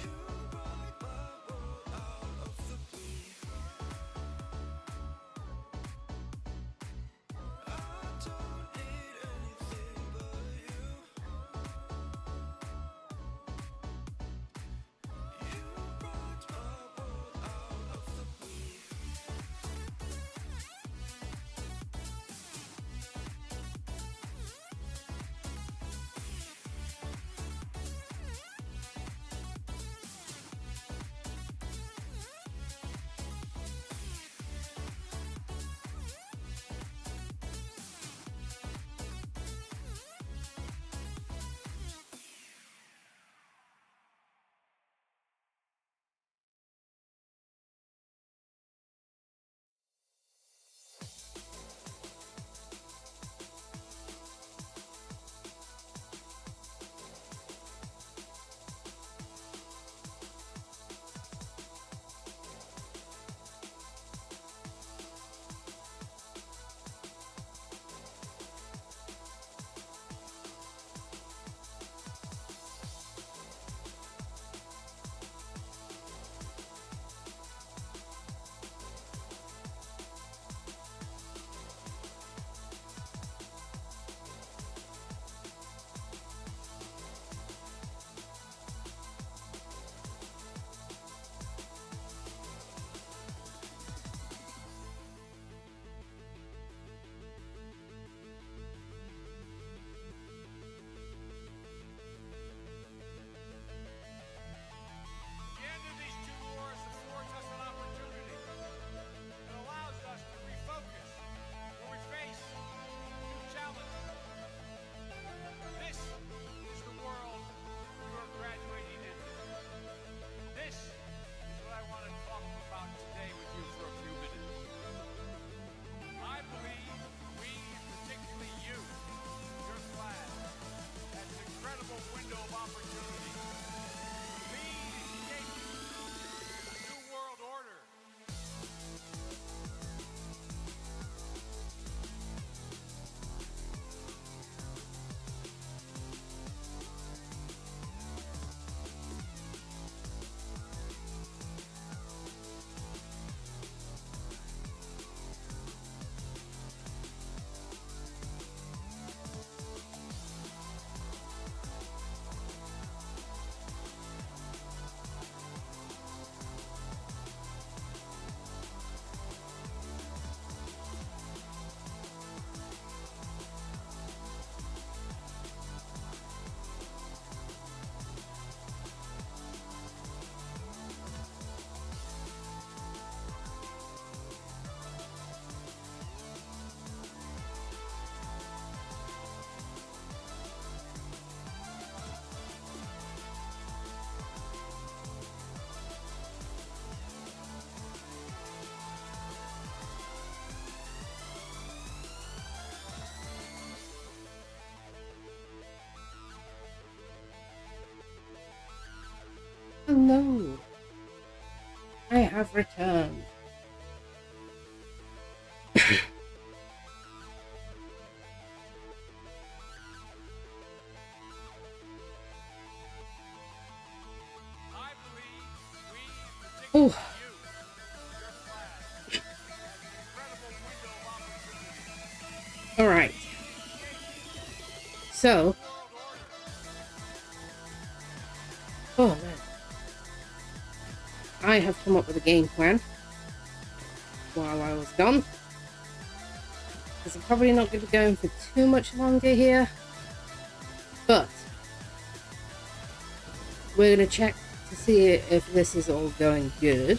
You rock my world out of the blue. I don't need anything but you. You rocked my world out of the blue. The end of these two wars affords us an opportunity. It allows us to refocus when we face new challenges. This is the world you are graduating into. This is what I want to talk about today with you for a few minutes. I believe we, particularly you, your class, has an incredible window of opportunity. Lead and shape a new world order. Hello. I have returned. I believe we, particularly Oh, you, your class, has an incredible window of opportunity. all right. So, oh man, I have come up with a game plan while I was gone. Because I'm probably not going to be going for too much longer here, but we're going to check to see if this is all going good.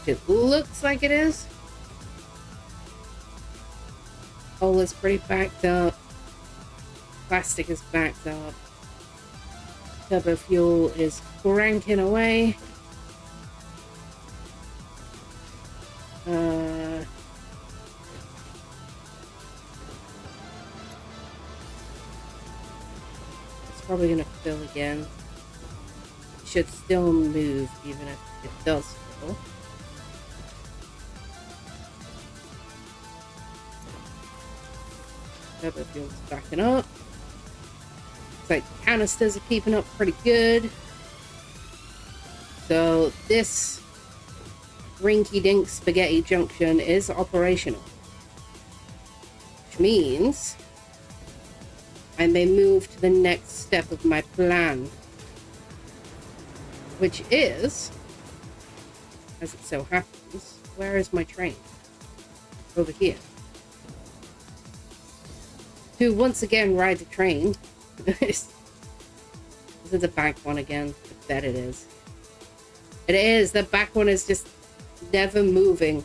It looks like it is. Coal is pretty backed up. Plastic is backed up. Turbo fuel is cranking away. It's probably gonna fill again. It should still move even if it does fill. Turbo fuel's backing up. Looks like canisters are keeping up pretty good. So this rinky-dink spaghetti junction is operational. Which means I may move to the next step of my plan. Which is, as it so happens, where is my train? Over here. To once again ride the train. This is the back one again. I bet it is. It is. The back one is just never moving.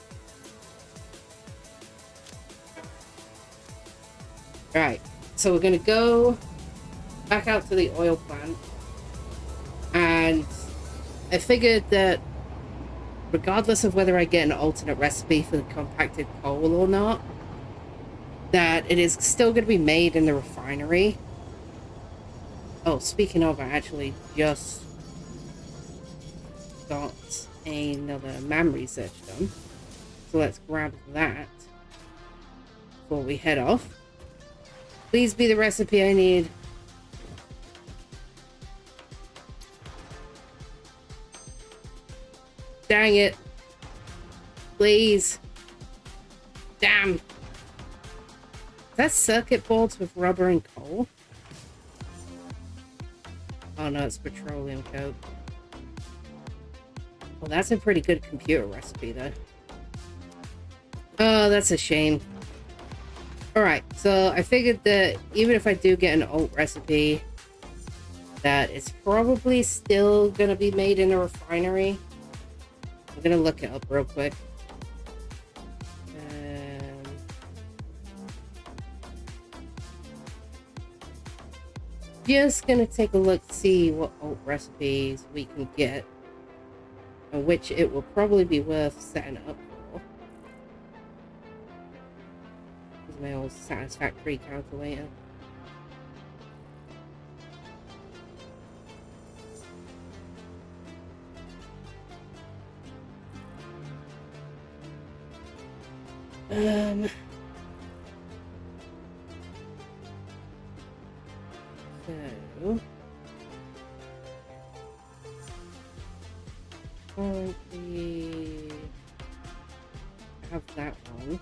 Right. So we're going to go back out to the oil plant. And I figured that regardless of whether I get an alternate recipe for the compacted coal or not, that it is still going to be made in the refinery. Oh, speaking of, I actually just got another MAM research done. So let's grab that before we head off. Please be the recipe I need. Dang it. Please. Damn. Is that circuit boards with rubber and coal? Oh no, it's petroleum coke. Well, that's a pretty good computer recipe, though. Oh, that's a shame. Alright, so I figured that even if I do get an alt recipe, that it's probably still gonna be made in a refinery. I'm gonna look it up real quick. Just gonna take a look to see what alt recipes we can get, and which it will probably be worth setting up for. This is my old Satisfactory calculator. So currently have that one.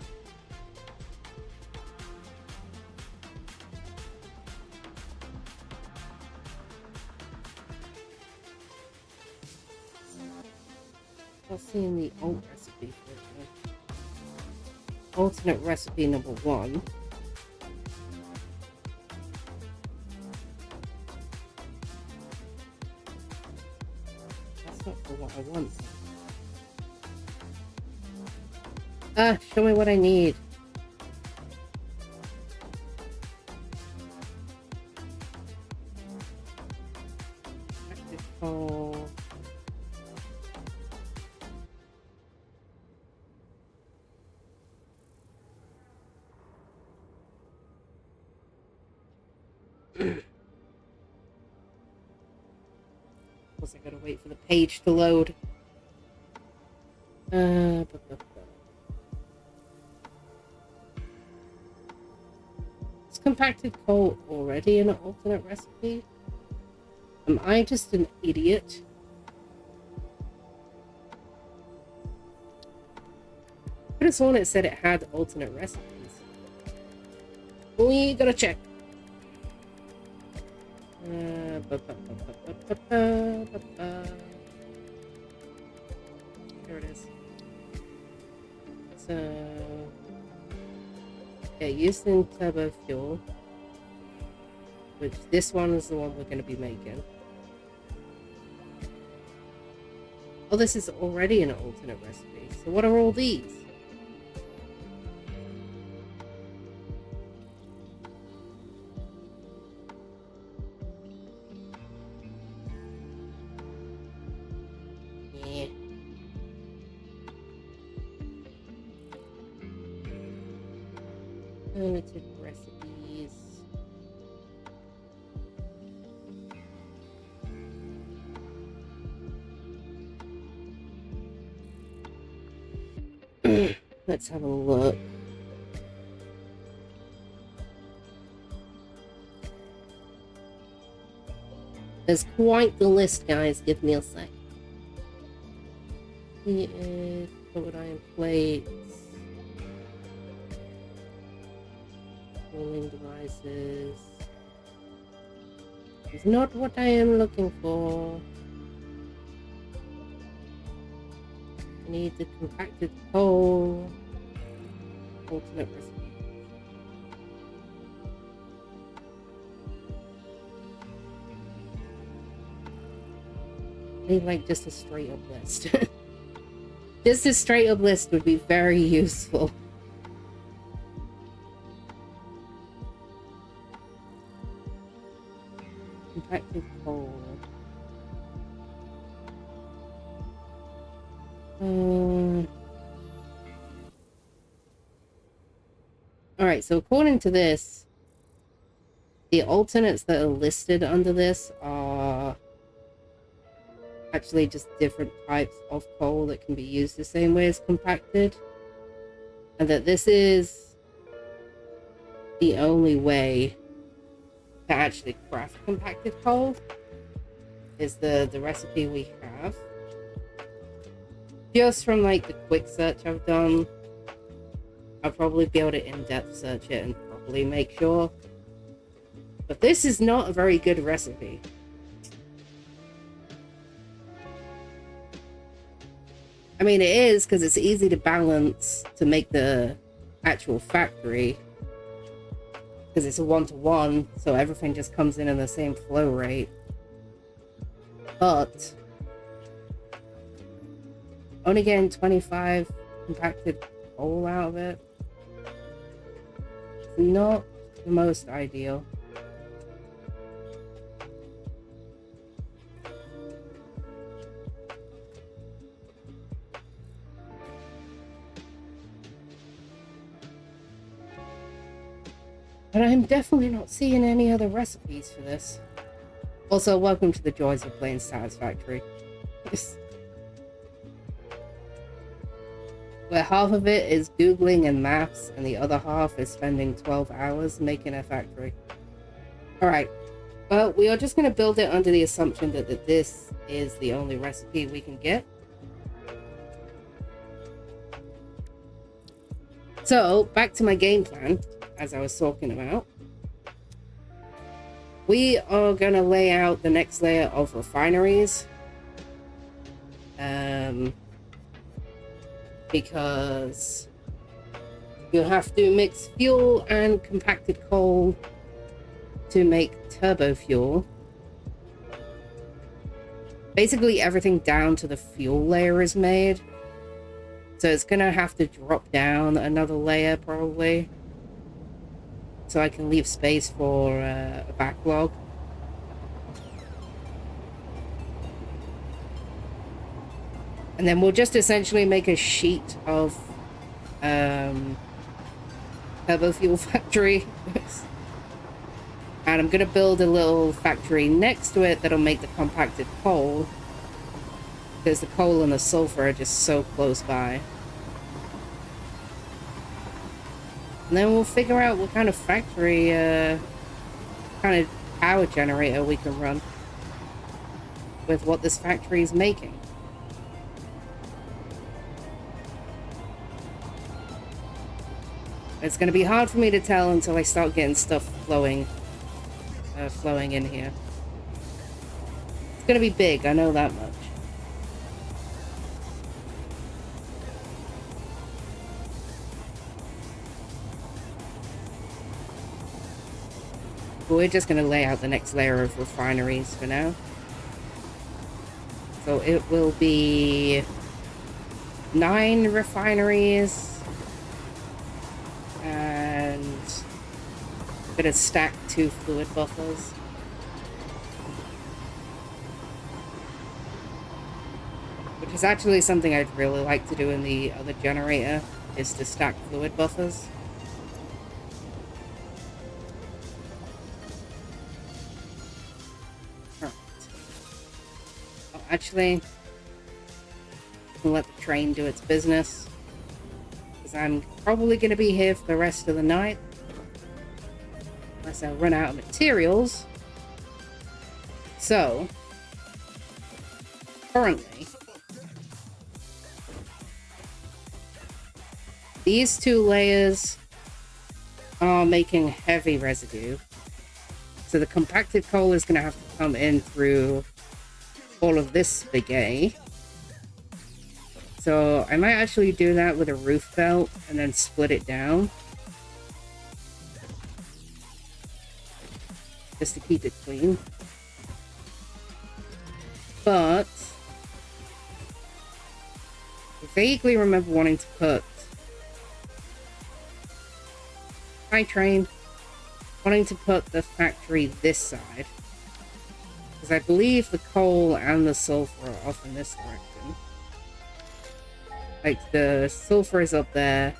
I'll see in the alt recipe for it. Alternate recipe number 1. That's not for what I want. Show me what I need. Practical. Plus I gotta wait for the page to load. Is compacted coal already an alternate recipe? Am I just an idiot? I could have sworn it said it had alternate recipes. We gotta check. Here it is. So, yeah, used in turbo fuel, which this one is the one we're going to be making. Well, this is already an alternate recipe. So what are all these? Yeah. Alternative recipes. Let's have a look. There's quite the list, guys. Give me a sec. Covered iron plates. Cooling devices. It's not what I am looking for. I need the compacted coal. Alternate recipe. I need like just a straight up list. Just a straight up list would be very useful. Compacted coal. Alright, so according to this, the alternates that are listed under this are actually just different types of coal that can be used the same way as compacted. And that this is the only way to actually craft compacted coal is the recipe we have. Just from like the quick search I've done, I'll probably be able to in-depth search it and probably make sure. But this is not a very good recipe. I mean, it is because it's easy to balance to make the actual factory. Because it's a 1-to-1, so everything just comes in the same flow rate. But only getting 25 compacted coal out of it. It's not the most ideal. But I'm definitely not seeing any other recipes for this. Also, welcome to the joys of playing Satisfactory. Where half of it is Googling and maths, and the other half is spending 12 hours making a factory. Alright, well, we are just going to build it under the assumption that this is the only recipe we can get. So, back to my game plan, as I was talking about. We are going to lay out the next layer of refineries. Because you have to mix fuel and compacted coal to make turbo fuel. Basically everything down to the fuel layer is made. So it's going to have to drop down another layer probably. So I can leave space for a backlog. And then we'll just essentially make a sheet of turbo fuel factory. And I'm going to build a little factory next to it that'll make the compacted coal. Because the coal and the sulfur are just so close by. And then we'll figure out what kind of factory, kind of power generator we can run with what this factory is making. It's going to be hard for me to tell until I start getting stuff flowing in here. It's going to be big, I know that much. But we're just going to lay out the next layer of refineries for now. So it will be 9 refineries and I'm gonna stack 2 fluid buffers. Which is actually something I'd really like to do in the other generator, is to stack fluid buffers. Right. Oh, actually, I'll let the train do its business, because I'm probably going to be here for the rest of the night. Unless I run out of materials. So, currently, these 2 layers are making heavy residue. So the compacted coal is going to have to come in through all of this spaghetti. So I might actually do that with a roof belt and then split it down. Just to keep it clean. But I vaguely remember wanting to put train, wanting to put the factory this side, because I believe the coal and the sulfur are off in this direction. Like the sulfur is up there,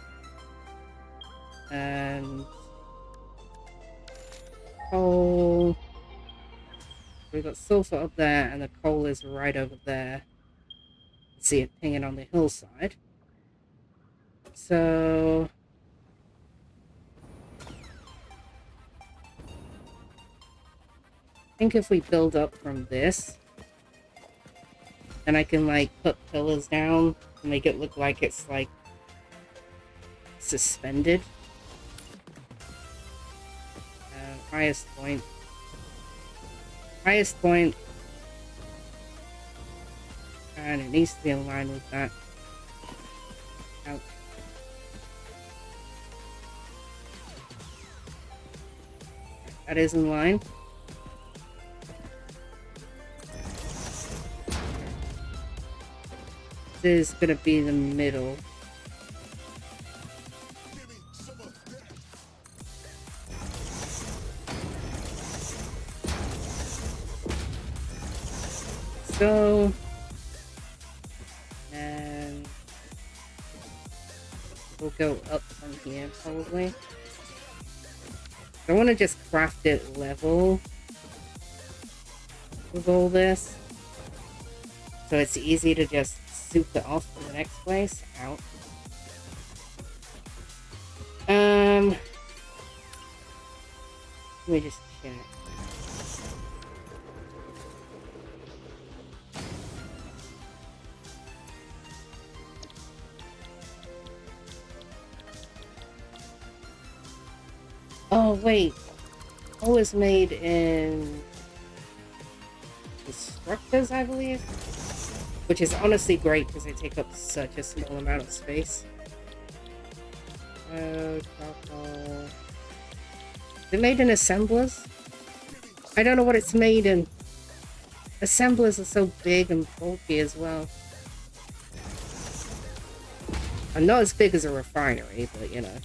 and coal. We've got sulfur up there, and the coal is right over there. See it pinging on the hillside. So I think if we build up from this, then I can like put pillars down and make it look like it's like suspended. Highest point. And it needs to be in line with that. Ouch. That is in line. This is gonna be the middle. So, and we'll go up from here probably. I want to just craft it level with all this, so it's easy to just soup it off to the next place. Out. Let me just check. Oh wait, coal is made in constructors, I believe, which is honestly great because they take up such a small amount of space. Charcoal. Is it made in assemblers? I don't know what it's made in. Assemblers are so big and bulky as well. I'm not as big as a refinery, but you know.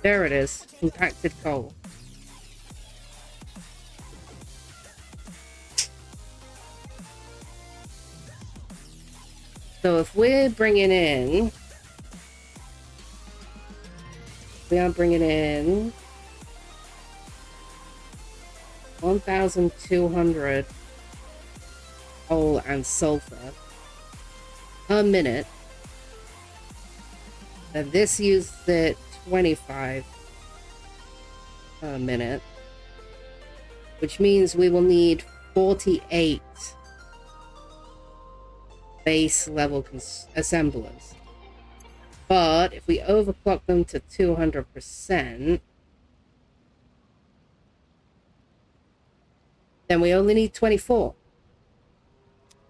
There it is, compacted coal. So if we're bringing in, we are bringing in 1,200 coal and sulfur per minute. And this used it 25 per minute, which means we will need 48 base level assemblers. But if we overclock them to 200%, then we only need 24.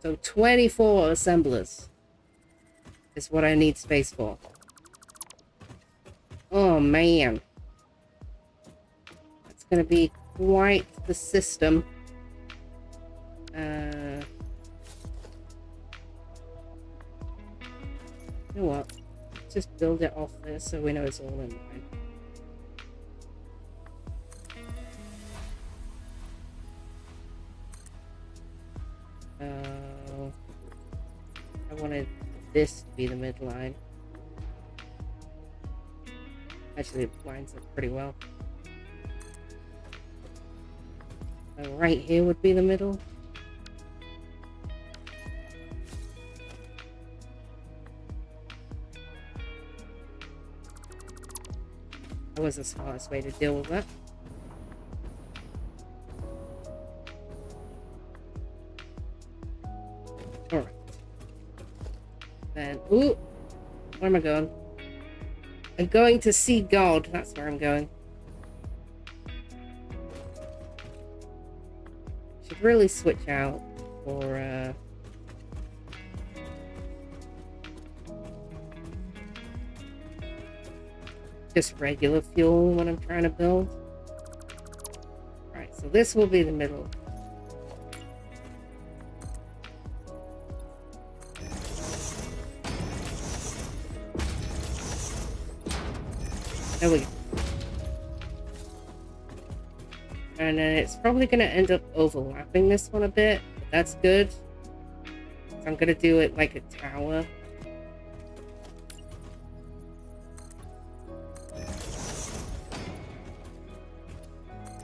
So 24 assemblers is what I need space for. Oh man. That's going to be quite the system. You know what? Let's just build it off this so we know it's all in line. I wanted this to be the midline. Actually, it lines up pretty well. Right here would be the middle. That was the smartest way to deal with that. Alright. Then, ooh! Where am I going? I'm going to see God. That's where I'm going. Should really switch out for, just regular fuel when I'm trying to build. Alright, so this will be the middle. There we go. And then it's probably going to end up overlapping this one a bit, but that's good. So I'm going to do it like a tower.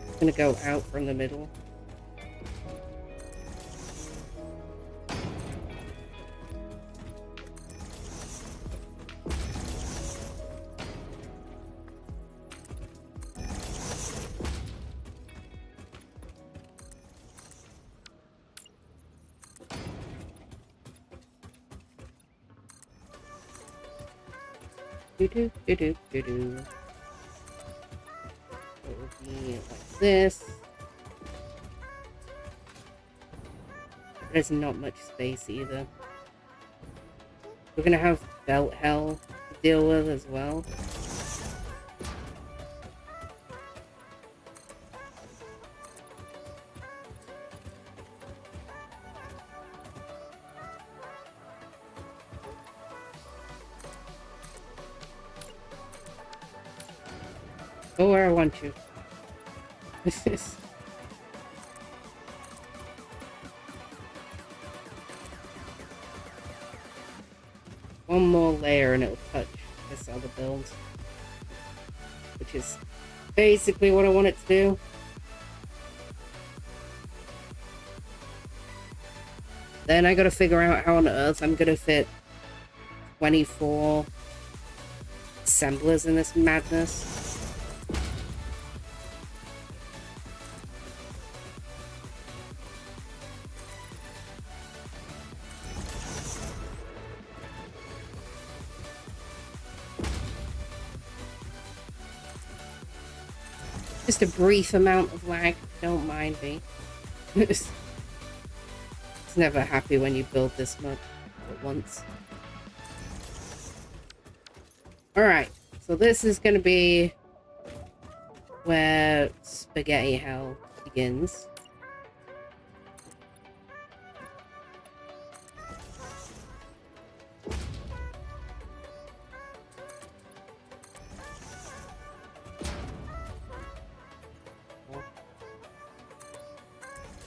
I'm going to go out from the middle. It will be like this. There's not much space either. We're gonna have belt hell to deal with as well. Go where I want you. This is... one more layer and it'll touch this other build. Which is basically what I want it to do. Then I gotta figure out how on earth I'm gonna fit 24 assemblers in this madness. Just a brief amount of lag, don't mind me. It's never happy when you build this much at once. Alright, so this is going to be where spaghetti hell begins.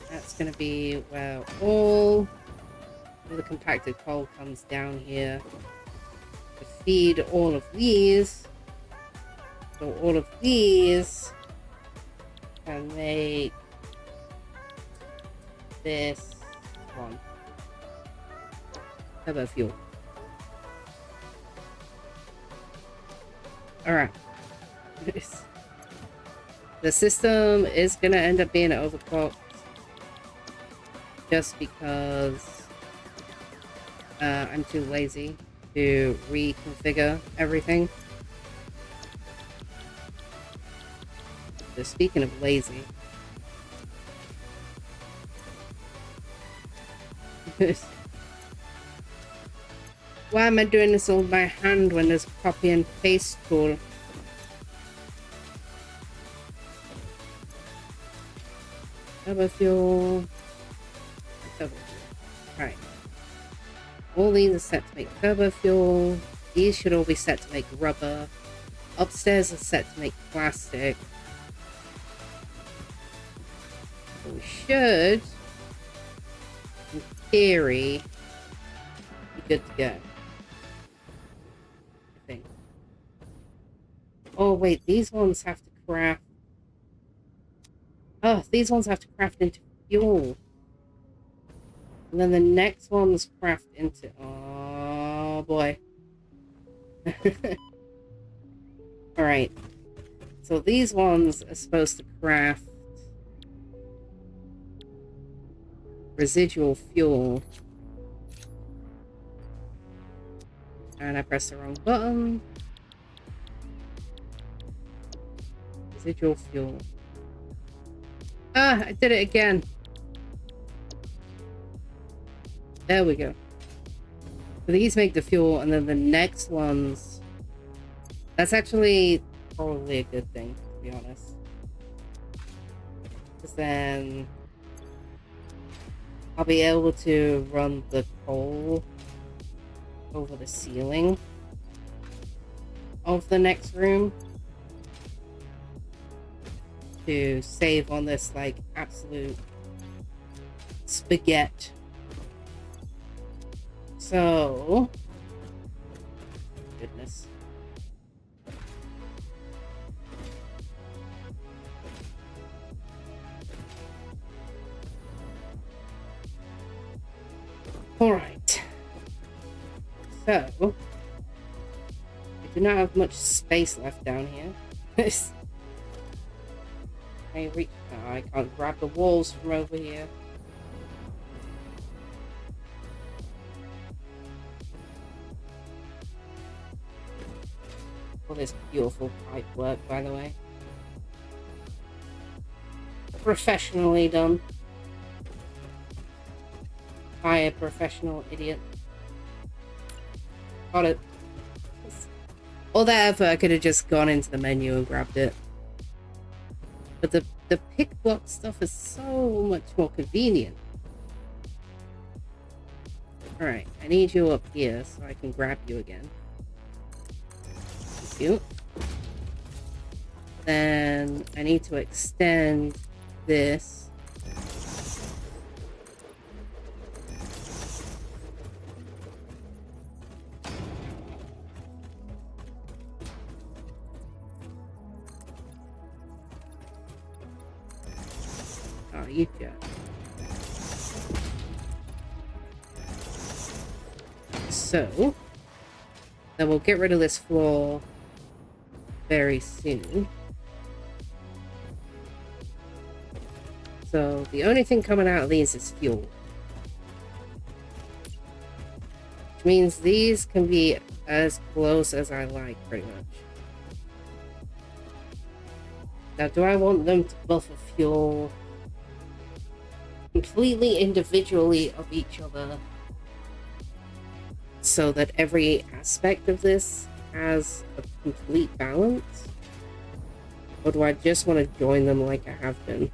That's going to be where all the compacted coal comes down here to feed all of these. So all of these can make this one. Turbo fuel. Alright. The system is going to end up being overclocked. Just because I'm too lazy to reconfigure everything. So speaking of lazy, why am I doing this all by hand when there's a copy and paste tool? Turbo fuel. turbo fuel. Right. All these are set to make turbo fuel. These should all be set to make rubber. Upstairs are set to make plastic. So we should, in theory, be good to go. I think. Oh wait, these ones have to craft. Oh, these ones have to craft into fuel. And then the next ones craft into... Oh boy. Alright. So these ones are supposed to craft residual fuel. And I pressed the wrong button. Residual fuel. Ah, I did it again. There we go. So these make the fuel, and then the next ones... That's actually probably a good thing, to be honest. Because then I'll be able to run the coal over the ceiling of the next room to save on this, like, absolute spaghetti. So, goodness. Alright. So, I do not have much space left down here. I reach. Oh, I can't grab the walls from over here. All this beautiful pipe work, by the way. Professionally done. By a professional idiot. Got it. All that effort, I could have just gone into the menu and grabbed it. But the pick block stuff is so much more convenient. Alright, I need you up here so I can grab you again. Thank you. Then I need to extend this. Oh, you go. So, then we'll get rid of this floor very soon. So, the only thing coming out of these is fuel. Which means these can be as close as I like, pretty much. Now, do I want them to buffer fuel completely individually of each other so that every aspect of this has a complete balance? Or do I just want to join them like I have been?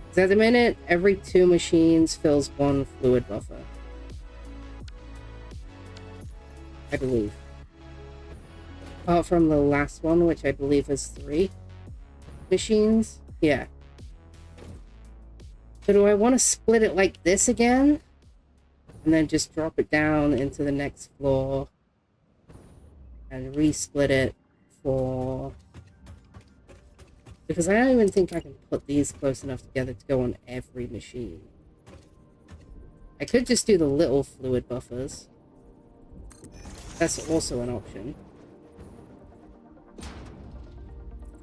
Because at the minute, every 2 machines fills 1 fluid buffer. I believe. Apart from the last one, which I believe is 3 machines. Yeah. So do I want to split it like this again? And then just drop it down into the next floor and resplit it for... Because I don't even think I can put these close enough together to go on every machine. I could just do the little fluid buffers. That's also an option.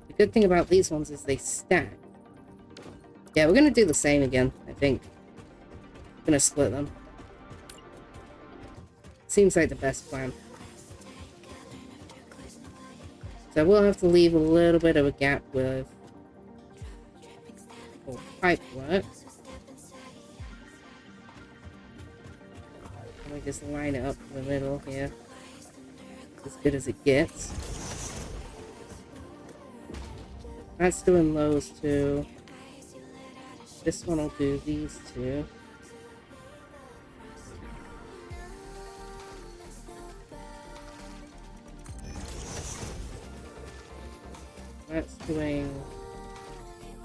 The good thing about these ones is they stack. Yeah, we're gonna do the same again, I think. Gonna split them. Seems like the best plan. So we'll have to leave a little bit of a gap with pipe work. And we just line it up in the middle here. As good as it gets. That's doing those too. this one will do these two. That's doing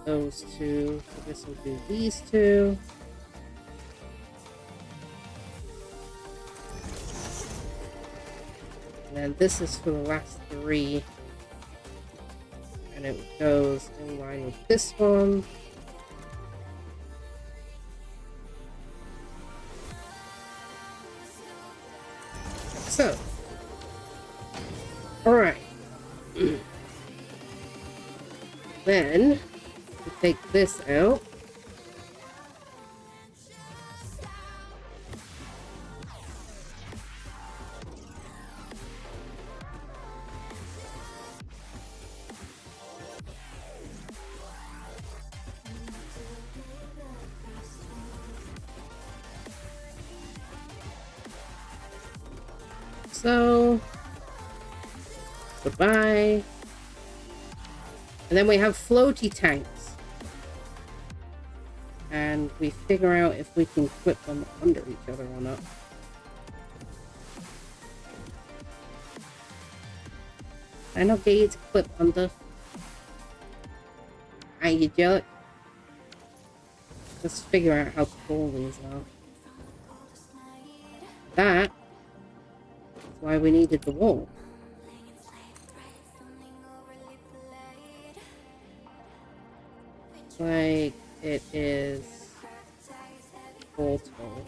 those two. So this will do these two. And then this is for the last three. And it goes in line with this one. So, alright. Then, we take this out. So, goodbye. And then we have floaty tanks. And we figure out if we can clip them under each other or not. I know get you to clip under. Are you jealous? Let's figure out how cool these are. That's why we needed the wall. Like it is full tall.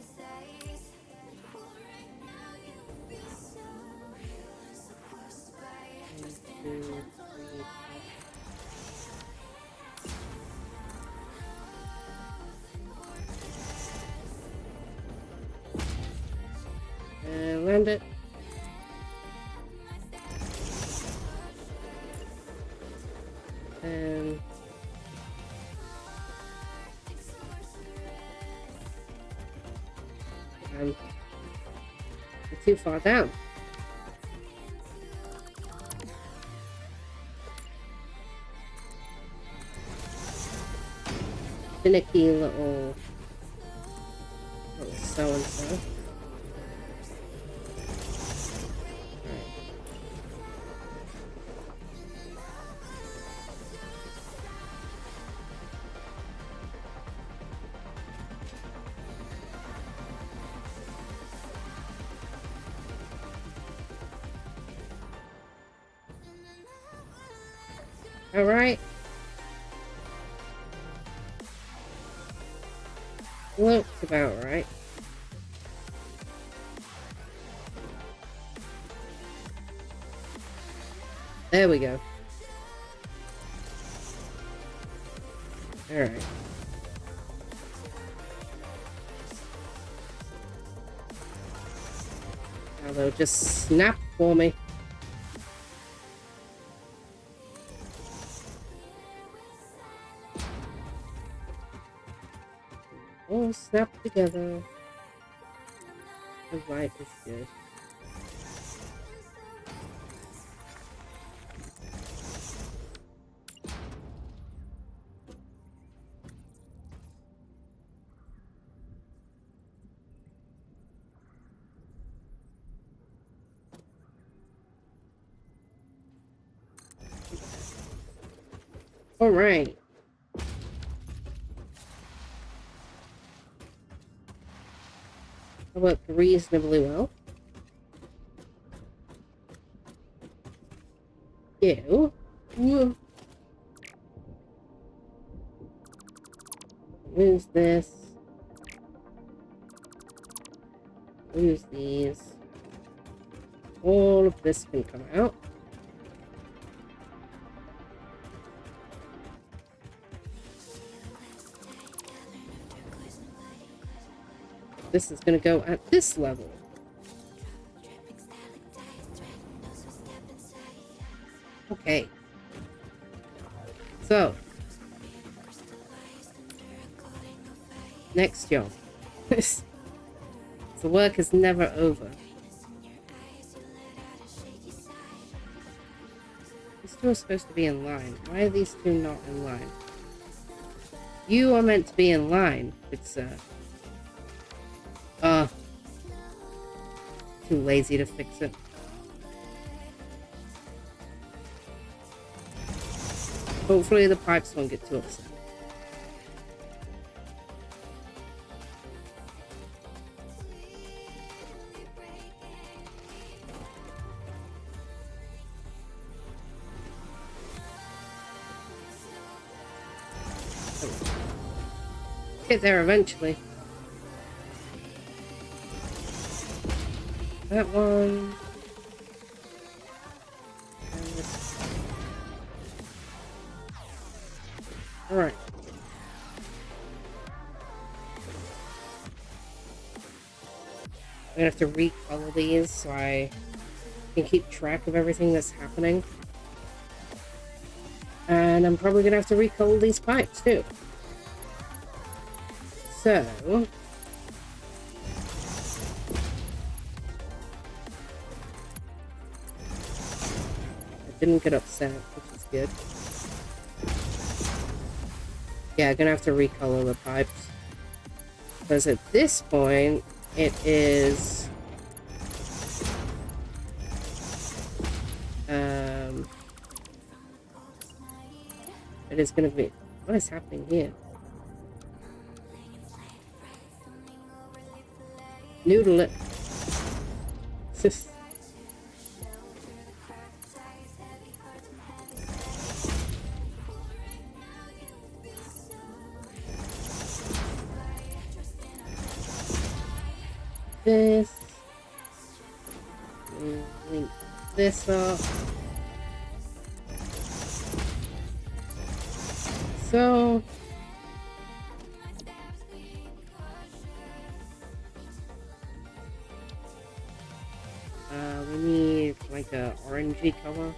And land it. And I'm too far down. Finicky little so-and-so. All right. Looks about right. There we go. All right. Now they'll just snap for me. All snap together. The light is good. All right. Worked reasonably well. You. Lose this. Lose these. All of this can come out. This is going to go at this level. Okay. So. Next job. The work is never over. These two are supposed to be in line. Why are these two not in line? You are meant to be in line. It's too lazy to fix it. Hopefully the pipes won't get too upset. Get there eventually. That one. And this. Alright. I'm gonna have to recolor these so I can keep track of everything that's happening. And I'm probably gonna have to recolor these pipes too. So, I didn't get upset, which is good. Yeah, I'm gonna have to recolor the pipes. Because at this point, it is... it is gonna be... What is happening here? Noodle it. This. Link this up. So. We need like a orangey color.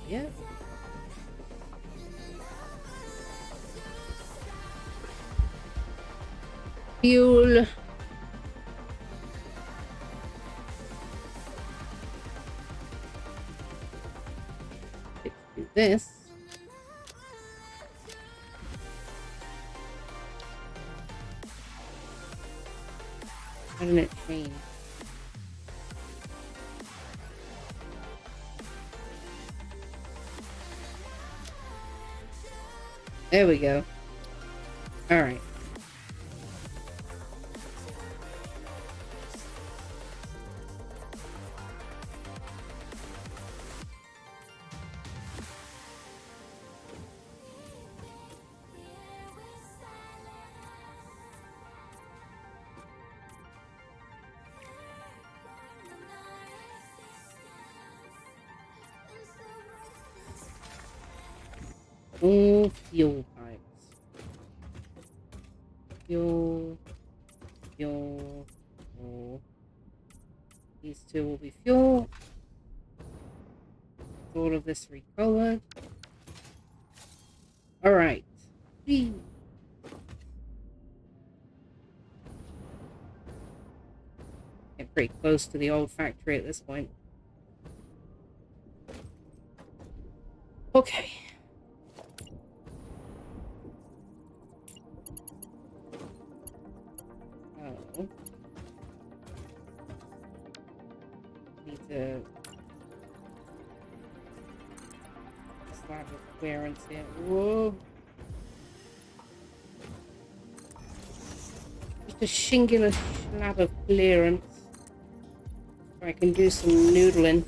Yeah. Fuel. Let's do this. How did it change? There we go. All right. Fuel pipes. Fuel. These two will be fuel. All of this recolored. Alright. Get pretty close to the old factory at this point. Okay. Oh. Need to slab of clearance here. Whoa. Just a singular slab of clearance. So I can do some noodling.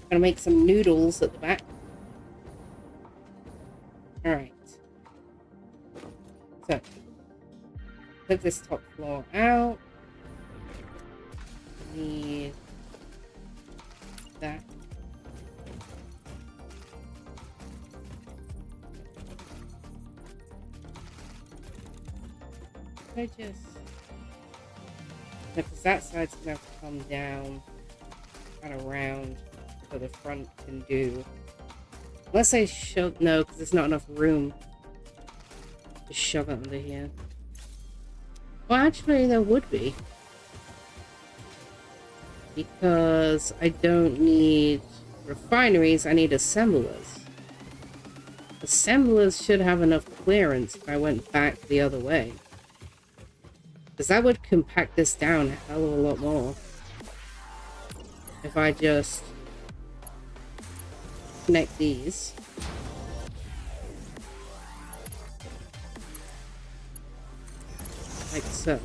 Gonna make some noodles at the back. Alright. So, put this top floor out. Need that. I just... Because that side's gonna have to come down and around so the front can do. Unless I shove... No, because there's not enough room to shove it under here. Well, actually, there would be. Because I don't need refineries, I need assemblers. Assemblers should have enough clearance if I went back the other way. Because that would compact this down a hell of a lot more. If I just connect these. Like so.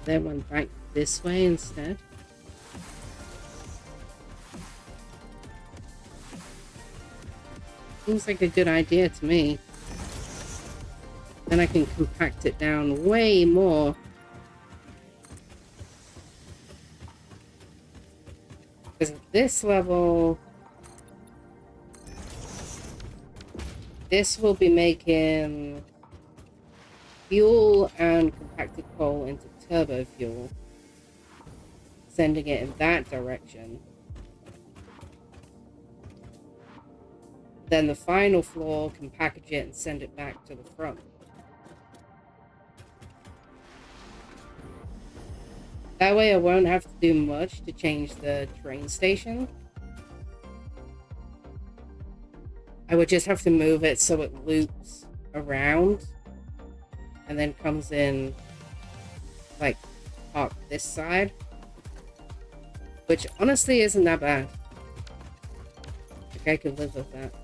Then went back this way instead. Seems like a good idea to me. Then I can compact it down way more. Because at this level, this will be making fuel and compacted coal into turbo fuel, sending it in that direction. Then the final floor can package it and send it back to the front. That way I won't have to do much to change the train station. I would just have to move it so it loops around and then comes in like park this side, which honestly isn't that bad. Like I could live with that.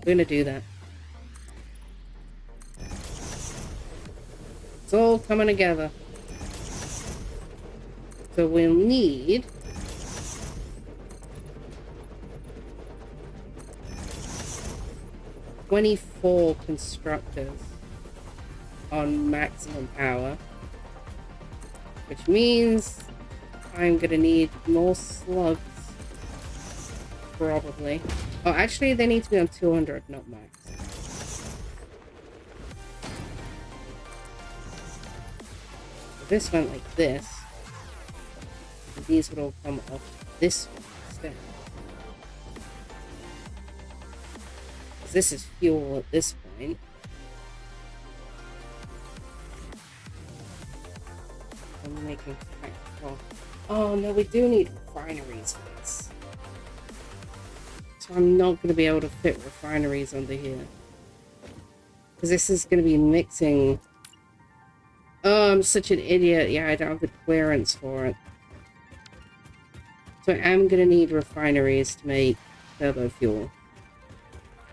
We're gonna do that. It's all coming together. So we'll need 24 constructors on maximum power, which means I'm gonna need more slugs, probably. Oh, actually, they need to be on 200, not max. If this went like this, these would all come off this one instead. This is fuel at this point. I'm making practical. Oh no, we do need refineries for this. So I'm not going to be able to fit refineries under here. Because this is going to be mixing. Oh, I'm such an idiot. Yeah, I don't have the clearance for it. So I am going to need refineries to make turbo fuel.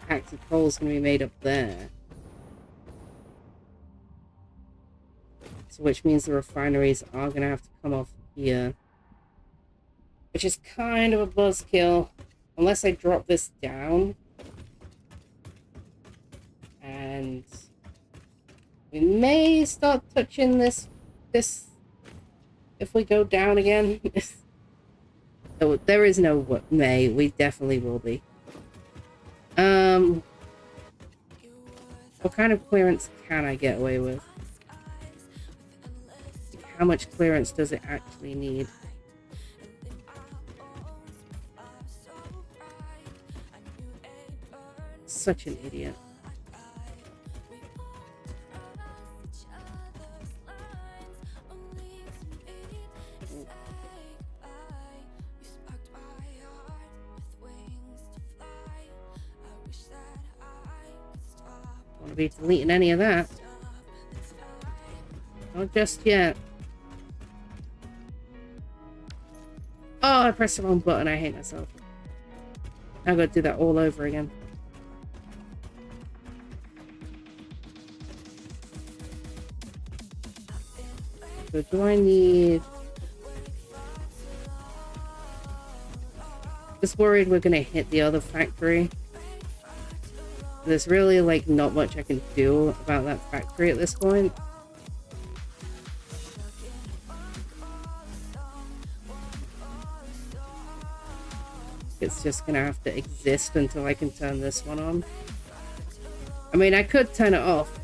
Active coal is going to be made up there. So which means the refineries are going to have to come off here. Which is kind of a buzzkill. Unless I drop this down. And we may start touching this if we go down again. Oh, there is no may. We definitely will be. What kind of clearance can I get away with? How much clearance does it actually need? Such an idiot. Won't be deleting any of that. Not just yet. Oh, I pressed the wrong button. I hate myself. I've got to do that all over again. So do I need... Just worried we're going to hit the other factory. There's really, like, not much I can do about that factory at this point. it's just gonna have to exist until I can turn this one on. I mean, I could turn it off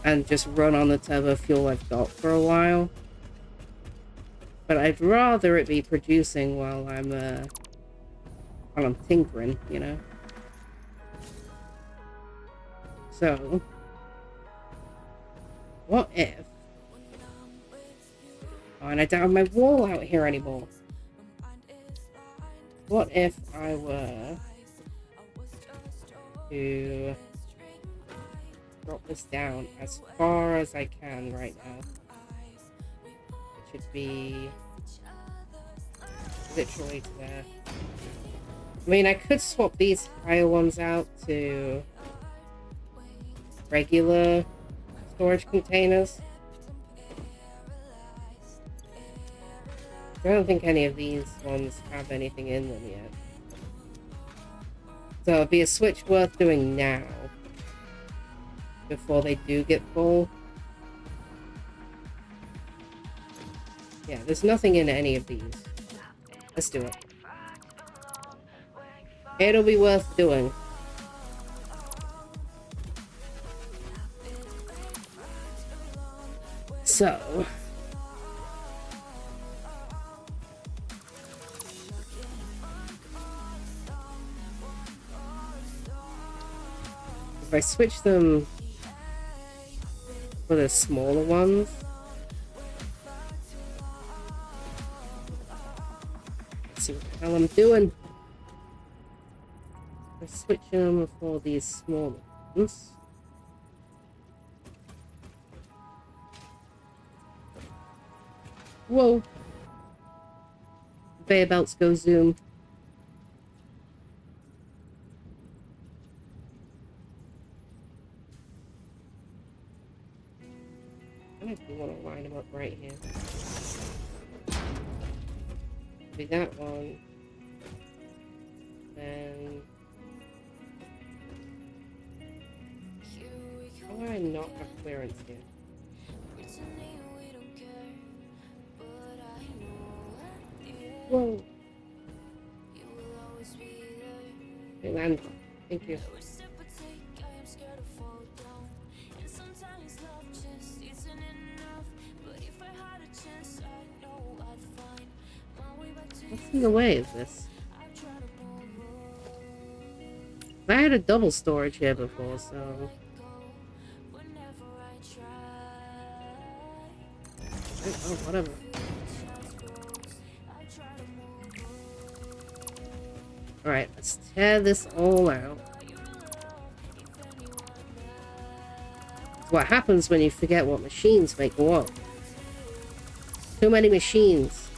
and just run on the turbo fuel I've got for a while. But I'd rather it be producing while I'm tinkering, you know? So, what if... Oh, and I don't have my wall out here anymore. What if I were to drop this down as far as I can right now? It should be literally to there. I mean, I could swap these higher ones out to regular storage containers. I don't think any of these ones have anything in them yet. So it'd be a switch worth doing now, before they do get full. Yeah, there's nothing in any of these. Let's do it. It'll be worth doing. So... if I switch them for the smaller ones, let's see what the hell I'm doing. I switch them for these smaller ones. Whoa! Conveyor belts go zoom. I actually want to line them up right here. Be that one. Then... how do I not have clearance here? Whoa! Okay, land. Thank you. What's in the way of this? I had a double storage here before, so... oh, whatever. Alright, let's tear this all out. It's what happens when you forget what machines make what. Too many machines.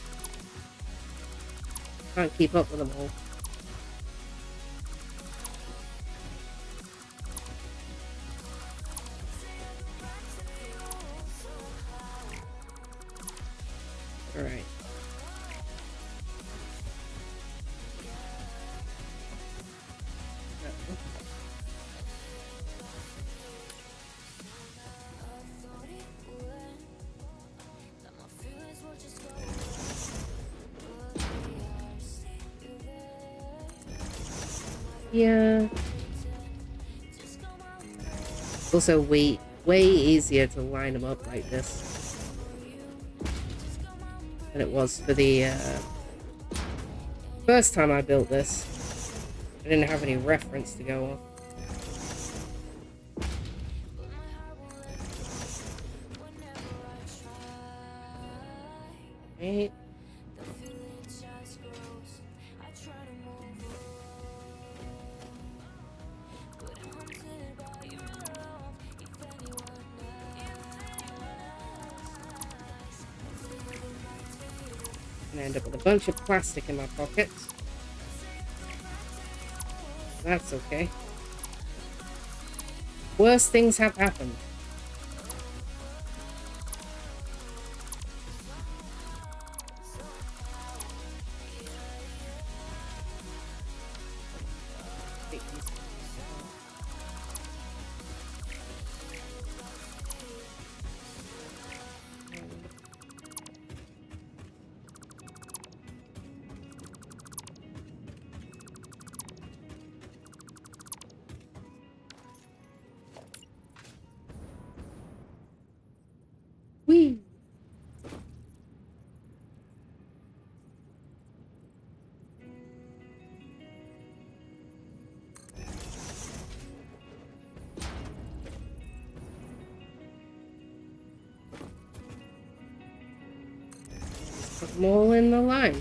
Can't keep up with them all. Alright. Yeah. Also, way easier to line them up like this than it was for the first time I built this. I didn't have any reference to go off. Right. And I end up with a bunch of plastic in my pocket. That's okay. Worse things have happened. Put them all in the line.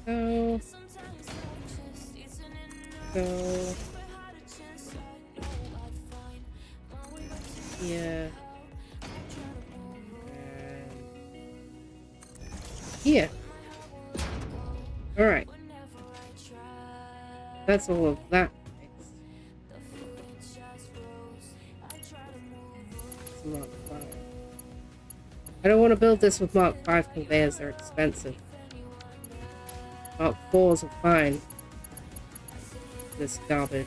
Go. Go. Yeah. Yeah. Alright. That's all of that fixed. It's Mark 5. I don't want to build this with Mark 5 conveyors, they're expensive. Mark 4s are fine. This garbage.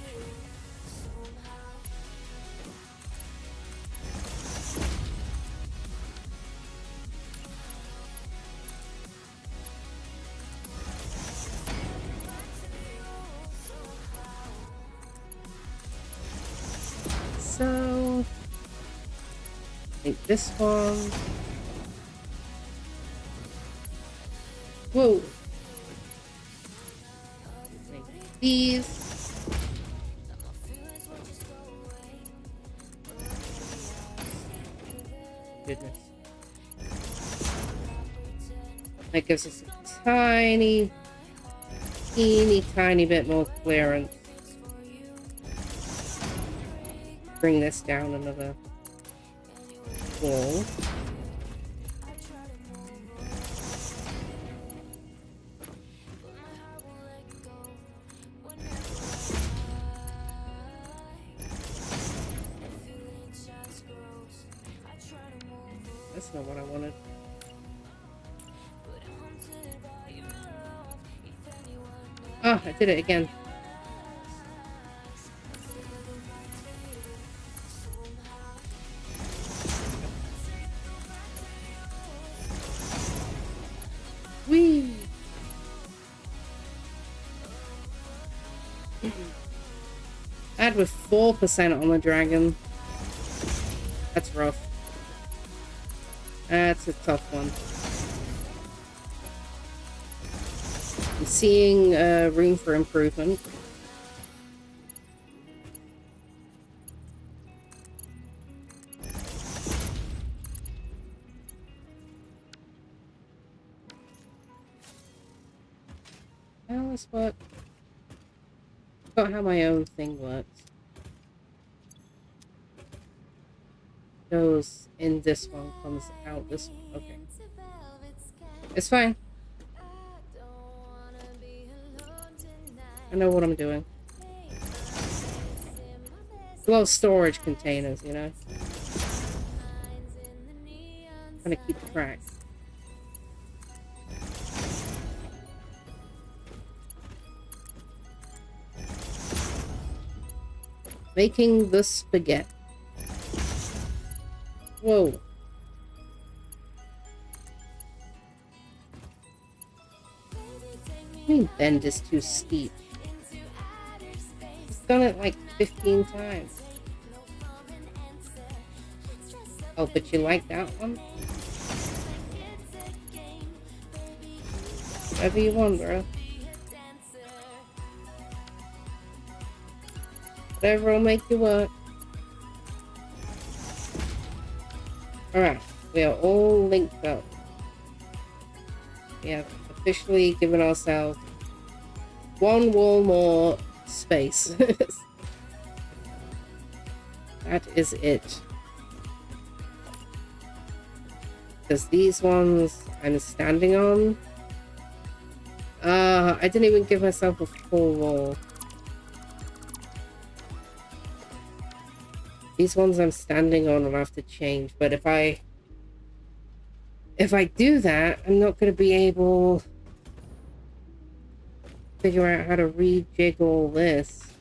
So, I think this one. Whoa. Make these. Goodness. That gives us a tiny, tiny bit more clearance. Bring this down another wall. That's not what I wanted. Oh, I did it again. Whee! Add with 4% on the dragon. That's rough. That's a tough one. I'm seeing room for improvement. How this work? I forgot how my own thing works. Goes in this one, comes out this one. Okay. It's fine. I know what I'm doing. Well, storage containers, you know? Trying to keep track. Making the spaghetti. Whoa. I mean, bend is too steep. I've done it like 15 times. Oh, but you like that one? Whatever you want, bro. Whatever will make you work. Alright, we are all linked up. We have officially given ourselves one wall more space. That is it. Because these ones I'm standing on. I didn't even give myself a full wall. These ones I'm standing on will have to change, but if I do that, I'm not going to be able to figure out how to rejig all this.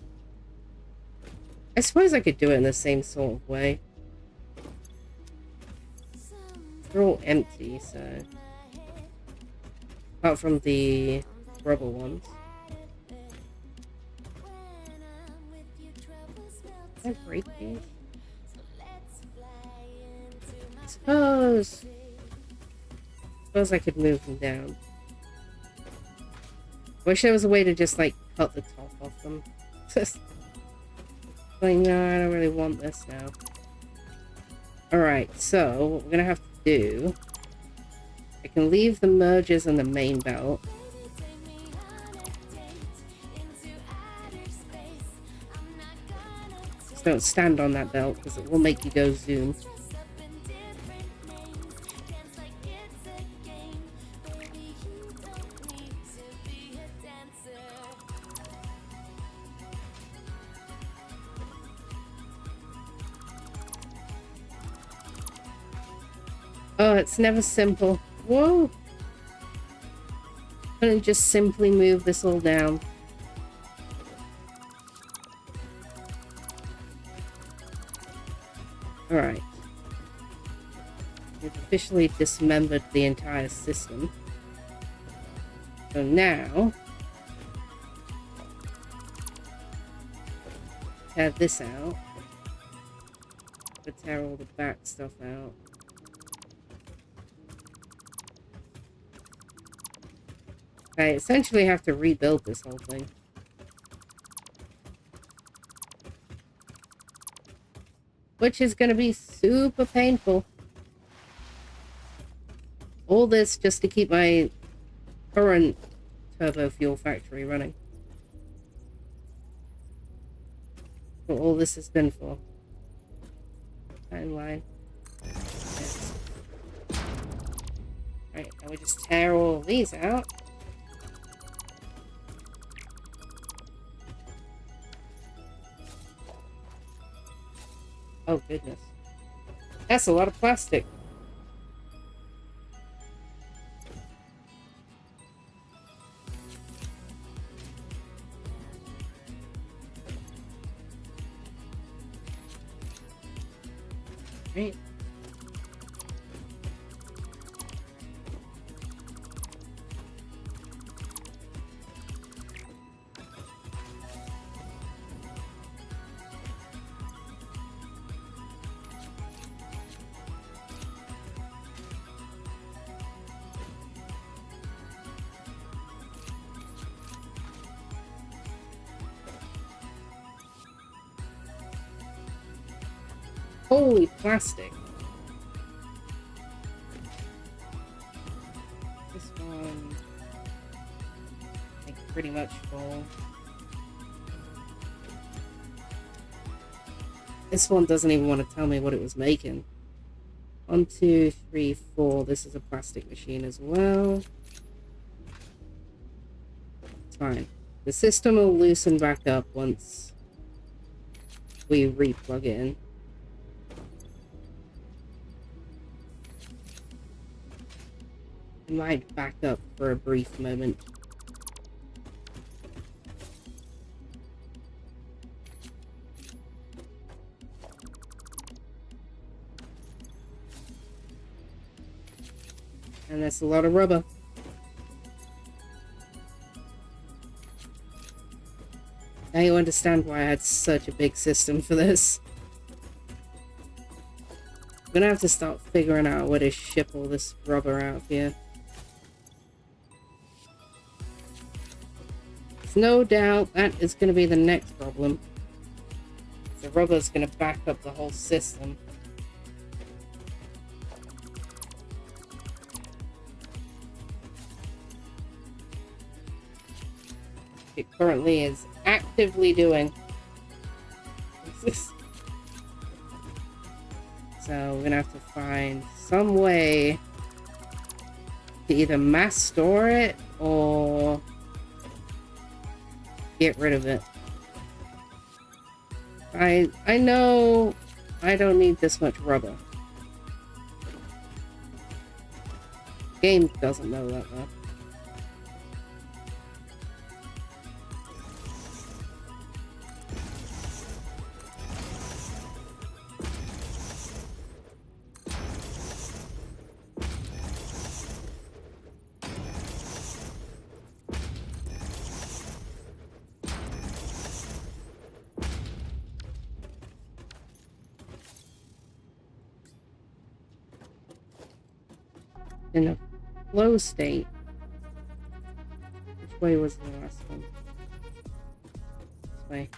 I suppose I could do it in the same sort of way. They're all empty, so... Apart from the rubber ones. Can I break these? Suppose I could move them down. Wish there was a way to just like cut the top off them. Like, no, I don't really want this now. Alright, so what we're gonna have to do, I can leave the merges and the main belt. Just don't stand on that belt because it will make you go zoom. Oh, it's never simple. Whoa! Couldn't just simply move this all down. Alright. We've officially dismembered the entire system. So now, tear this out. But tear all the back stuff out. I essentially have to rebuild this whole thing. Which is going to be super painful. All this just to keep my current turbo fuel factory running. What all this has been for. Timeline. Yes. Right, now we just tear all of these out. Oh, goodness. That's a lot of plastic. Right. Holy plastic. This one, I think, pretty much full. This one doesn't even want to tell me what it was making. 1, 2, 3, 4. This is a plastic machine as well. It's fine. The system will loosen back up once we re-plug it in. It might back up for a brief moment. And that's a lot of rubber. Now you understand why I had such a big system for this. I'm gonna have to start figuring out where to ship all this rubber out here. There's no doubt that is gonna be the next problem. The rubber is gonna back up the whole system. It currently is actively doing. So we're gonna have to find some way to either mass store it or get rid of it. I know I don't need this much rubber. Game doesn't know that though. In a flow state, which way was the last one? This way.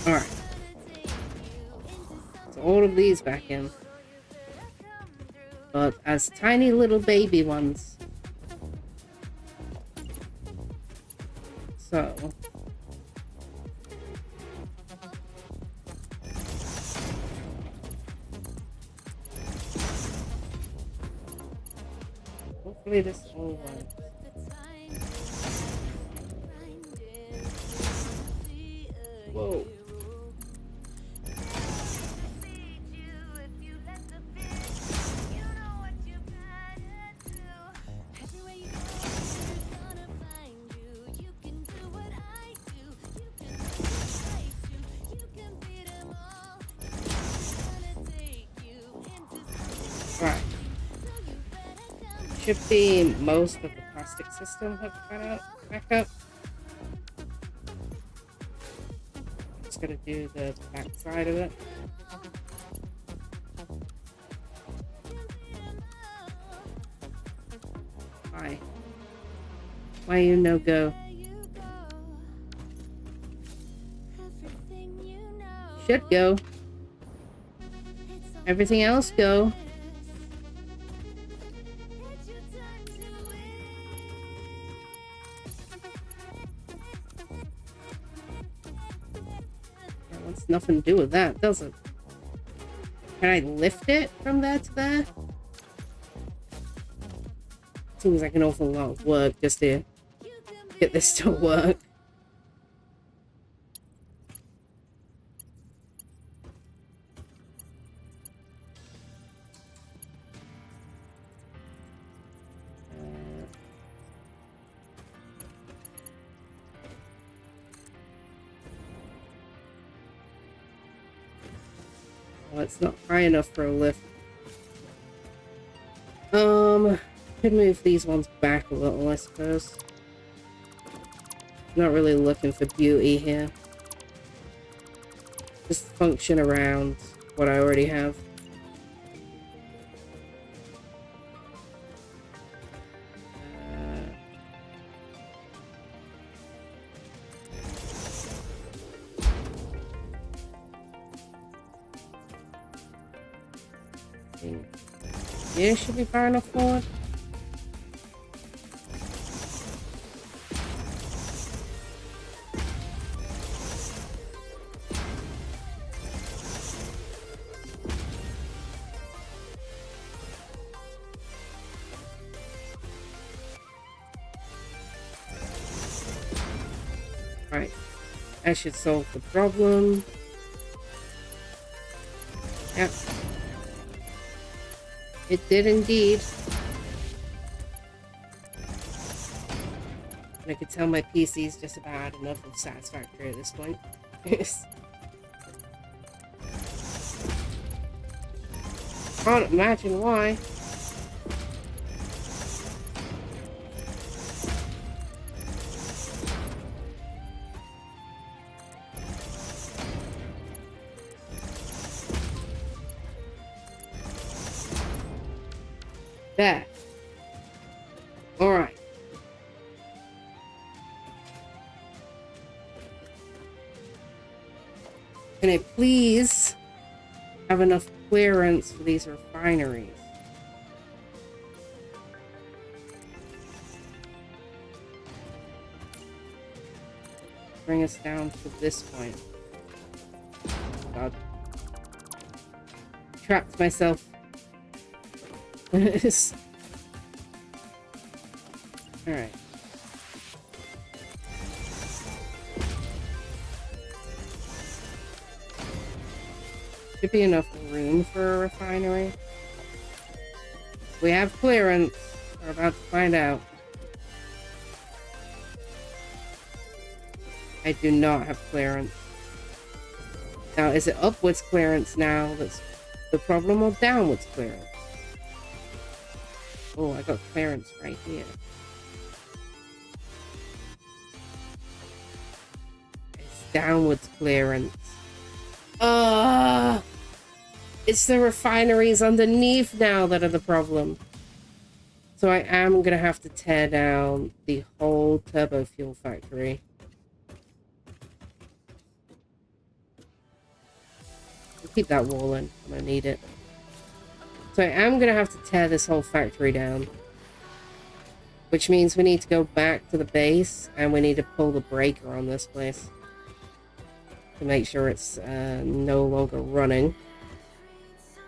Alright. So all of these back in. But as tiny little baby ones. So. Hopefully this all works. Whoa. Right. Should be most of the plastic system hooked back up. Just gonna do the back side of it. Why? Why you no go? Should go. Everything else go. That wants nothing to do with that, does it? Can I lift it from there to there? Seems like an awful lot of work just to get this to work. Well, it's not high enough for a lift. Could move these ones back a little, I suppose. Not really looking for beauty here. Just function around what I already have. Yeah, should be far enough forward. Right, that should solve the problem. Yep. It did indeed. And I could tell my PC's just about had enough of Satisfactory at this point. Can't imagine why. There. Alright. Can I please have enough clearance for these refineries? Bring us down to this point. God. Trapped myself. Alright. Should be enough room for a refinery. We have clearance. We're about to find out. I do not have clearance. Now, is it upwards clearance now that's the problem, or downwards clearance? Oh, I got clearance right here. It's downwards clearance. It's the refineries underneath now that are the problem. So I am going to have to tear down the whole turbo fuel factory. I'll keep that wall in. I'm going to need it. So I am going to have to tear this whole factory down. Which means we need to go back to the base and we need to pull the breaker on this place. To make sure it's no longer running.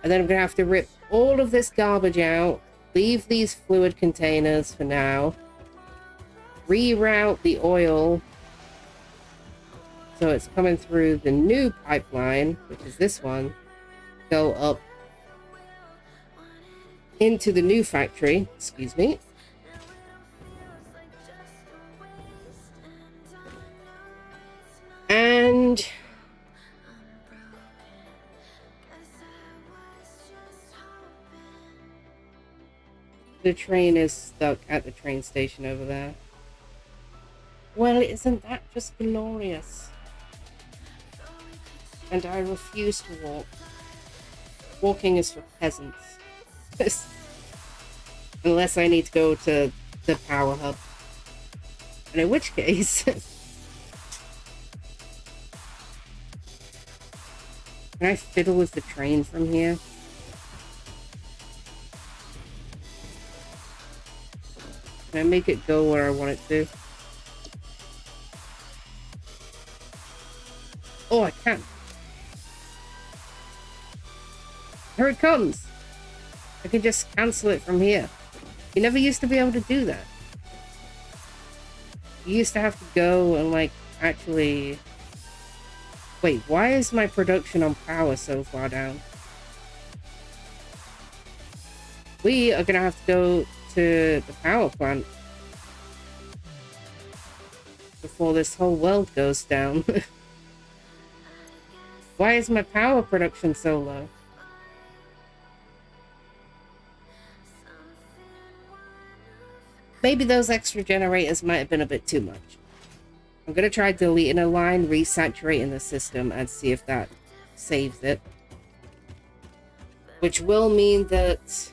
And then I'm going to have to rip all of this garbage out. Leave these fluid containers for now. Reroute the oil. So it's coming through the new pipeline, which is this one. Go up into the new factory. Excuse me. And the train is stuck at the train station over there. Well, isn't that just glorious? And I refuse to walk. Walking is for peasants. Unless I need to go to the power hub. And in which case... Can I fiddle with the train from here? Can I make it go where I want it to? Oh, I can. Here it comes. I can just cancel it from here. You never used to be able to do that. You used to have to go and, like, actually... Wait, why is my production on power so far down? We are gonna have to go to the power plant before this whole world goes down. Why is my power production so low? Maybe those extra generators might have been a bit too much. I'm going to try deleting a line, resaturating the system, and see if that saves it. Which will mean that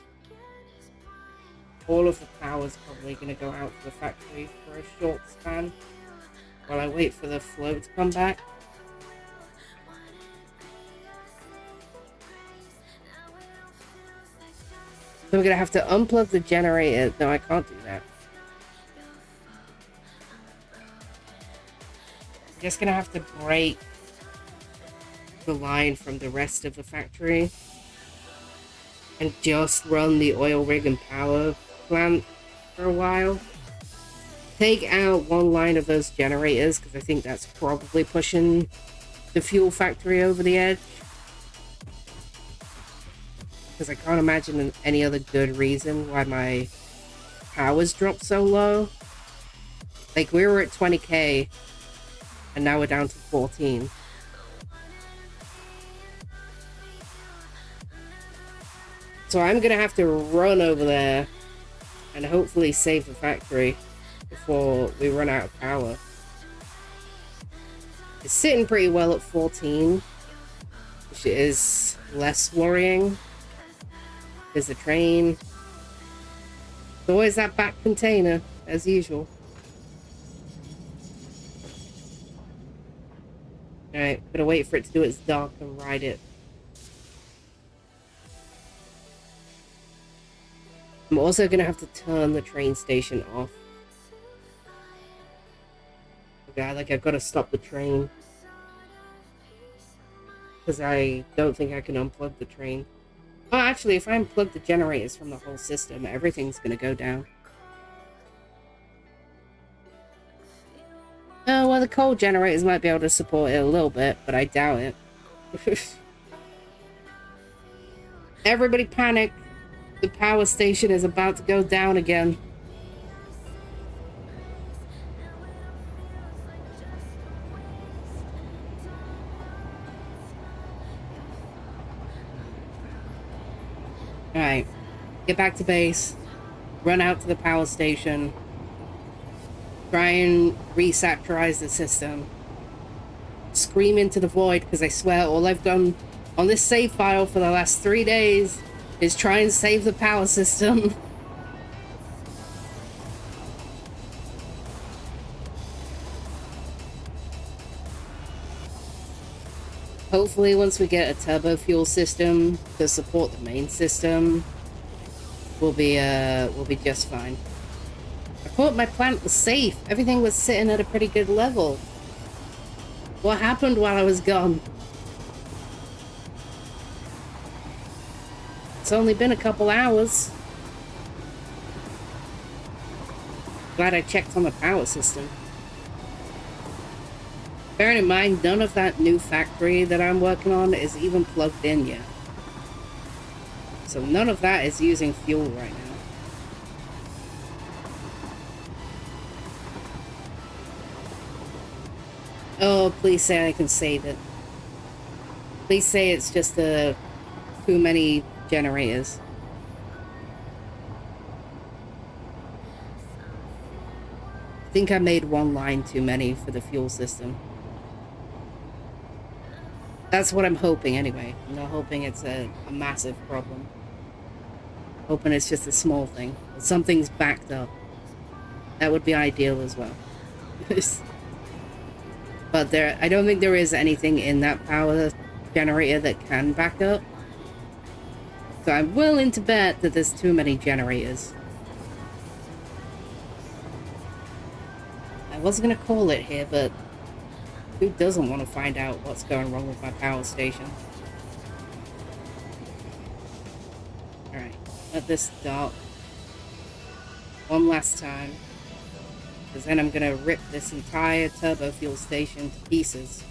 all of the power is probably going to go out to the factory for a short span while I wait for the flow to come back. So I'm going to have to unplug the generator. No, I can't do that. I'm just going to have to break the line from the rest of the factory and just run the oil rig and power plant for a while. Take out one line of those generators because I think that's probably pushing the fuel factory over the edge. Because I can't imagine any other good reason why my power's dropped so low. Like, we were at 20k and now we're down to 14. So I'm gonna have to run over there and hopefully save the factory before we run out of power. It's sitting pretty well at 14, which is less worrying. There's a train. There's always that back container, as usual. Alright, gonna wait for it to do its dock and ride it. I'm also gonna have to turn the train station off. Okay, like I've got to stop the train. Because I don't think I can unplug the train. Oh, actually, if I unplug the generators from the whole system, everything's gonna go down. Oh, well, the coal generators might be able to support it a little bit, but I doubt it. Everybody panic. The power station is about to go down again. Alright. Get back to base. Run out to the power station. Try and re-saturize the system. Scream into the void, because I swear all I've done on this save file for the last 3 days is try and save the power system. Hopefully once we get a turbo fuel system to support the main system, we'll be just fine. I thought my plant was safe. Everything was sitting at a pretty good level. What happened while I was gone? It's only been a couple hours. Glad I checked on the power system. Bearing in mind, none of that new factory that I'm working on is even plugged in yet. So none of that is using fuel right now. Oh, please say I can save it. Please say it's just too many generators. I think I made one line too many for the fuel system. That's what I'm hoping anyway. I'm not hoping it's a massive problem. Hoping it's just a small thing. But something's backed up. That would be ideal as well. But I don't think there is anything in that power generator that can back up. So I'm willing to bet that there's too many generators. I was going to call it here, but who doesn't want to find out what's going wrong with my power station? Alright, let this dock one last time. Because then I'm going to rip this entire turbo fuel station to pieces.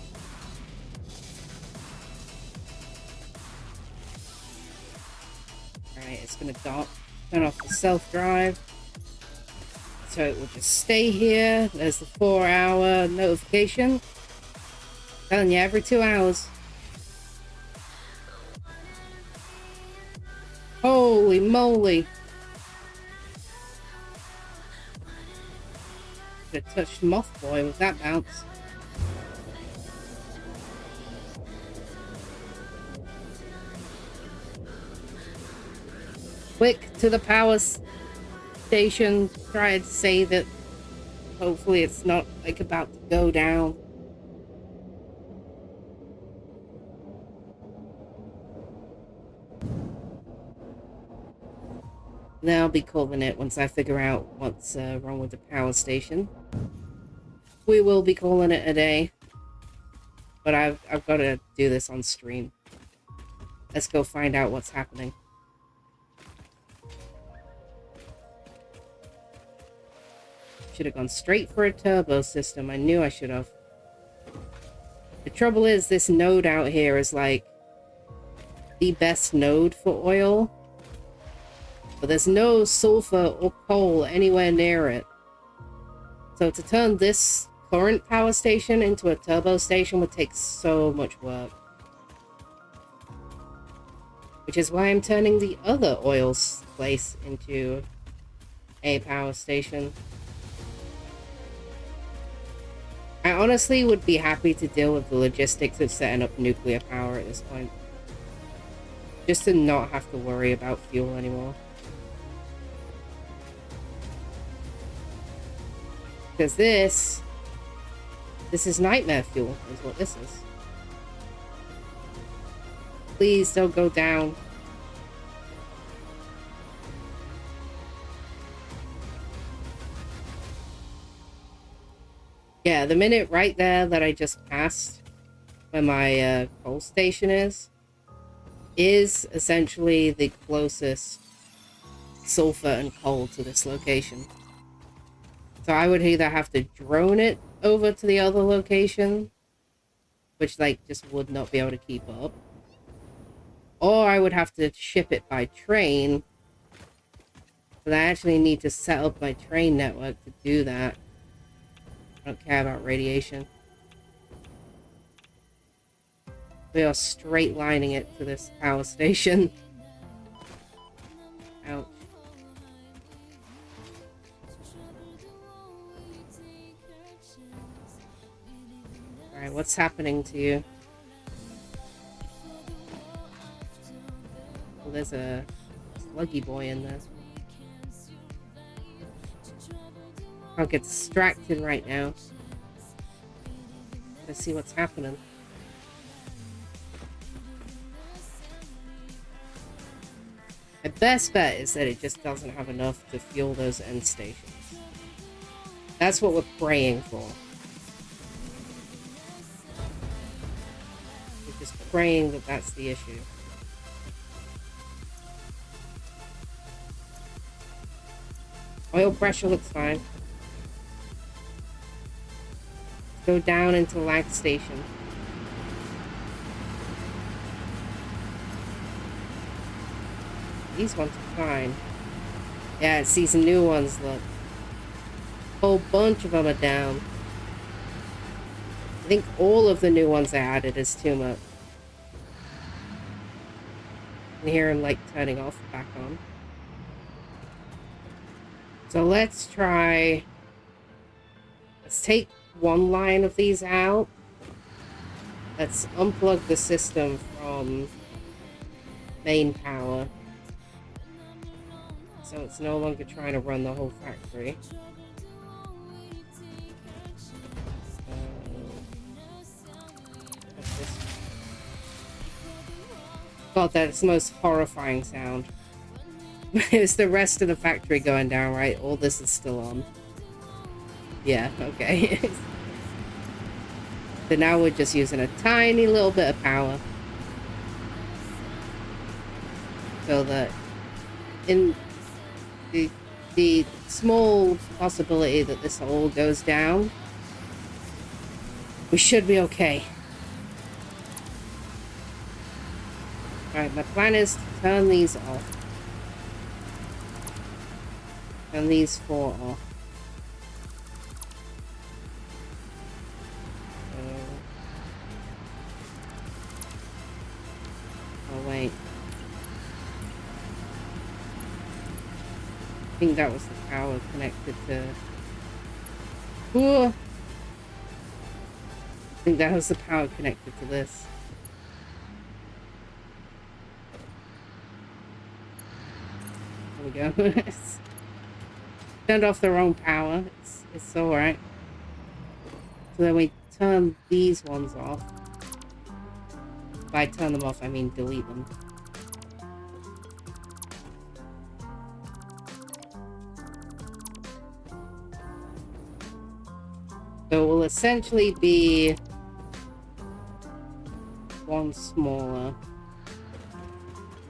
Alright, it's going to dock. Turn off the self-drive. So it will just stay here. There's the 4-hour notification. Telling you every 2 hours. Holy moly. Could have touched Mothboy with that bounce. Quick to the power station. Try to save it. Hopefully it's not like about to go down. Then I'll be calling it once I figure out what's wrong with the power station. We will be calling it a day. But I've got to do this on stream. Let's go find out what's happening. Should have gone straight for a turbo system. I knew I should have. The trouble is, this node out here is like the best node for oil. But there's no sulfur or coal anywhere near it. So to turn this current power station into a turbo station would take so much work. Which is why I'm turning the other oil place into a power station. I honestly would be happy to deal with the logistics of setting up nuclear power at this point. Just to not have to worry about fuel anymore. Because this is nightmare fuel, is what this is. Please don't go down. Yeah, the minute right there that I just passed where my coal station is essentially the closest sulfur and coal to this location. So I would either have to drone it over to the other location, which like just would not be able to keep up, or I would have to ship it by train. But I actually need to set up my train network to do that. I don't care about radiation. We are straight lining it to this power station. what's happening to you. Well, there's a sluggy boy in there. I'll get distracted right now. Let's see what's happening. My best bet is that it just doesn't have enough to fuel those end stations. That's what we're praying for. We're just praying that that's the issue. Oil pressure looks fine. Go down into lag station. These ones are fine. Yeah, it's these new ones, look. A whole bunch of them are down. I think all of the new ones I added is too much. You can hear them like turning off back on. So let's try... Let's take one line of these out. Let's unplug the system from main power. So it's no longer trying to run the whole factory. What's this? God, that's the most horrifying sound. It's the rest of the factory going down, right? All this is still on. Yeah, okay. So now we're just using a tiny little bit of power. So that in the small possibility that this all goes down, we should be okay. Alright, my plan is to turn these off. Turn these 4 off. Oh wait. I think that was the power connected to... Ooh. I think that was the power connected to this. There we go. Turned off the wrong power. It's alright. So then we turn these ones off. By turn them off, I mean delete them. So it will essentially be one smaller.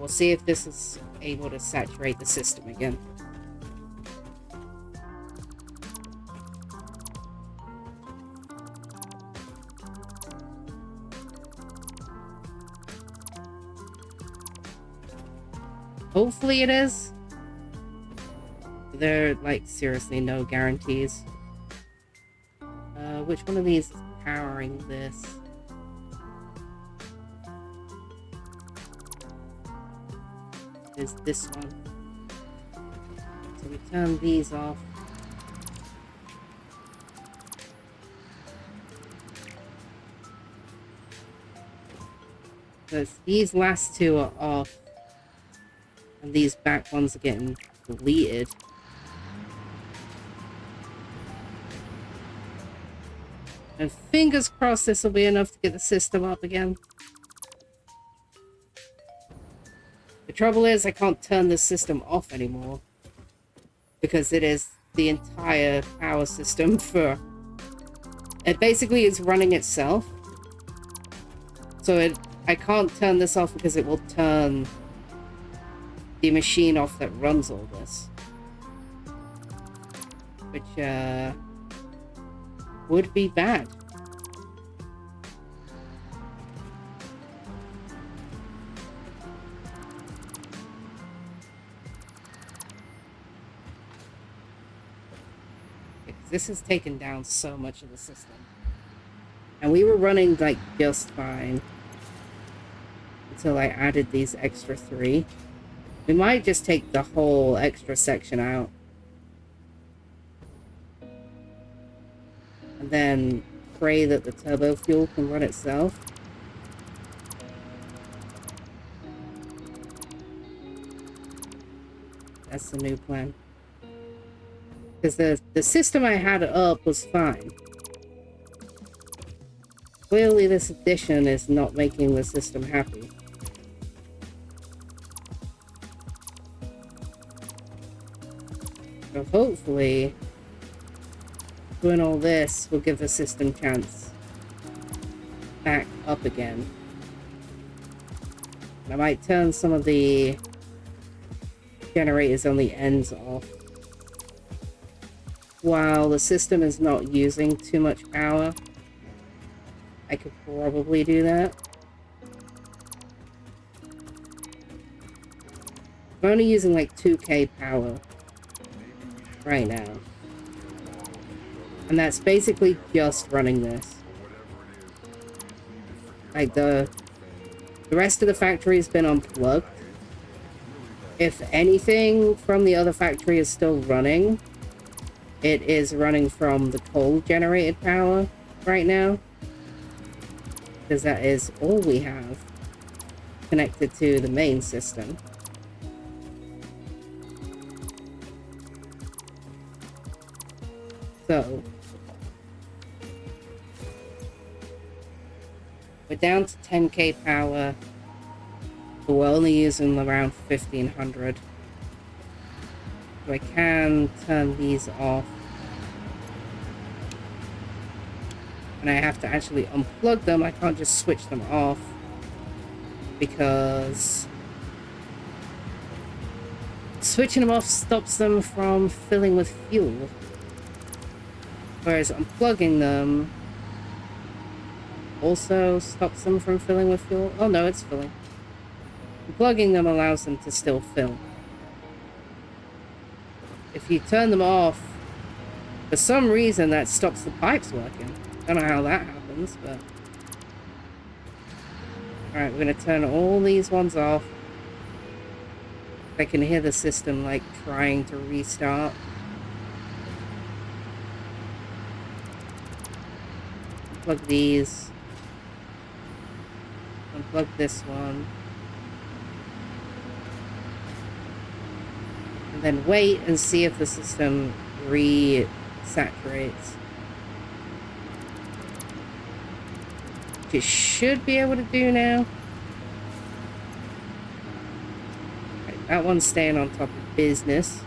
We'll see if this is able to saturate the system again. Hopefully it is. There are, like, seriously no guarantees. Which one of these is powering this? Is this one. So we turn these off. Because these last two are off. And these back ones are getting deleted. And fingers crossed this will be enough to get the system up again. The trouble is I can't turn the system off anymore. Because it is the entire power system for... It basically is running itself. So I can't turn this off because it will turn the machine off that runs all this. Which, would be bad. This has taken down so much of the system. And we were running, like, just fine. Until I added these extra 3. We might just take the whole extra section out. And then pray that the turbo fuel can run itself. That's the new plan. Because the system I had up was fine. Clearly this addition is not making the system happy. So hopefully, doing all this will give the system chance back up again. I might turn some of the generators on the ends off while the system is not using too much power. I could probably do that. I'm only using like 2k power right now. And that's basically just running this. Like the rest of the factory has been unplugged. If anything from the other factory is still running, it is running from the coal generated power right now. Because that is all we have connected to the main system. So we're down to 10k power, but we're only using around 1500. So I can turn these off. And I have to actually unplug them. I can't just switch them off because switching them off stops them from filling with fuel. Whereas unplugging them also stops them from filling with fuel. Oh no, it's filling. Unplugging them allows them to still fill. If you turn them off, for some reason that stops the pipes working. I don't know how that happens, but... Alright, we're gonna turn all these ones off. I can hear the system, like, trying to restart. Unplug these. Unplug this one. And then wait and see if the system re-saturates. Which it should be able to do now. Right, that one's staying on top of business.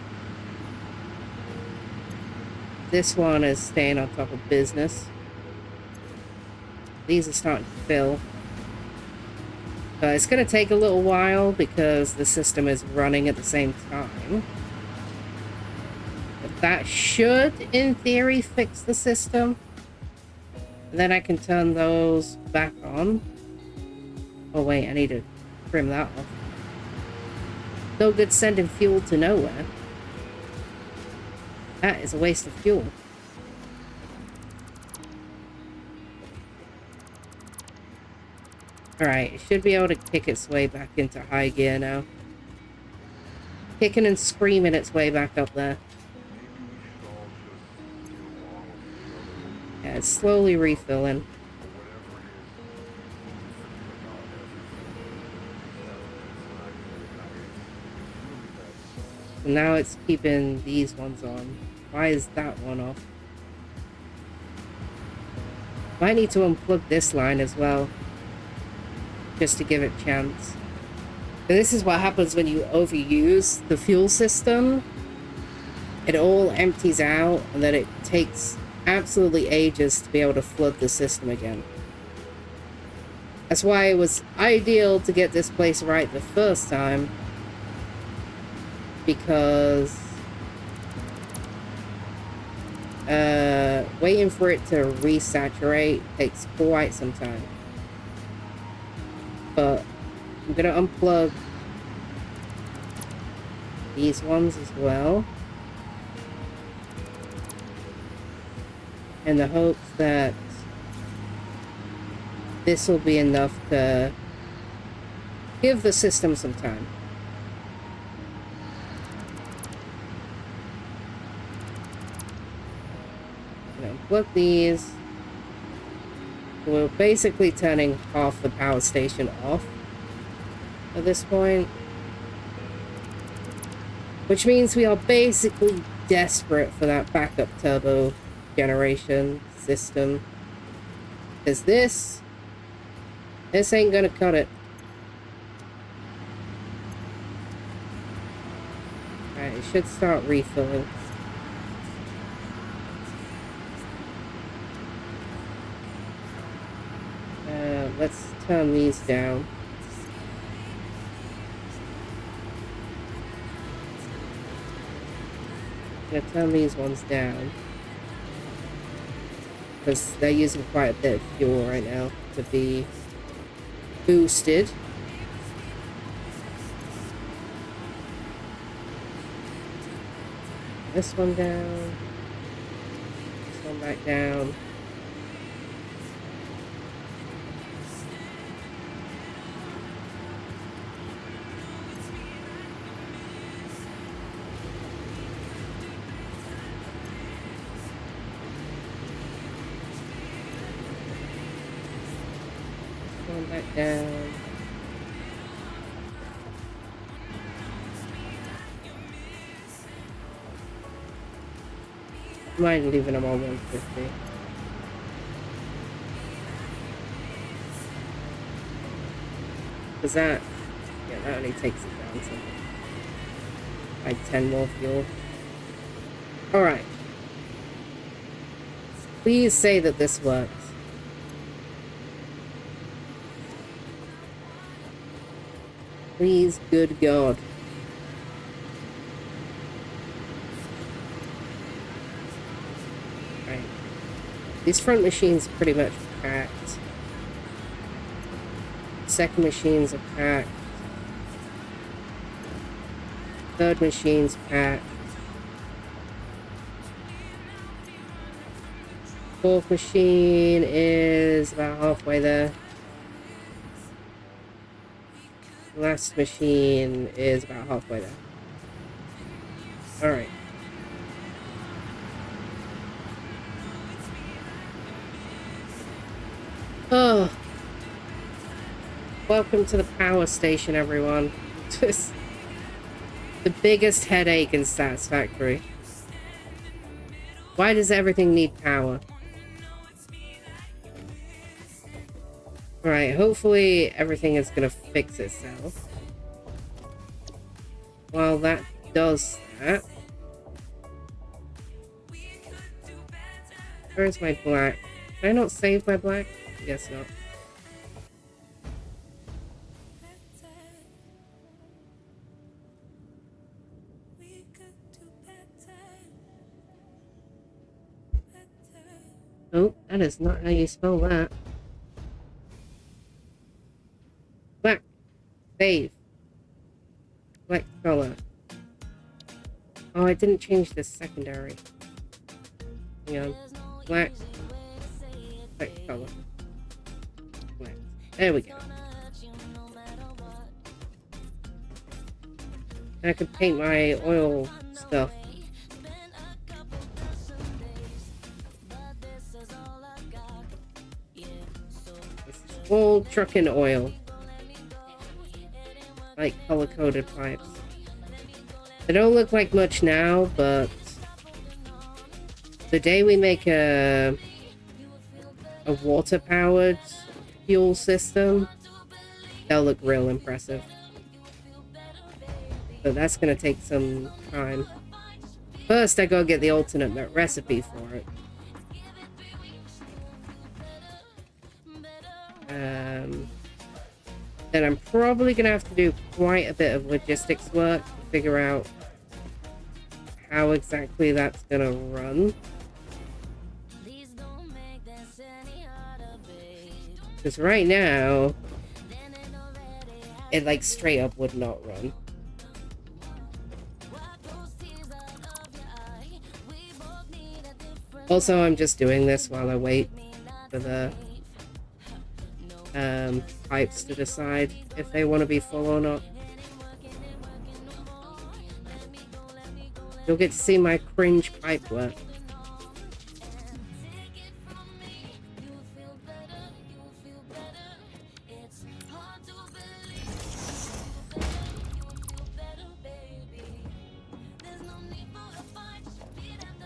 This one is staying on top of business. These are starting to fill. It's going to take a little while because the system is running at the same time. But that should, in theory, fix the system. And then I can turn those back on. Oh wait, I need to trim that off. No good sending fuel to nowhere. That is a waste of fuel. Alright, it should be able to kick its way back into high gear now. Kicking and screaming its way back up there. Yeah, it's slowly refilling. So now it's keeping these ones on. Why is that one off? Might need to unplug this line as well, just to give it a chance. And this is what happens when you overuse the fuel system. It all empties out, and then it takes absolutely ages to be able to flood the system again. That's why it was ideal to get this place right the first time, because waiting for it to resaturate takes quite some time. But I'm gonna unplug these ones as well, in the hopes that this will be enough to give the system some time. I'm gonna unplug these. We're basically turning half the power station off at this point. Which means we are basically desperate for that backup turbo generation system. Because this ain't gonna cut it. Alright, it should start refilling. Let's turn these down. I'm gonna turn these ones down. Because they're using quite a bit of fuel right now to be boosted. This one down. This one back down. One back down. Mind leaving them on 150. Because that only takes it down to like 10 more fuel. Alright. Please say that this works. Please, good God. Right. These front machines are pretty much packed. Second machines are packed. Third machine's packed. Fourth machine is about halfway there. Last machine is about halfway there. Alright. Oh. Welcome to the power station, everyone. Just the biggest headache in Satisfactory. Why does everything need power? Alright, hopefully everything is gonna fix itself. While that does that. Where's my black? Did I not save my black? Guess not. Oh, that is not how you spell that. Black. Save. Black color. Oh, I didn't change the secondary. Hang on. Black. Black color. Black. There we go. I could paint my oil stuff. All trucking oil. Like color-coded pipes. They don't look like much now, but the day we make a water-powered fuel system, they'll look real impressive. But that's gonna take some time. First, I gotta get the alternate recipe for it. Then I'm probably gonna have to do quite a bit of logistics work to figure out how exactly that's gonna run. Because right now, it like straight up would not run. Also, I'm just doing this while I wait for the pipes to decide if they want to be full or not. You'll get to see my cringe pipe work.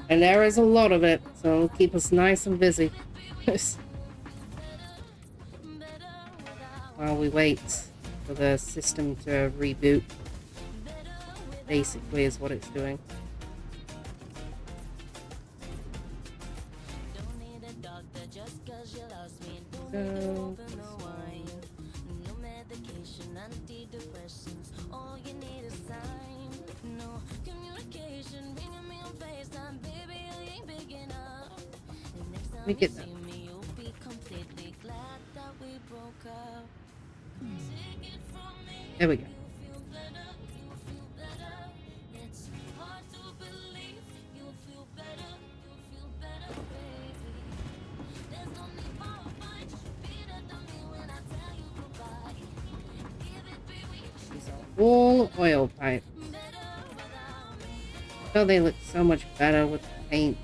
And there is a lot of it, so it'll keep us nice and busy. While we wait for the system to reboot, basically is what it's doing. So, let me get that. There we go. These are all oil pipes. Oh, they look so much better with the paint.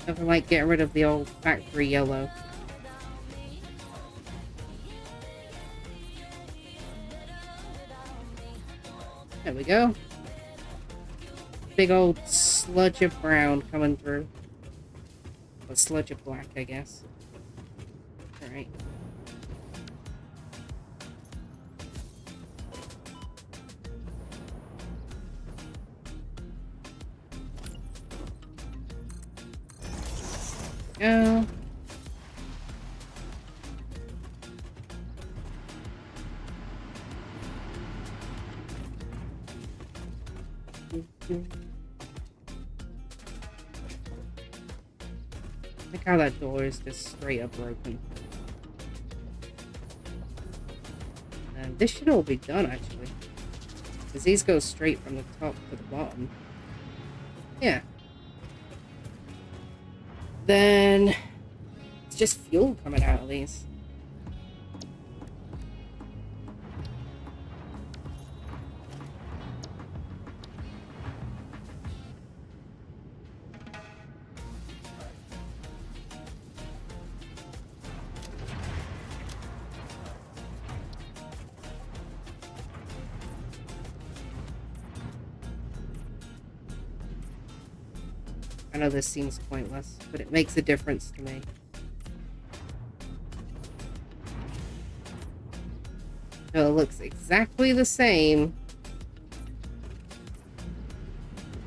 I feel like getting rid of the old factory yellow. There we go. Big old sludge of brown coming through. Or sludge of black, I guess. Alright. Go. Look how that door is just straight up broken. And this should all be done actually. Because these go straight from the top to the bottom. Yeah. Then it's just fuel coming out of these. I know this seems pointless, but it makes a difference to me. So it looks exactly the same,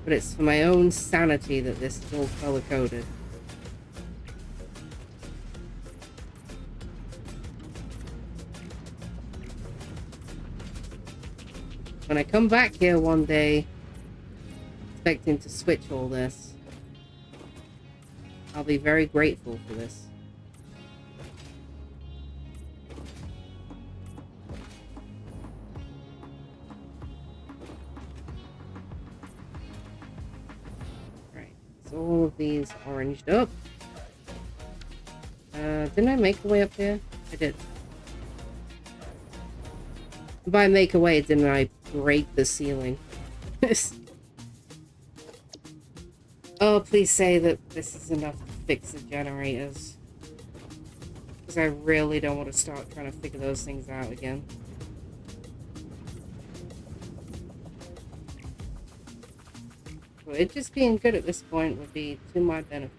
but it's for my own sanity that this is all color-coded. When I come back here one day, expecting to switch all this, I'll be very grateful for this. Right, so all of these oranged up. Didn't I make a way up here? I did. By make a way, didn't I break the ceiling? Oh, please say that this is enough to fix the generators. Because I really don't want to start trying to figure those things out again. Well, it just being good at this point would be to my benefit.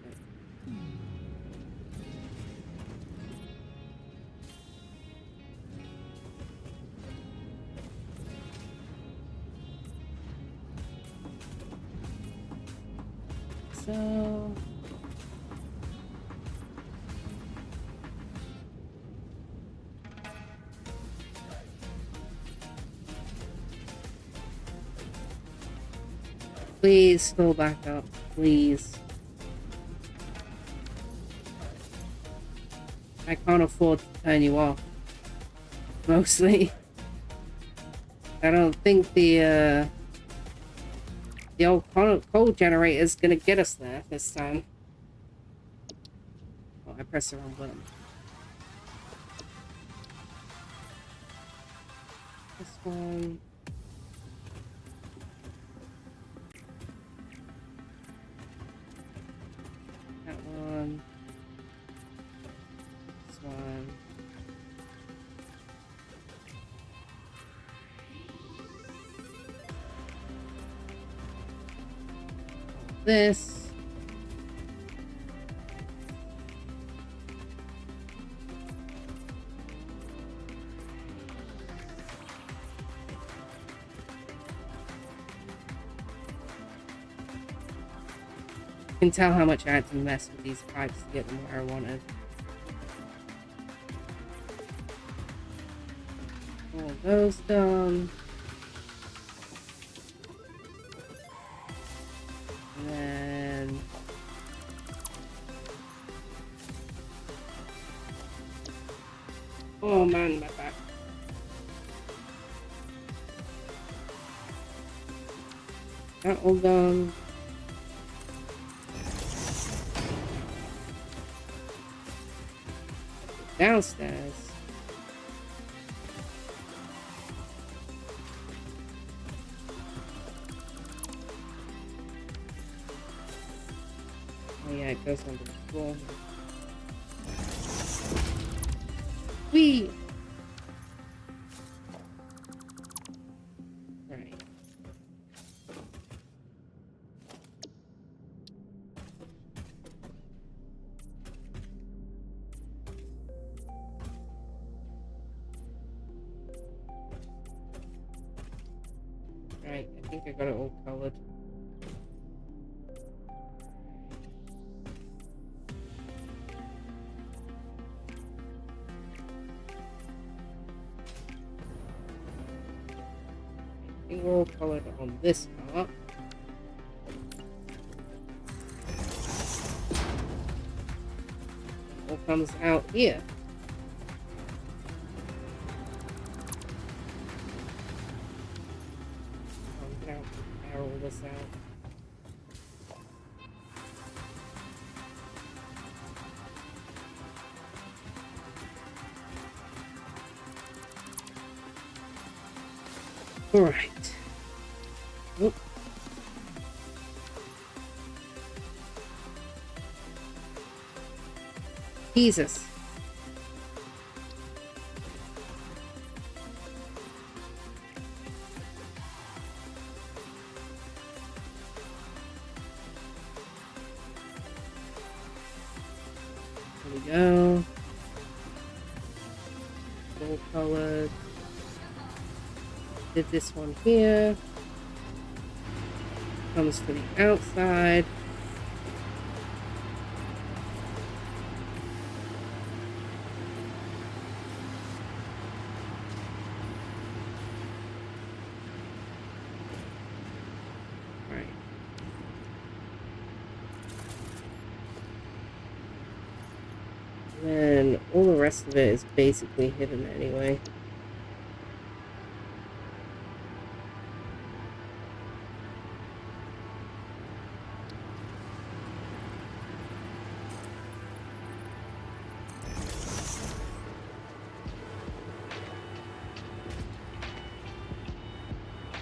So... please fill back up, please. I can't afford to turn you off. Mostly. I don't think the old coal generator is gonna get us there this time. Oh, I pressed the wrong button. This one. That one. This one. this. You can tell how much I had to mess with these pipes to get them where I wanted. All those done. And then oh man, my back. That all done. Downstairs. Oh yeah, it goes under the floor. Whee! Right. Right, I think I got it all colored. I think we're all colored on this part. It all comes out here. I'm gonna have to barrel this out. All right. Oop. Jesus. There we go. Full colored. Did this one here. Comes to the outside. Right. And then all the rest of it is basically hidden anyway.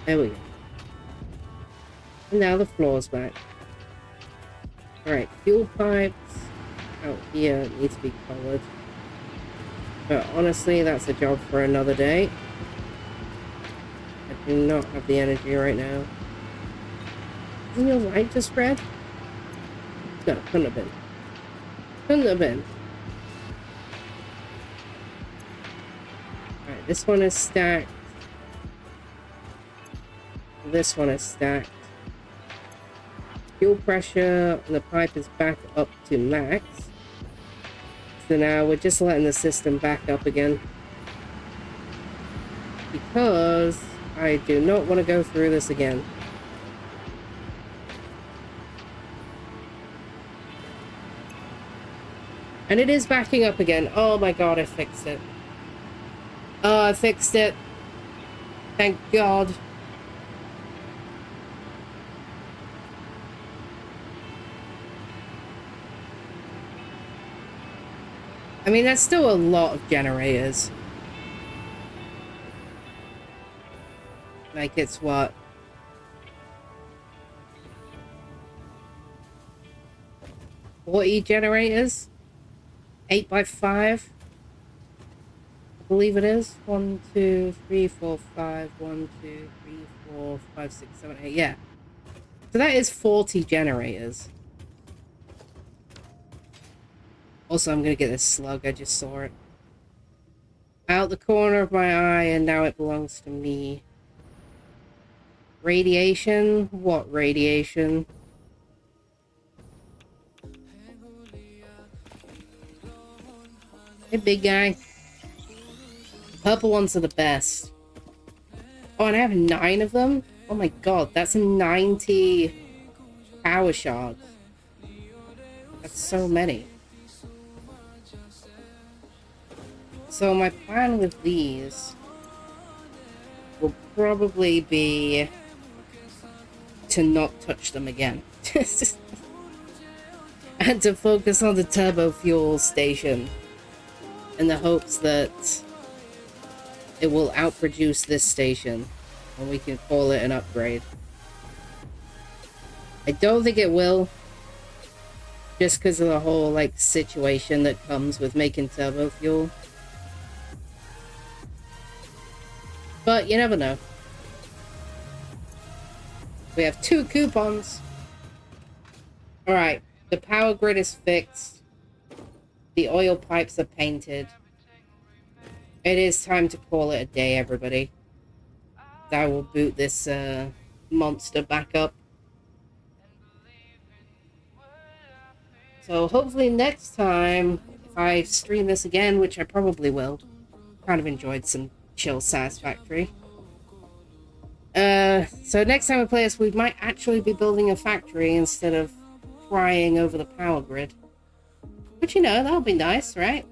There we go. And now the floor's back. Alright, fuel pipes out here need to be colored. But honestly, that's a job for another day. I do not have the energy right now. Isn't your light just red? No, couldn't have been. Couldn't have been. Alright, this one is stacked. This one is stacked. Fuel pressure on the pipe is back up to max. So now we're just letting the system back up again. Because I do not want to go through this again. And it is backing up again. Oh my god, I fixed it. Oh, I fixed it. Thank God. I mean, that's still a lot of generators. Like, it's what? $40 generators? 8 by 5? I believe it is. 1, 2, 3, 4, 5. 1, 2, 3, 4, 5, 6, 7, 8. Yeah. So that is 40 generators. Also, I'm gonna get this slug. I just saw it. Out the corner of my eye, and now it belongs to me. Radiation? What radiation? Hey, big guy. Purple ones are the best. Oh, and I have 9 of them? Oh my god, that's 90 power shards. That's so many. So my plan with these will probably be to not touch them again. And to focus on the turbo fuel station in the hopes that it will outproduce this station and we can call it an upgrade. I don't think it will, just because of the whole like situation that comes with making turbo fuel. But you never know. We have 2 coupons. Alright, the power grid is fixed. The oil pipes are painted. It is time to call it a day, everybody. I will boot this monster back up. So hopefully next time, if I stream this again, which I probably will. Kind of enjoyed some chill Satisfactory. So next time we play this, we might actually be building a factory instead of crying over the power grid. But you know, that'll be nice, right?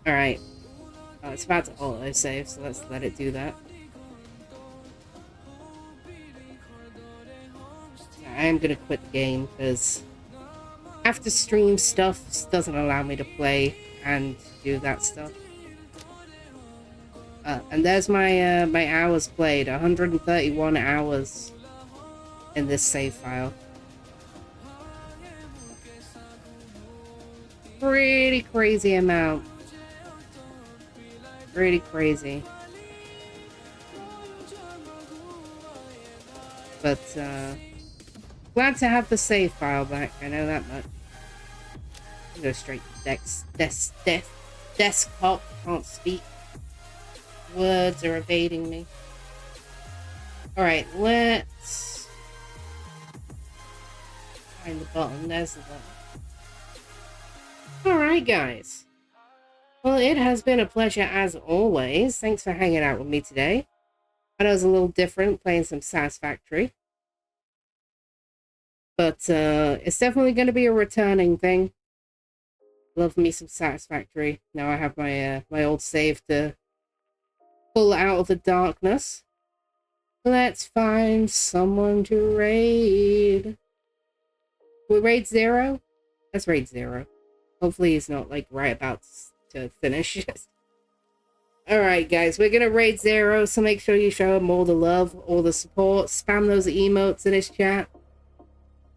Alright. Oh, it's about to auto-save, so let's let it do that. I am gonna quit the game, because after stream stuff doesn't allow me to play and do that stuff. And there's my my hours played. 131 hours in this save file. Pretty crazy amount. Pretty crazy. But glad to have the save file back, I know that much. I'll go straight to desktop, can't speak. Words are evading me. Alright, let's find the button. There's the button. Alright, guys. Well, it has been a pleasure as always. Thanks for hanging out with me today. I know it's a little different playing some Satisfactory. But it's definitely going to be a returning thing. Love me some Satisfactory. Now I have my my old save to pull out of the darkness. Let's find someone to raid. We raid 0? Let's raid 0. Hopefully he's not like right about to finish it. Alright guys, we're gonna raid 0, so make sure you show him all the love, all the support. Spam those emotes in his chat.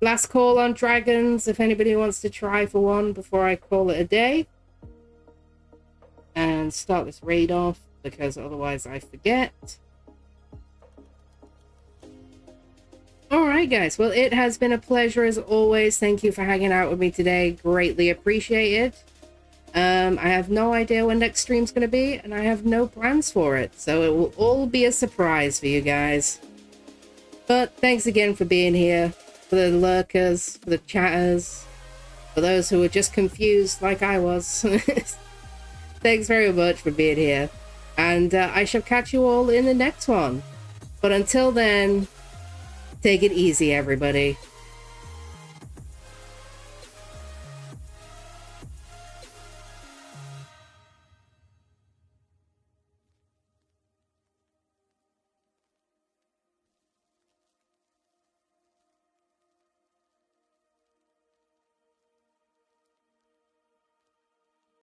Last call on dragons, if anybody wants to try for one before I call it a day. And start this raid off, because otherwise I forget. Alright guys, well it has been a pleasure as always. Thank you for hanging out with me today. Greatly appreciated. I have no idea when next stream's going to be, and I have no plans for it. So it will all be a surprise for you guys. But thanks again for being here. For the lurkers, for the chatters, for those who were just confused like I was. Thanks very much for being here. And I shall catch you all in the next one. But until then, take it easy, everybody.